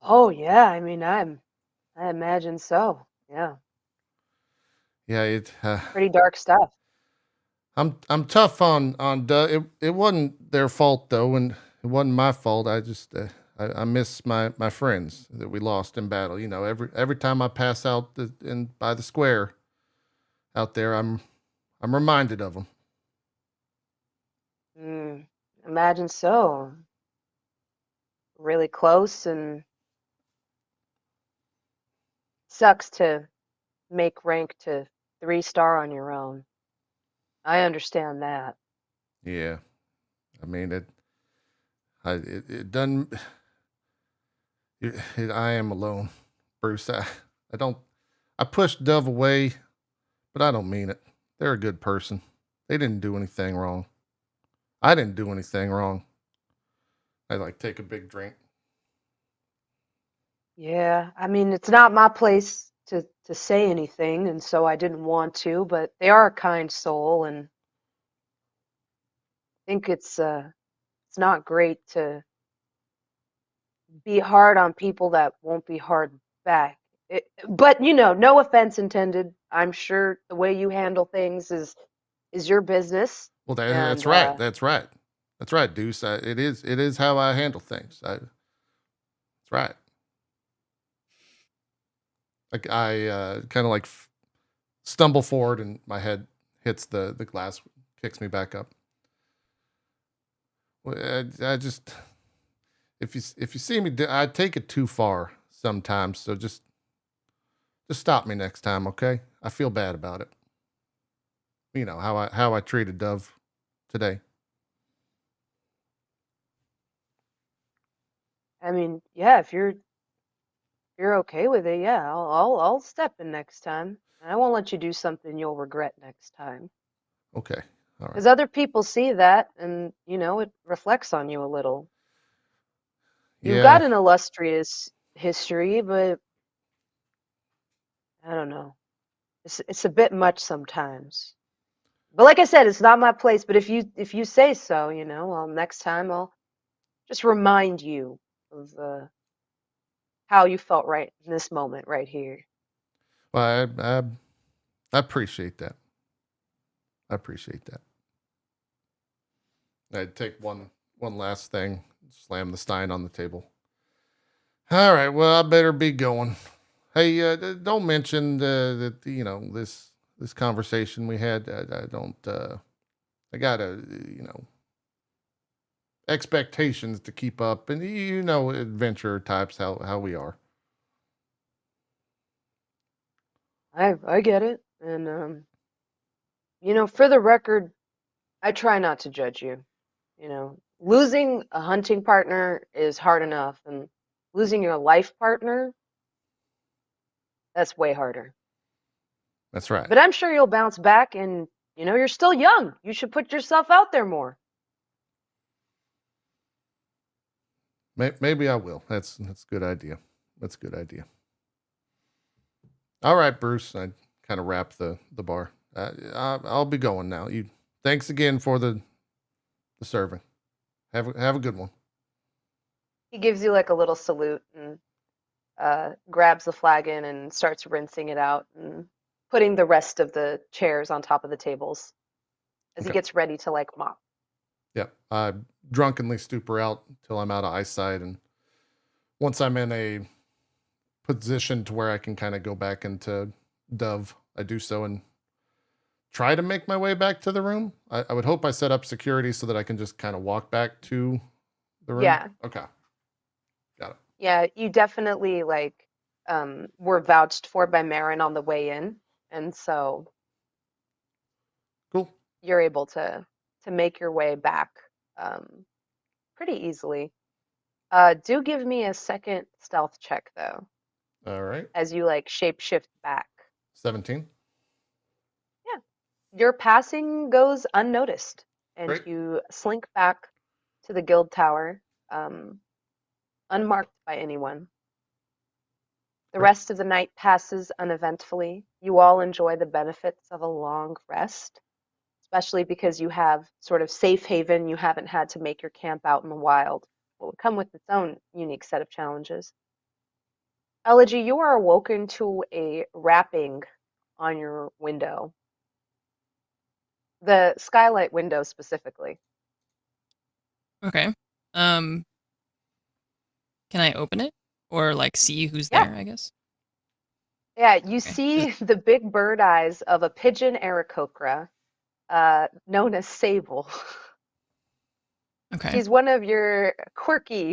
Oh yeah, I mean, I imagine so. Yeah, Yeah, pretty dark stuff. I'm tough on it wasn't their fault though, and it wasn't my fault. I just I miss my friends that we lost in battle. You know, every time I pass out in by the square out there, I'm reminded of them. Mm, imagine so. Really close, and sucks to make rank to 3-star on your own. I understand that. Yeah, I mean it doesn't. I am alone, Bruce. I don't. I pushed Dove away, but I don't mean it. They're a good person. They didn't do anything wrong. I didn't do anything wrong. I like take a big drink. Yeah, I mean, it's not my place to say anything, and so I didn't want to, but they are a kind soul, and I think it's not great to be hard on people that won't be hard back. But no offense intended. I'm sure the way you handle things is your business, Well, and that's right. That's right. That's right, Deuce. It is how I handle things. That's right. Like I kind of like stumble forward and my head hits the glass, kicks me back up. Well, I just if you see me, I take it too far sometimes. So just stop me next time, okay? I feel bad about it. You know how I treated Dove today. I mean, yeah, if you're okay with it, yeah, I'll step in next time. I won't let you do something you'll regret next time. Okay, all right. Because other people see that, and it reflects on you a little. You've Yeah, got an illustrious history, but I don't know. It's a bit much sometimes. But like I said, it's not my place. But if you say so, well, next time I'll just remind you of how you felt right in this moment right here. well, I appreciate that. I appreciate that. I'd take one last thing, slam the stein on the table. All right, well, I better be going. Hey, don't mention that this conversation we had. I don't. I got expectations to keep up, and adventure types how we are. I get it, and for the record, I try not to judge you. Losing a hunting partner is hard enough, and losing your life partner, that's way harder. That's right. But I'm sure you'll bounce back, and you're still young. You should put yourself out there more. Maybe I will. That's a good idea. That's a good idea. All right, Bruce. I kind of wrap the bar. I'll be going now. You thanks again for the serving. Have a good one. He gives you like a little salute and grabs the flagon and starts rinsing it out and putting the rest of the chairs on top of the tables as he Okay. gets ready to like mop. Yeah. I drunkenly stupor out till I'm out of eyesight, and once I'm in a position to where I can kind of go back into Dove, I do so and try to make my way back to the room. I would hope I set up security so that I can just kind of walk back to the room. Yeah. Okay. Got it. Yeah, you definitely were vouched for by Marin on the way in, and so Cool. you're able to make your way back pretty easily. Do give me a second stealth check though, All right. as you shapeshift back. 17. Yeah, your passing goes unnoticed, and Great. you slink back to the guild tower, um, unmarked by anyone. The Great. rest of the night passes uneventfully. You all enjoy the benefits of a long rest, especially because you have sort of safe haven. You haven't had to make your camp out in the wild. What would come with its own unique set of challenges. Elegy, you are awoken to a rapping on your window. The skylight window specifically. Okay. Um, can I open it or like see who's Yeah. there? I guess. Yeah, you Okay. see the big bird eyes of a pigeon aarakocra, known as Sable. Okay. She's one of your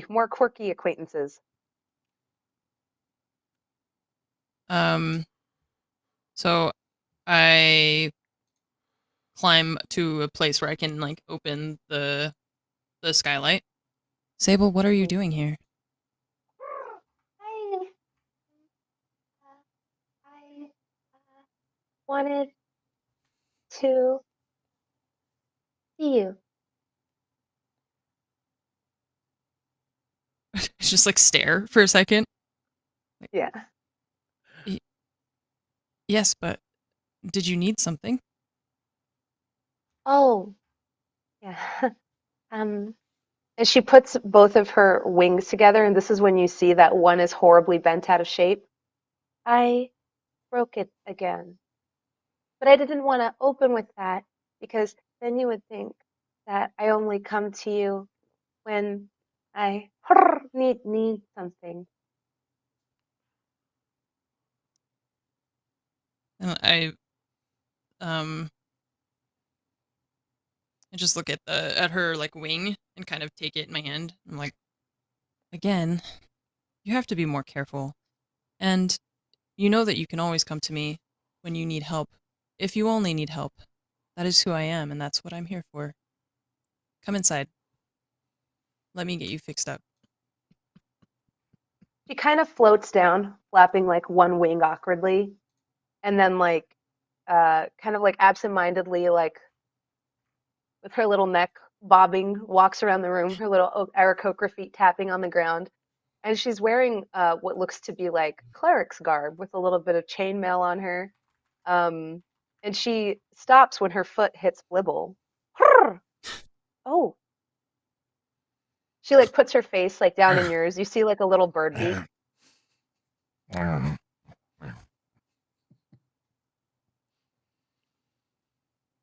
more quirky acquaintances. So I climb to a place where I can like open the skylight. Sable, what are you Mhm. doing here? I wanted to see you. Just like stare for a second. Yeah. Y- yes, but did you need something? Oh, yeah. Um, and she puts both of her wings together, and this is when you see that one is horribly bent out of shape. I broke it again. But I didn't want to open with that because then you would think that I only come to you when I need something. And um I just look at the at her like wing and kind of take it in my hand. I'm like, again, you have to be more careful. And you know that you can always come to me when you need help. If you only need help. That is who I am, and that's what I'm here for. Come inside. Let me get you fixed up. She kind of floats down, flapping like one wing awkwardly, and then like kind of like absentmindedly, like with her little neck bobbing, walks around the room, her little Aarakocra feet tapping on the ground. And she's wearing what looks to be like cleric's garb with a little bit of chainmail on her. Um, and she stops when her foot hits Blibble. Oh, she like puts her face like down in yours. You see like a little bird beak.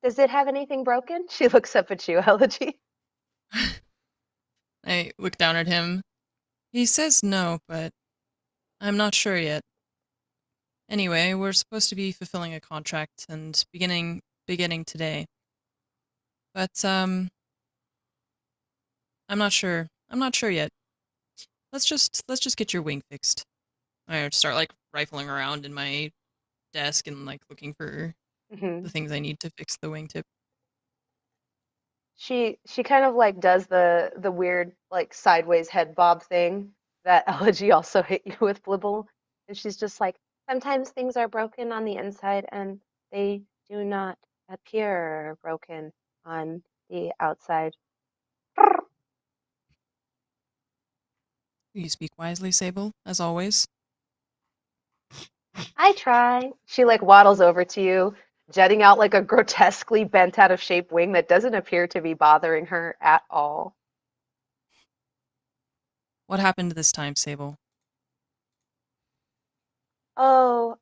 Does it have anything broken? She looks up at you, Elegy. I look down at him. He says no, but I'm not sure yet. Anyway, we're supposed to be fulfilling a contract and beginning today. But I'm not sure. I'm not sure yet. Let's just get your wing fixed. I start like rifling around in my desk and like looking for Hmm. the things I need to fix the wingtip. She kind of like does the weird like sideways head bob thing that Elegy also hit you with Blibble, and she's just like, sometimes things are broken on the inside and they do not appear broken on the outside. You speak wisely, Sable, as always. I try. She like waddles over to you, jetting out like a grotesquely bent out of shape wing that doesn't appear to be bothering her at all. What happened this time, Sable? Oh,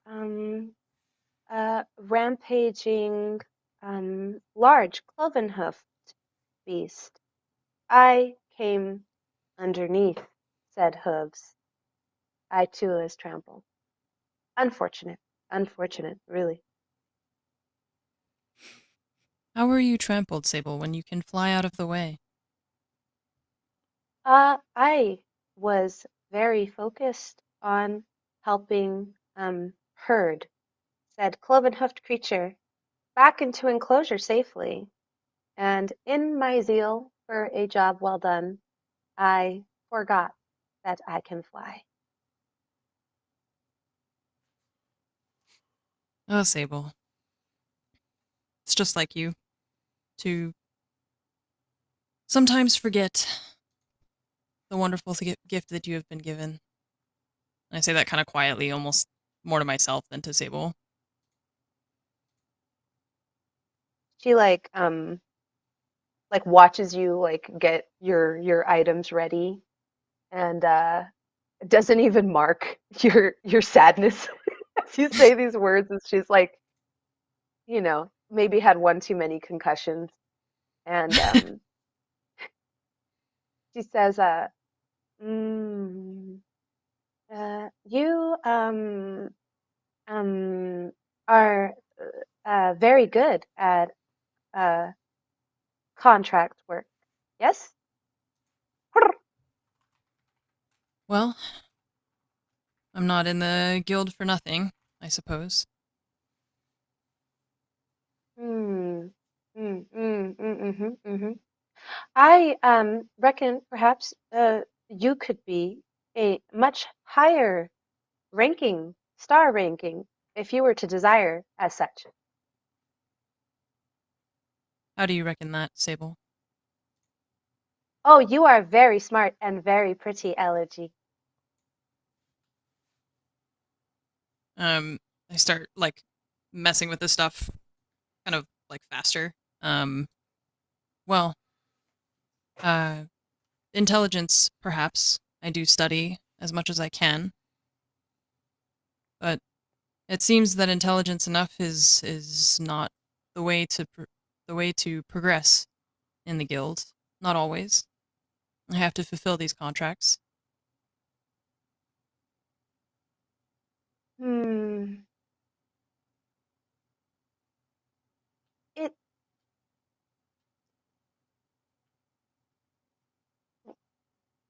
rampaging, large cloven-hoofed beast. I came underneath, said Hooves. I too was trampled. Unfortunate, unfortunate, really. How were you trampled, Sable, when you can fly out of the way? I was very focused on helping, herd, said cloven-hoofed creature, back into enclosure safely. And in my zeal for a job well done, I forgot that I can fly. Oh, Sable. It's just like you to sometimes forget the wonderful gift that you have been given. And I say that kind of quietly, almost more to myself than to Sable. She like watches you like get your items ready and doesn't even mark your sadness as you say these words. And she's like, maybe had one too many concussions. And she says, mm, you are very good at uh, contract work. Yes? Well, I'm not in the guild for nothing, I suppose. Hmm. Mm-hmm. I reckon perhaps you could be a much higher ranking, star ranking, if you were to desire as such. How do you reckon that, Sable? Oh, you are very smart and very pretty, Elegy. I start like messing with this stuff kind of like faster. Well, uh, intelligence, perhaps. I do study as much as I can, but it seems that intelligence enough is not the way to progress in the guild. Not always. I have to fulfill these contracts. Hmm. It.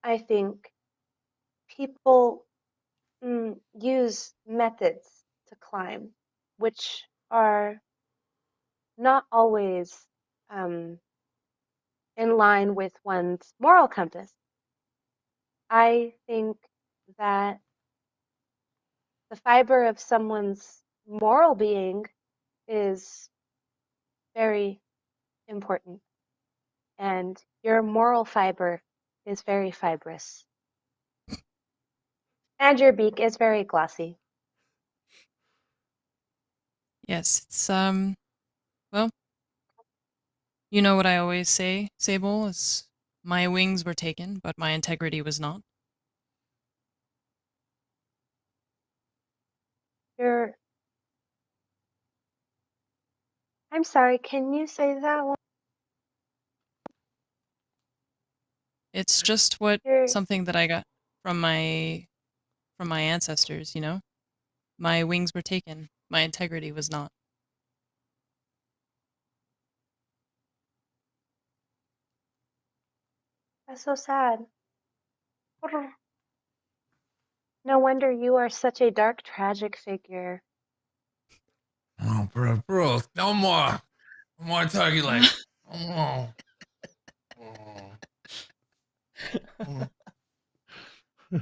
I think people use methods to climb, which are not always um, in line with one's moral compass. I think that the fiber of someone's moral being is very important, and your moral fiber is very fibrous, and your beak is very glossy. Yes, it's well, you know what I always say, Sable, is my wings were taken, but my integrity was not. You're. I'm sorry, can you say that one? It's just what You're. something that I got from my ancestors, you know? My wings were taken, my integrity was not. That's so sad. No wonder you are such a dark, tragic figure. Oh, bro, no more. No more turkey legs. Oh.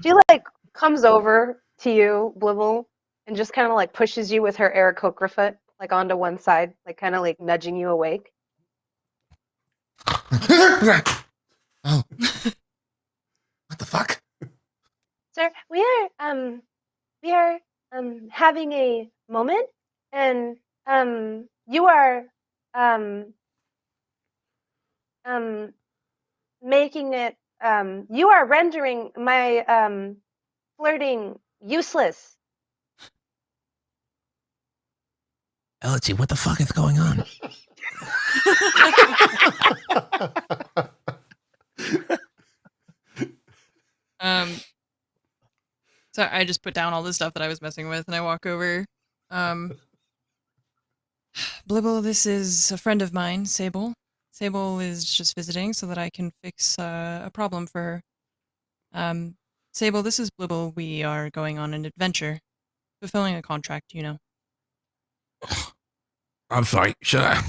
She like comes over to you, Blibble, and just kind of like pushes you with her Aarakocra foot, like onto one side, like kind of like nudging you awake. Oh. What the fuck? Sir, we are having a moment, and you are um um making it you are rendering my flirting useless. Elegy, what the fuck is going on? Um, so I just put down all the stuff that I was messing with, and I walk over. Blibble, this is a friend of mine, Sable. Sable is just visiting so that I can fix a problem for her. Sable, this is Blibble. We are going on an adventure, fulfilling a contract, you know. I'm sorry. Should I?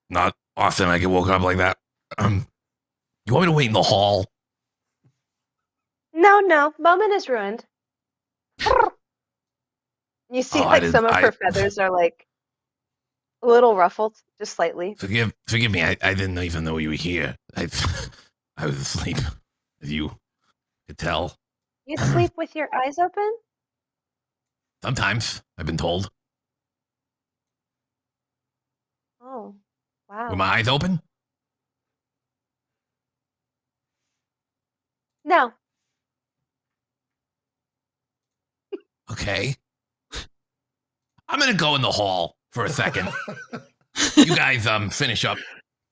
Not often I get woken up like that. You want me to wait in the hall? No, moment is ruined. You see, Oh, I like didn't. some of her feathers are like a little ruffled, just slightly. Forgive me. I didn't even know you were here. I was asleep, as you could tell. You sleep with your eyes open? Sometimes I've been told. Oh, With wow. my eyes open? No, Okay. I'm gonna go in the hall for a second. You guys finish up.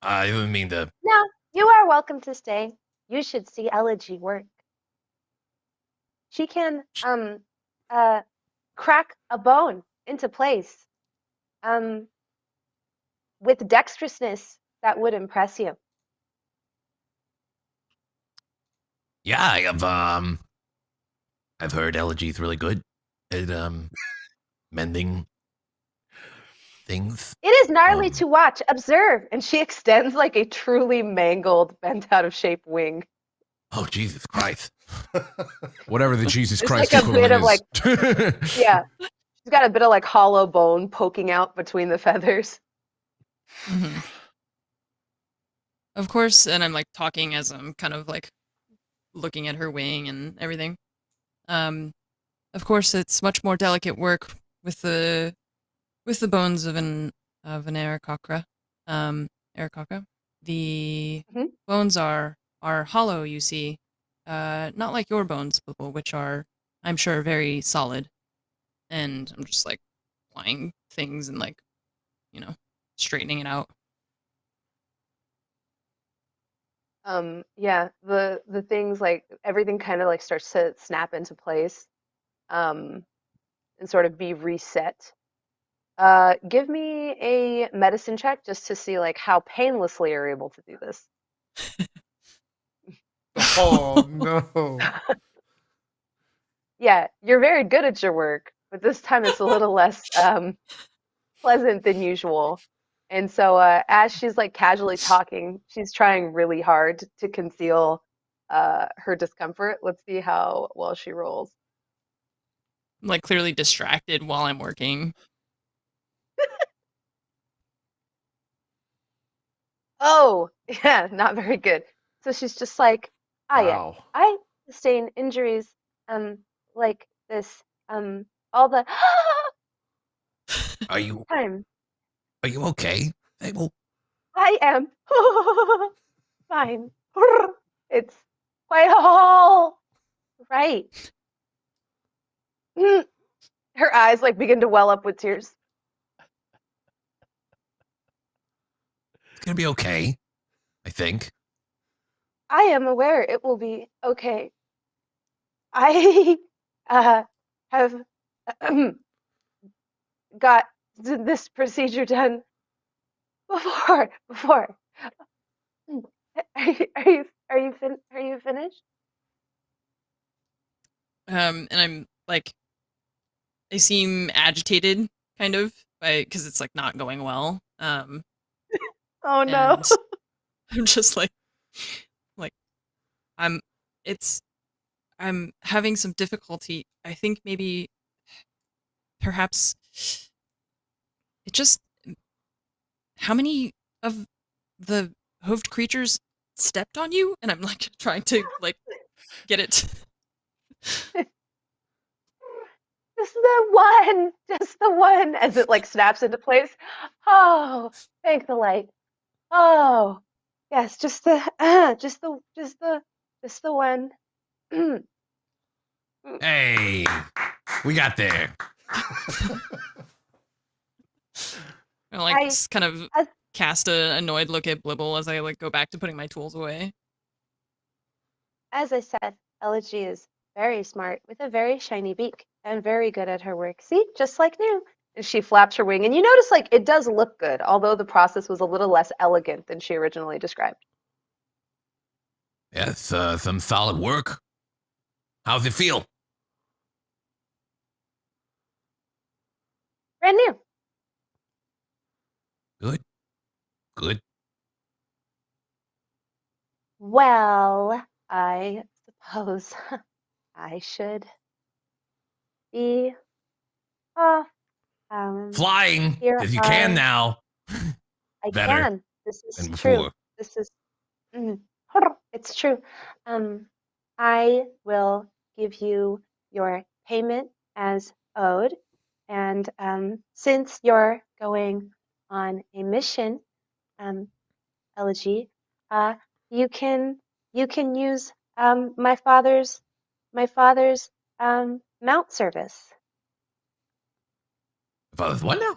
I didn't mean to. No, you are welcome to stay. You should see Elegy work. She can uh crack a bone into place with dexterousness that would impress you. Yeah, I've heard Elegy's really good at mending things. It is gnarly Um, to watch. Observe. And she extends like a truly mangled, bent out of shape wing. Oh Jesus Christ! Whatever the Jesus There's Christ like a bit equivalent of is. yeah. She's got a bit of like hollow bone poking out between the feathers. Mhm. Of course, and I'm like talking as I'm kind of like looking at her wing and everything. Of course, it's much more delicate work with the bones of an aarakocra. Aarakocra. The Mhm. bones are hollow. You see, not like your bones, Blibble, which are, I'm sure, very solid. And I'm just like applying things and like, straightening it out. Yeah, the things like everything kind of like starts to snap into place, and sort of be reset. Give me a medicine check just to see like how painlessly you're able to do this. Oh no. Yeah, you're very good at your work, but this time it's a little less pleasant than usual. And so as she's like casually talking, she's trying really hard to conceal her discomfort. Let's see how well she rolls. I'm like clearly distracted while I'm working. Oh, yeah, not very good. So she's just like, ah, yeah, Wow. I sustain injuries, like this, all the Are you time. okay? Hey, well, I am fine. It's quite all right. Her eyes like begin to well up with tears. it's gonna be okay. I think. I am aware it will be okay. I uh, have got this procedure done before. Are you finished? And I'm like, I seem agitated, kind of, because it's like not going well. Oh no. And I'm just like I'm. It's I'm having some difficulty. I think maybe, perhaps, it just, how many of the hoofed creatures stepped on you? And I'm like trying to like get it. Just the one, as it like snaps into place. Oh, thank the light. Oh, yes, just the one. Hey, we got there. I like I, kind of as, cast a annoyed look at Blibble as I like go back to putting my tools away. as I said, Elegy is very smart with a very shiny beak and very good at her work. See, just like new. And she flaps her wing, and you notice like it does look good, although the process was a little less elegant than she originally described. Yeah, it's some solid work. How's it feel? Brand new. Good. Good. Well, I suppose I should be off. Flying, Here because you can are now. I Better can. This is than true. before. This is it's true. I will give you your payment as owed, and since you're going on a mission, Elegy, uh, you can use my father's mount service. father's what now?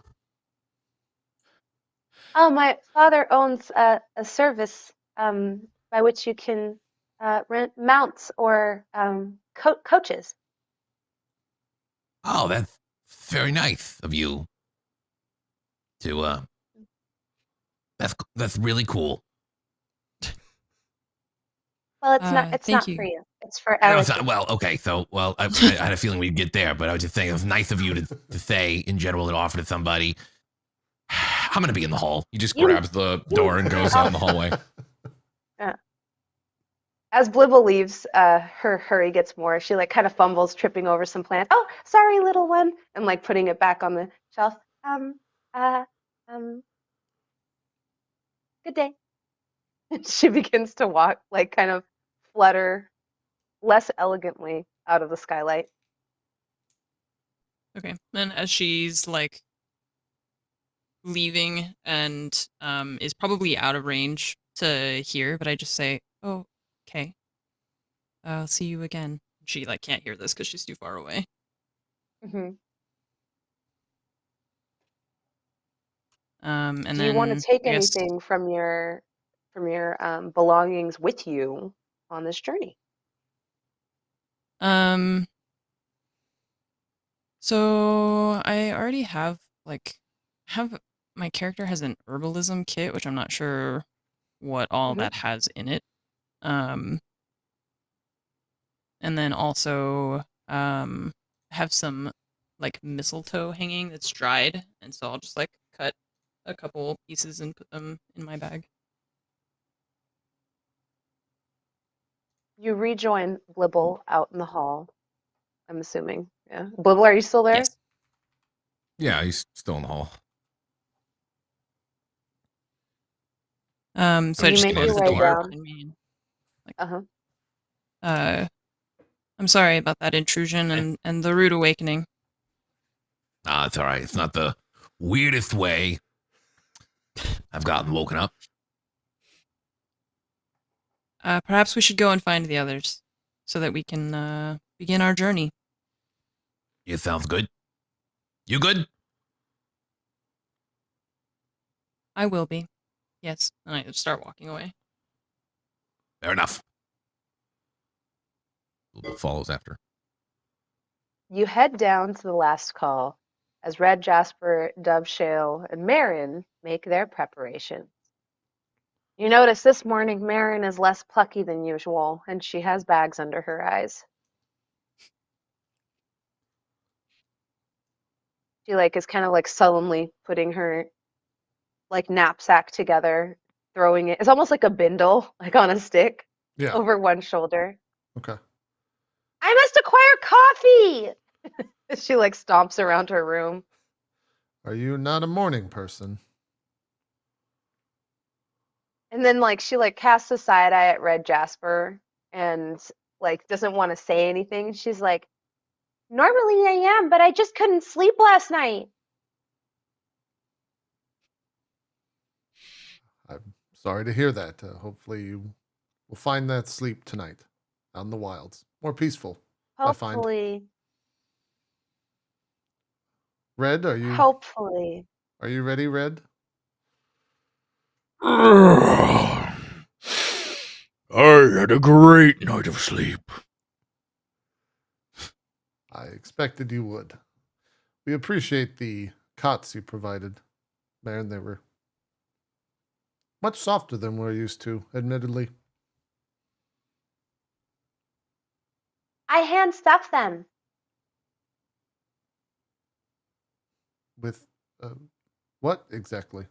Oh, my father owns a service by which you can rent mounts or coaches. Oh, that's very nice of you. To that's really cool. Well, it's Thank not you. for you. It's for No, it's Elegy. not, well, okay, so I had a feeling we'd get there, but I was just saying it was nice of you to say in general and offer to somebody. I'm gonna be in the hall. He just You- grabs the door and goes out in the hallway. As Blibble leaves, her hurry gets more. She like kind of fumbles, tripping over some plants. Oh, sorry, little one, and like putting it back on the shelf. Uh, good day. She begins to walk, like kind of flutter less elegantly out of the skylight. Okay. And as she's like leaving and is probably out of range to hear, but I just say, "Oh, okay. I'll see you again." She like can't hear this because she's too far away. Hmm. And Do you want to then take I guess anything from your belongings with you on this journey? um so I already have like have my character has an herbalism kit, which I'm not sure what all Hmm. that has in it. Um and then also have some like mistletoe hanging that's dried, and so I'll just like cut a couple pieces and put them in my bag. You rejoin Blibble out in the hall, I'm assuming. Yeah. Blibble, are you still there? Yes. Yeah, he's still in the hall. So I You just make close your the way door down. behind me. And, like, Uh-huh. I'm sorry about that intrusion and the rude awakening. Ah, it's all right. It's not the weirdest way I've gotten woken up. Perhaps we should go and find the others so that we can begin our journey. It sounds good. You good? I will be. Yes. And I just start walking away. Fair enough. Follows after. You head down to the last call as Red, Jasper, Dove Shale, and Marin make their preparations. You notice this morning Marin is less plucky than usual, and she has bags under her eyes. She like is kind of like sullenly putting her like knapsack together, throwing it. It's almost like a bindle, like on a stick, Yeah. over one shoulder. Okay. I must acquire coffee. She like stomps around her room. Are you not a morning person? And then like she like casts a side eye at Red Jasper and like doesn't want to say anything. She's like, normally I am, but I just couldn't sleep last night. I'm sorry to hear that. Hopefully you will find that sleep tonight out in the wilds. More peaceful, I find. Hopefully. Red, Hopefully. are you ready, Red? I had a great night of sleep. I expected you would. We appreciate the cots you provided, Baron. They were much softer than we're used to, admittedly. I hand stuff them. With what exactly?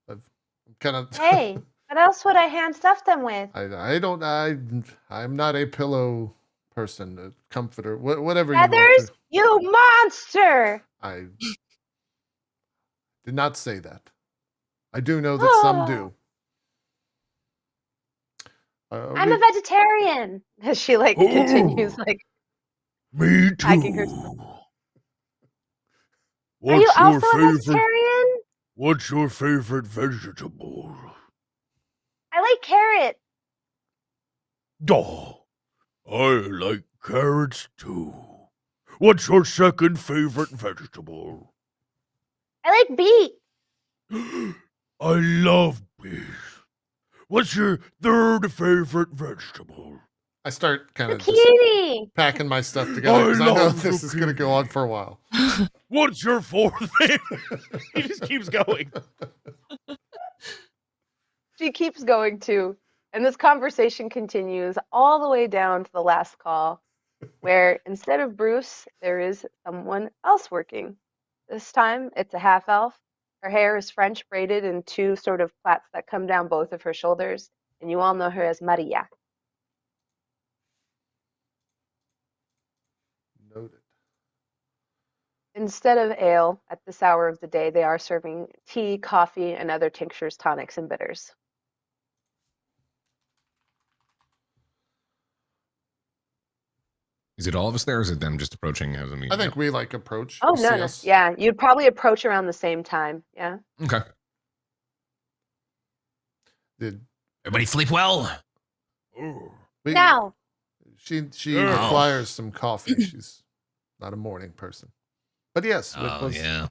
I'm kind of. Hey, what else would I hand stuff them with? I'm not a pillow person, a comforter, whatever you want Feathers? to. You monster! I did not say that. I do know that some do. I'm a vegetarian. As she like continues like Me too. packing her stuff. Are you What's your also a favorite? vegetarian? What's your favorite vegetable? I like carrot. Oh, I like carrots too. What's your second favorite vegetable? I like beet. I love beef. What's your third favorite vegetable? I start kind of just Zucchini. packing my stuff together because I know love this is going to go on for a while. What's your fourth favorite? He just keeps going. She keeps going too. And this conversation continues all the way down to the last call, where instead of Bruce, there is someone else working. This time it's a half elf. Her hair is French braided in two sort of plaits that come down both of her shoulders, and you all know her as Maria. Noted. Instead of ale at this hour of the day, they are serving tea, coffee, and other tinctures, tonics, and bitters. Is it all of us there, or is it them just approaching as a meeting? I think we like approach. Oh, see no, no. us. Yeah, you'd probably approach around the same time. Yeah. Okay. Did Everybody sleep well? we, Now, She Oh. requires some coffee. She's not a morning person. But yes, it Oh, was yeah.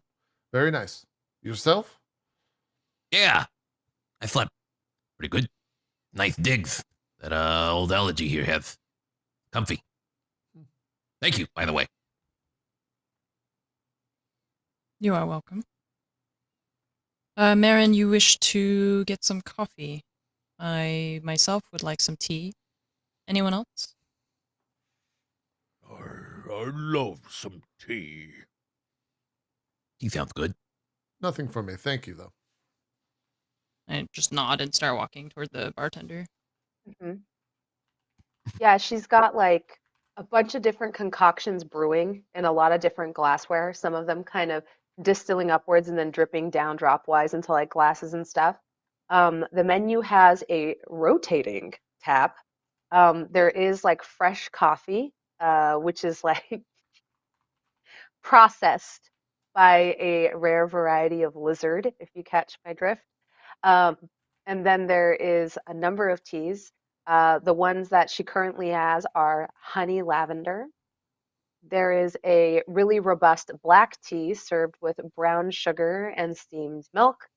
very nice. Yourself? Yeah. I slept pretty good. Nice digs that old Elegy here has. Comfy. Thank you, by the way. You are welcome. Marin, you wish to get some coffee. I myself would like some tea. Anyone else? I love some tea. He sounds good. Nothing for me. Thank you, though. I just nod and start walking toward the bartender. mhm. Yeah, she's got like a bunch of different concoctions brewing in a lot of different glassware, some of them kind of distilling upwards and then dripping down dropwise into like glasses and stuff. The menu has a rotating tap. There is like fresh coffee, which is like processed by a rare variety of lizard, if you catch my drift. Um, and then there is a number of teas. The ones that she currently has are honey lavender. There is a really robust black tea served with brown sugar and steamed milk.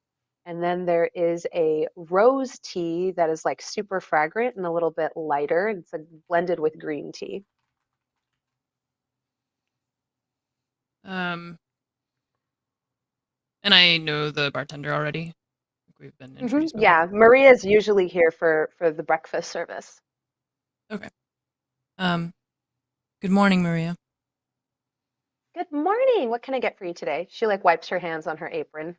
And then there is a rose tea that is like super fragrant and a little bit lighter. It's blended with green tea. And I know the bartender already. We've been introduced before. Yeah, Maria's usually here for the breakfast service. Okay. Good morning, Maria. Good morning. What can I get for you today? She like wipes her hands on her apron.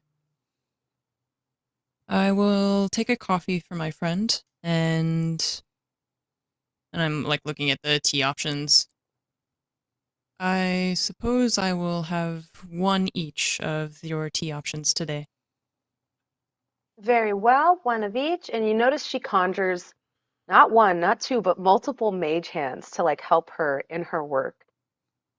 I will take a coffee for my friend, and I'm like looking at the tea options. I suppose I will have one each of your tea options today. Very well, one of each. And you notice she conjures not one, not two, but multiple mage hands to like help her in her work.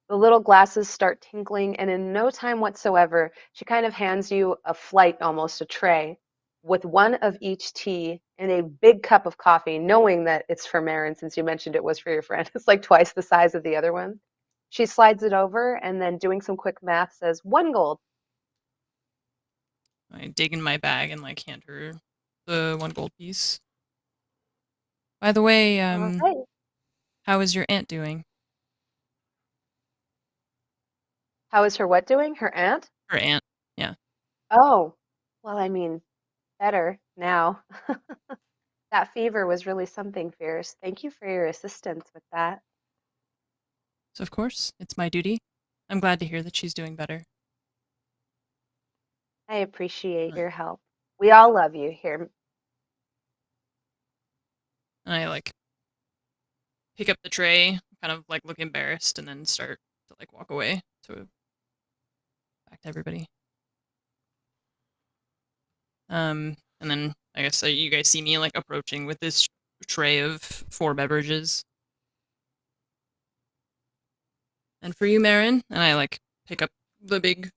The little glasses start tinkling, and in no time whatsoever, she kind of hands you a flight, almost a tray, with one of each tea and a big cup of coffee, knowing that it's for Marin since you mentioned it was for your friend. It's like twice the size of the other one. She slides it over and then, doing some quick math, says 1 gold. I dig in my bag and like hand her the 1 gold piece. By the way, All right. how is your aunt doing? How is her what doing? Her aunt? Her aunt, yeah. Oh, well, I mean, better now. That fever was really something fierce. Thank you for your assistance with that. So of course, it's my duty. I'm glad to hear that she's doing better. I appreciate Right. your help. We all love you here. And I like pick up the tray, kind of like look embarrassed, and then start to like walk away to back to everybody. And then I guess you guys see me like approaching with this tray of 4 beverages. And for you, Marin, and I like pick up the big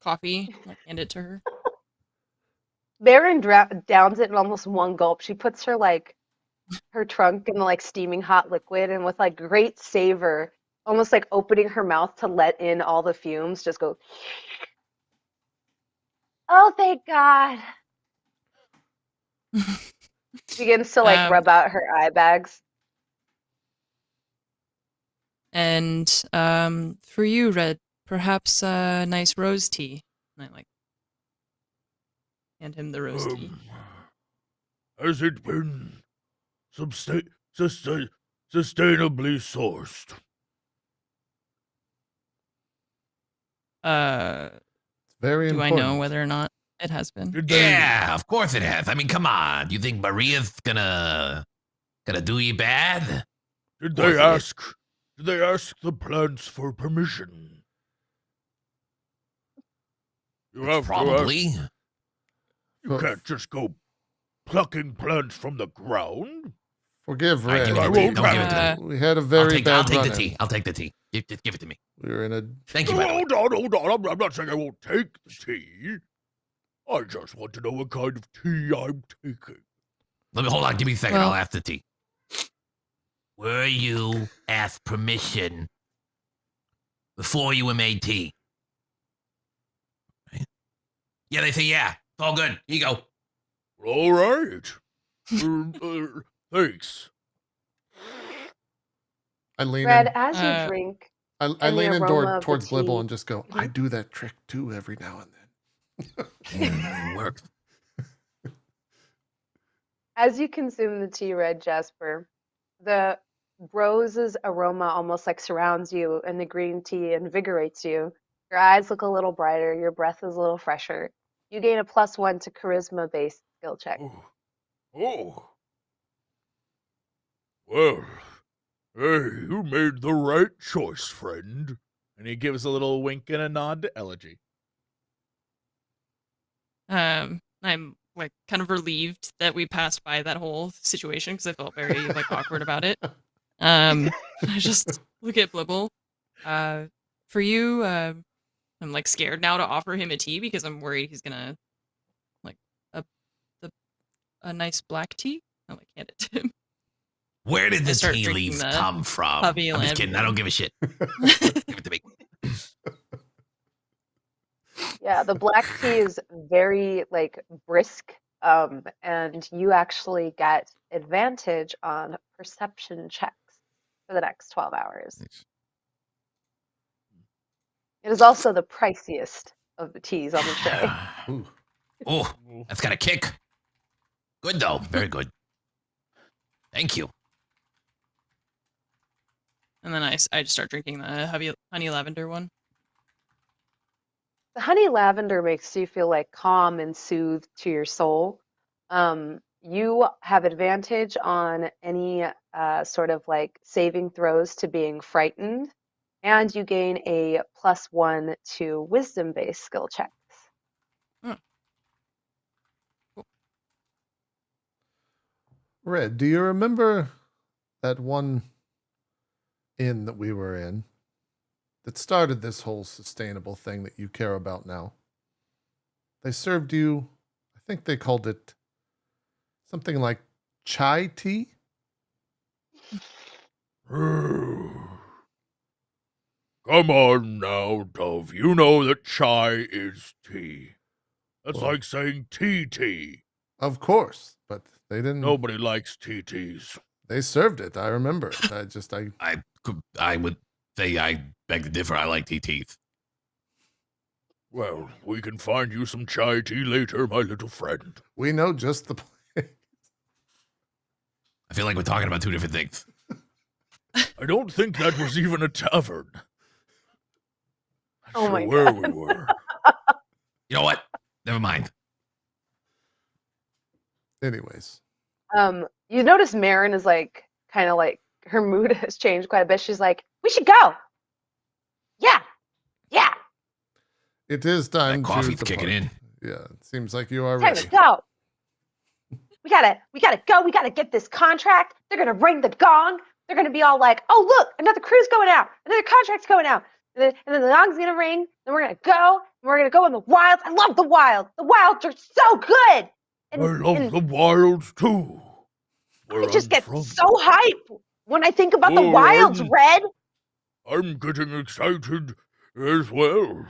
coffee, like, hand it to her. Baron downs it in almost one gulp. She puts her like her trunk in the like steaming hot liquid, and with like great savor, almost like opening her mouth to let in all the fumes, just go. thank God. Begins to like Um, rub out her eye bags. And for you, Red, perhaps a nice rose tea. And I like hand him the rose tea. Has it been sustainably sourced? Very Do important. I know whether or not it has been? Did they, Yeah, of course it has. I mean, come on. You think Maria's gonna do you bad? did course they it is. ask? Did they ask the plants for permission? You have to ask. Probably. You can't just go plucking plants from the ground. Forgive All right, Red. give me I the tea. won't Don't give it to have- me. We had a I'll very take bad the run-in. tea. I'll take the tea. Give it to me. We were in a. Thank you, by the way. Hold on. I'm not saying I won't take the tea. I just want to know what kind of tea I'm taking. Let me hold on. Give me a second. Well- I'll ask the tea. Were you asked permission before you were made tea? Right? Yeah, they say yeah. It's all good. Here you go. All right. Thanks. I lean Red, in. as you Uh, drink, I and the lean in aroma of the towards Blibble tea. and just go. I do that trick too every now and then. Yeah, it works. As you consume the tea, Red Jasper, the rose's aroma almost like surrounds you, and the green tea invigorates you. Your eyes look a little brighter, your breath is a little fresher. You gain a +1 to charisma-based skill check. Oh. Well, hey, you made the right choice, friend. And he gives a little wink and a nod to Elegy. I'm like kind of relieved that we passed by that whole situation because I felt very like awkward about it. I just look at Blibble. For you, I'm like scared now to offer him a tea because I'm worried he's gonna like a nice black tea. I like hand it to him. Where did the start tea drinking leaves the come from? puppy I'm just kidding. I lamb. don't give a shit. Give it to me. Yeah, the black tea is very like brisk, and you actually get advantage on perception checks for the next 12 hours. It is also the priciest of the teas on the tray. Ooh. Oh, that's got a kick. Good though. Very good. Thank you. And then I just start drinking the honey lavender one. The honey lavender makes you feel like calm and soothed to your soul. You have advantage on any sort of like saving throws to being frightened, and you gain a +1 to wisdom-based skill checks. Red, do you remember that one inn that we were in that started this whole sustainable thing that you care about now? They served you, I think they called it something like chai tea? Come on now, Dove. You know that chai is tea. That's Well- like saying tea. Of course, but they didn't. Nobody likes teas. They served it. I remember. I I would say I beg to differ. I like tea teeth. Well, we can find you some chai tea later, my little friend. we know just the place. I feel like we're talking about two different things. I don't think that was even a tavern. Not Oh sure my where God. we were. You know what? Never mind. Anyways, You notice Marin is like kind of like her mood has changed quite a bit. She's like, "We should go." Yeah, yeah, it is time That coffee's to kicking depart. in. Yeah, it seems like you are time ready. to go. We gotta go. We gotta get this contract. They're gonna ring the gong. They're gonna be all like, "Oh, look, another crew's going out. Another contract's going out." And then the gong's gonna ring. Then we're gonna go. And we're gonna go in the wilds. I love the wild. The wilds are so good. I love the wilds too. Where I just I'm get from. so hype when I think about the Oh, wilds, I'm- Red. I'm getting excited as well.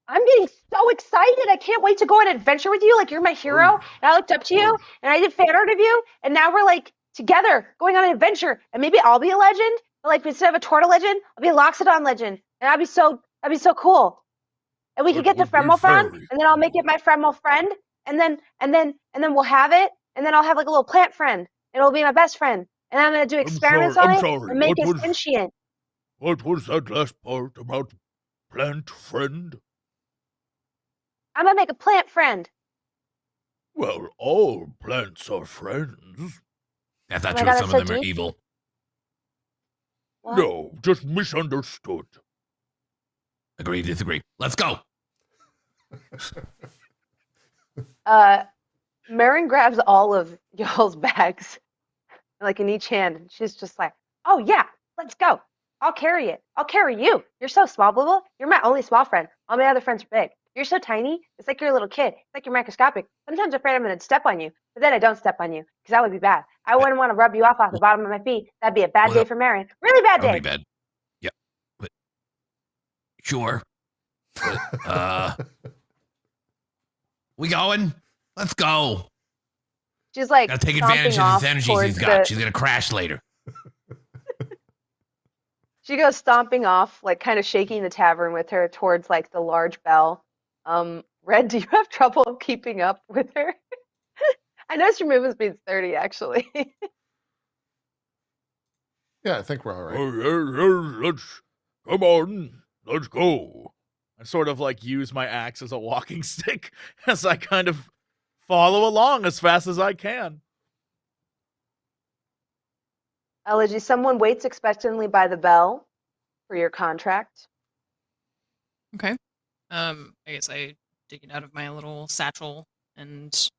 I'm getting so excited. I can't wait to go on an adventure with you. Like, you're my hero. And I looked up to you and I did fan art of you. And now we're like together going on an adventure. And maybe I'll be a legend. But like, instead of a Torta legend, I'll be a Loxodon legend. And that'd be so cool. And we could get the Fremel friend, and then I'll make it my Fremel friend. And then we'll have it. And then I'll have like a little plant friend. And it'll be my best friend. And I'm going to do experiments on it and make it sentient. What was that last part about plant friend? I'm going to make a plant friend. Well, all plants are friends. That's not Oh my true. God, Some that's of so them are deep. evil. What? No, just misunderstood. Agree, disagree. Let's go. Marin grabs all of y'all's bags, like in each hand. And she's just like, oh yeah, let's go. I'll carry it. I'll carry you. You're so small, Blibble. You're my only small friend. All my other friends are big. You're so tiny. It's like you're a little kid. It's like you're microscopic. Sometimes I'm afraid I'm going to step on you, but then I don't step on you because that would be bad. I wouldn't want to rub you off the bottom of my feet. That'd be a bad day for Marin. Really bad That would day. be bad. Yeah. But, sure. But, we going? Let's go. She's like, Gotta take stomping advantage of off this energy towards he's got. the- She's gonna crash later. She goes stomping off, like kind of shaking the tavern with her towards like the large bell. Red, do you have trouble keeping up with her? I noticed your movement speed's 30, actually. Yeah, I think we're all right. Let's come on. Let's go. I sort of like use my axe as a walking stick as I kind of follow along as fast as I can. Elegy, someone waits expectantly by the bell for your contract. Okay. I guess I dig it out of my little satchel and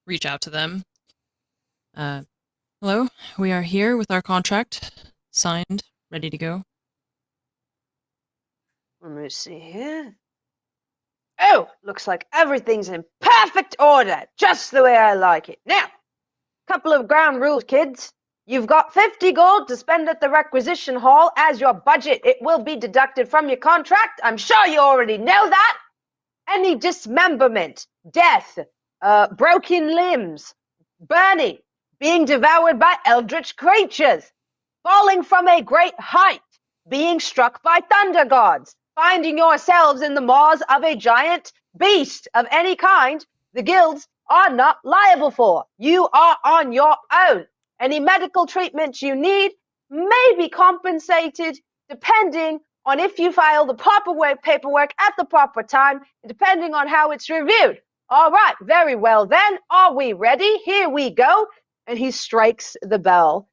reach out to them. Hello, we are here with our contract signed, ready to go. Let me see here. Oh, looks like everything's in perfect order, just the way I like it. Now, couple of ground rules, kids. You've got 50 gold to spend at the requisition hall as your budget. It will be deducted from your contract. I'm sure you already know that. Any dismemberment, death, broken limbs, burning, being devoured by eldritch creatures, falling from a great height, being struck by thunder gods, finding yourselves in the maws of a giant beast of any kind, the guilds are not liable for. You are on your own. Any medical treatment you need may be compensated depending on if you file the proper paperwork at the proper time, and depending on how it's reviewed. All right, very well then. Are we ready? Here we go. And he strikes the bell.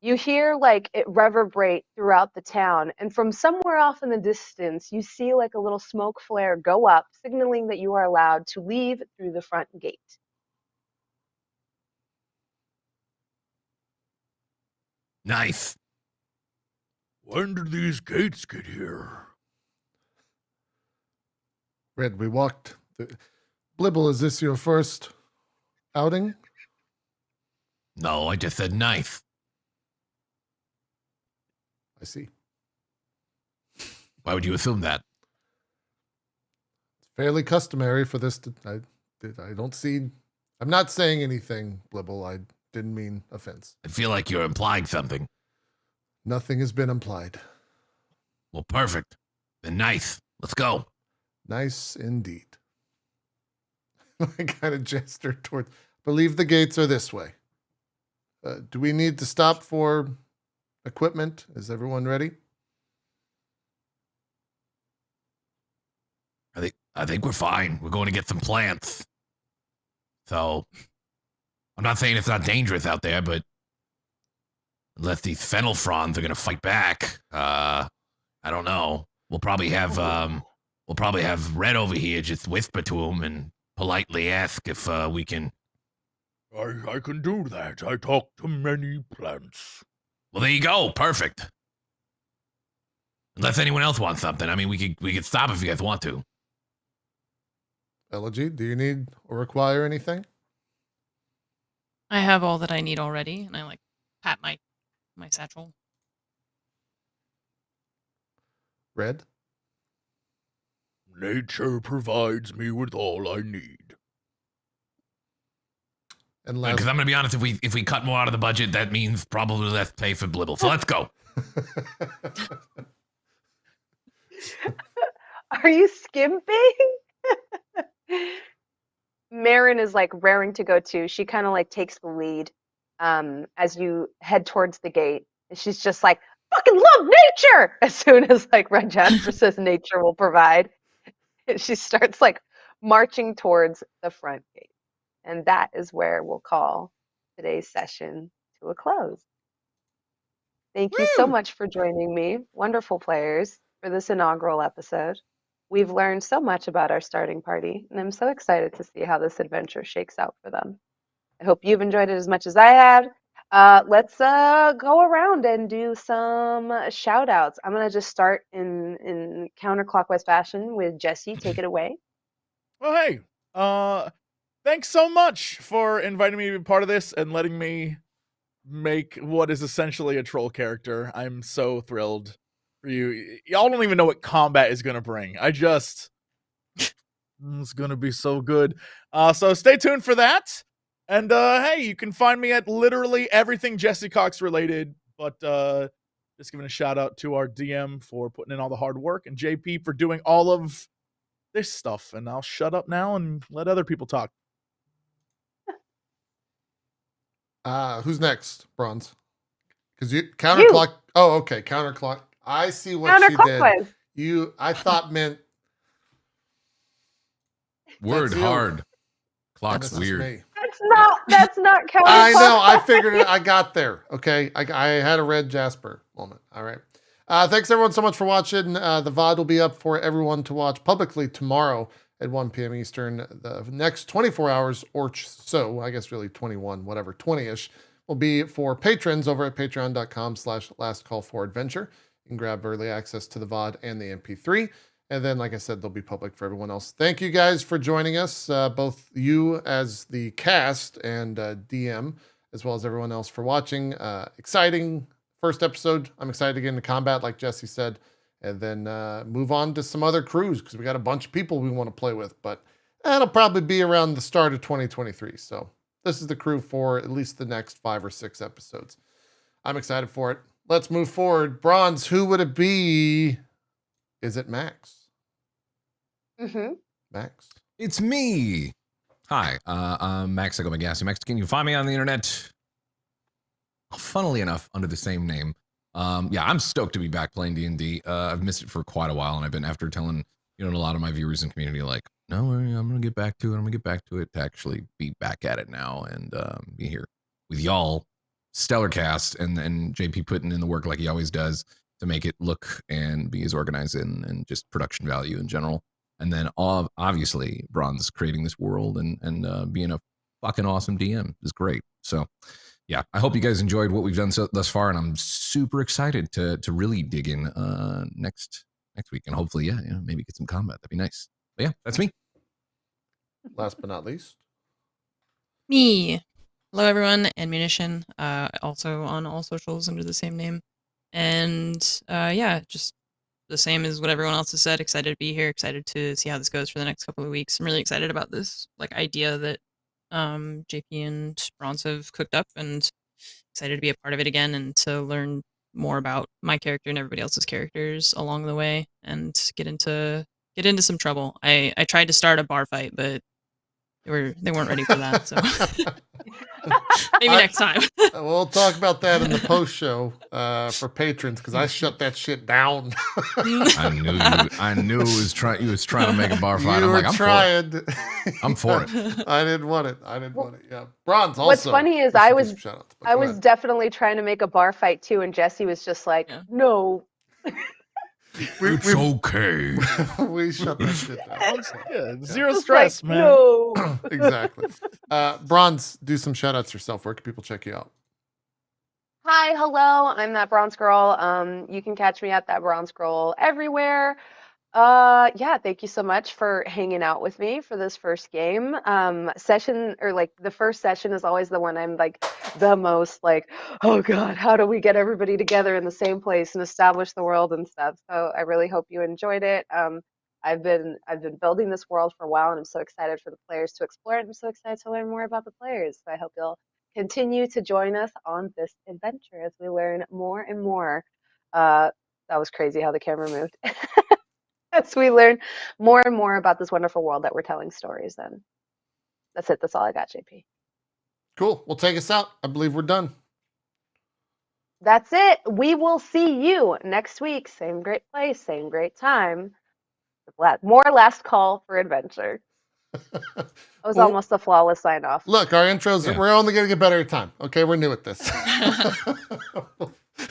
You hear like it reverberate throughout the town, and from somewhere off in the distance, you see like a little smoke flare go up, signaling that you are allowed to leave through the front gate. Nice. When did these gates get here? Red, we walked. Blibble, is this your first outing? No, I just said nice. I see. Why would you assume that? It's fairly customary for this to. I don't see. I'm not saying anything, Blibble. I didn't mean offense. I feel like you're implying something. Nothing has been implied. Well, perfect. Then nice. Let's go. Nice indeed. I kind of gestured toward. Believe the gates are this way. Do we need to stop for equipment? Is everyone ready? I think we're fine. We're going to get some plants. So, I'm not saying it's not dangerous out there, but unless these fennel fronds are going to fight back, I don't know. We'll probably have Red over here just whisper to him and politely ask if we can. I can do that. I talk to many plants. Well, there you go. Perfect. Unless anyone else wants something. I mean, we could stop if you guys want to. Elegy, do you need or require anything? I have all that I need already, and I like pat my satchel. Red? Nature provides me with all I need. And Because I'm gonna be honest, if we cut more out of the budget, that means probably less pay for Blibble. So let's go. Are you skimping? Marin is like raring to go too. She kind of like takes the lead as you head towards the gate. And she's just like, fucking love nature! As soon as like Red Jasper says nature will provide. And she starts like marching towards the front gate. And that is where we'll call today's session to a close. Thank you so much for joining me, wonderful players, for this inaugural episode. We've learned so much about our starting party, and I'm so excited to see how this adventure shakes out for them. I hope you've enjoyed it as much as I have. Let's go around and do some shout outs. I'm going to just start in counterclockwise fashion with Jesse. Take it away. Well, hey, thanks so much for inviting me to be part of this and letting me make what is essentially a troll character. I'm so thrilled for you. Y'all don't even know what combat is going to bring. It's going to be so good. So stay tuned for that. And hey, you can find me at literally everything Jesse Cox related, but just giving a shout out to our DM for putting in all the hard work and JP for doing all of this stuff. And I'll shut up now and let other people talk. Who's next, Bronze? Because you counterclock. You. Oh, okay, counterclock. I see what she did. Counterclockwise. I thought meant Word That's you. hard. Clock's This is weird. me. That's not counterclockwise. I know. I figured it. I got there. Okay. I had a Red Jasper moment. All right. Thanks everyone so much for watching. The VOD will be up for everyone to watch publicly tomorrow at 1 p.m. Eastern. The next 24 hours or so, I guess really 21, whatever, 20-ish, will be for patrons over at patreon.com/lastcallforadventure. You can grab early access to the VOD and the MP3. And then, like I said, they'll be public for everyone else. Thank you guys for joining us, both you as the cast and DM, as well as everyone else for watching. Exciting first episode. I'm excited to get into combat, like Jesse said, and then move on to some other crews because we got a bunch of people we want to play with. But that'll probably be around the start of 2023. So this is the crew for at least the next 5 or 6 episodes. I'm excited for it. Let's move forward. Bronze, who would it be? Is it Max? Mm-hmm. Max. It's me. Hi, I'm Max. I go by Gassy Mexican. You can find me on the internet, funnily enough, under the same name. Yeah, I'm stoked to be back playing D&D. I've missed it for quite a while, and I've been after telling a lot of my viewers and community like, no worry, I'm gonna get back to it. To actually be back at it now and be here with y'all. Stellar cast and JP putting in the work like he always does to make it look and be as organized and just production value in general. And then obviously Bronze creating this world and being a fucking awesome DM is great. So yeah, I hope you guys enjoyed what we've done thus far, and I'm super excited to really dig in next week and hopefully maybe get some combat. That'd be nice. But yeah, that's me. Last but not least, Me. Hello, everyone. Ammunition. Also on all socials under the same name. And yeah, just the same as what everyone else has said. Excited to be here. Excited to see how this goes for the next couple of weeks. I'm really excited about this idea that JP and Bronze have cooked up, and excited to be a part of it again and to learn more about my character and everybody else's characters along the way and get into some trouble. I tried to start a bar fight, but they weren't ready for that. So maybe next time. We'll talk about that in the post show for patrons because I shut that shit down. I knew it was trying. You was trying to make a bar fight. You were I'm trying. I'm for it. I didn't want it. Yeah, Bronze. Also, What's funny is I was Go ahead. definitely trying to make a bar fight too, and Jesse was just like, no. It's okay. We shut that shit down. Yeah, zero Just stress, like, man. No. Exactly. Bronze, do some shout outs yourself. Where can people check you out? Hi, hello. I'm that Bronze Girl. You can catch me at that Bronze Girl everywhere. Yeah, thank you so much for hanging out with me for this first game. Session or the first session is always the one I'm the most oh God, how do we get everybody together in the same place and establish the world and stuff? So I really hope you enjoyed it. I've been building this world for a while, and I'm so excited for the players to explore it. I'm so excited to learn more about the players. So I hope you'll continue to join us on this adventure as we learn more and more. That was crazy how the camera moved. As we learn more and more about this wonderful world that we're telling stories in. That's it. That's all I got, JP. Cool. Well, take us out. I believe we're done. That's it. We will see you next week. Same great place, same great time. More last call for adventure. It was Well, almost a flawless sign off. Look, our intros, Yeah. we're only going to get better at time. Okay, we're new at this.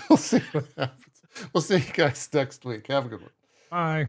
We'll see what happens. We'll see you guys next week. Have a good one. Bye.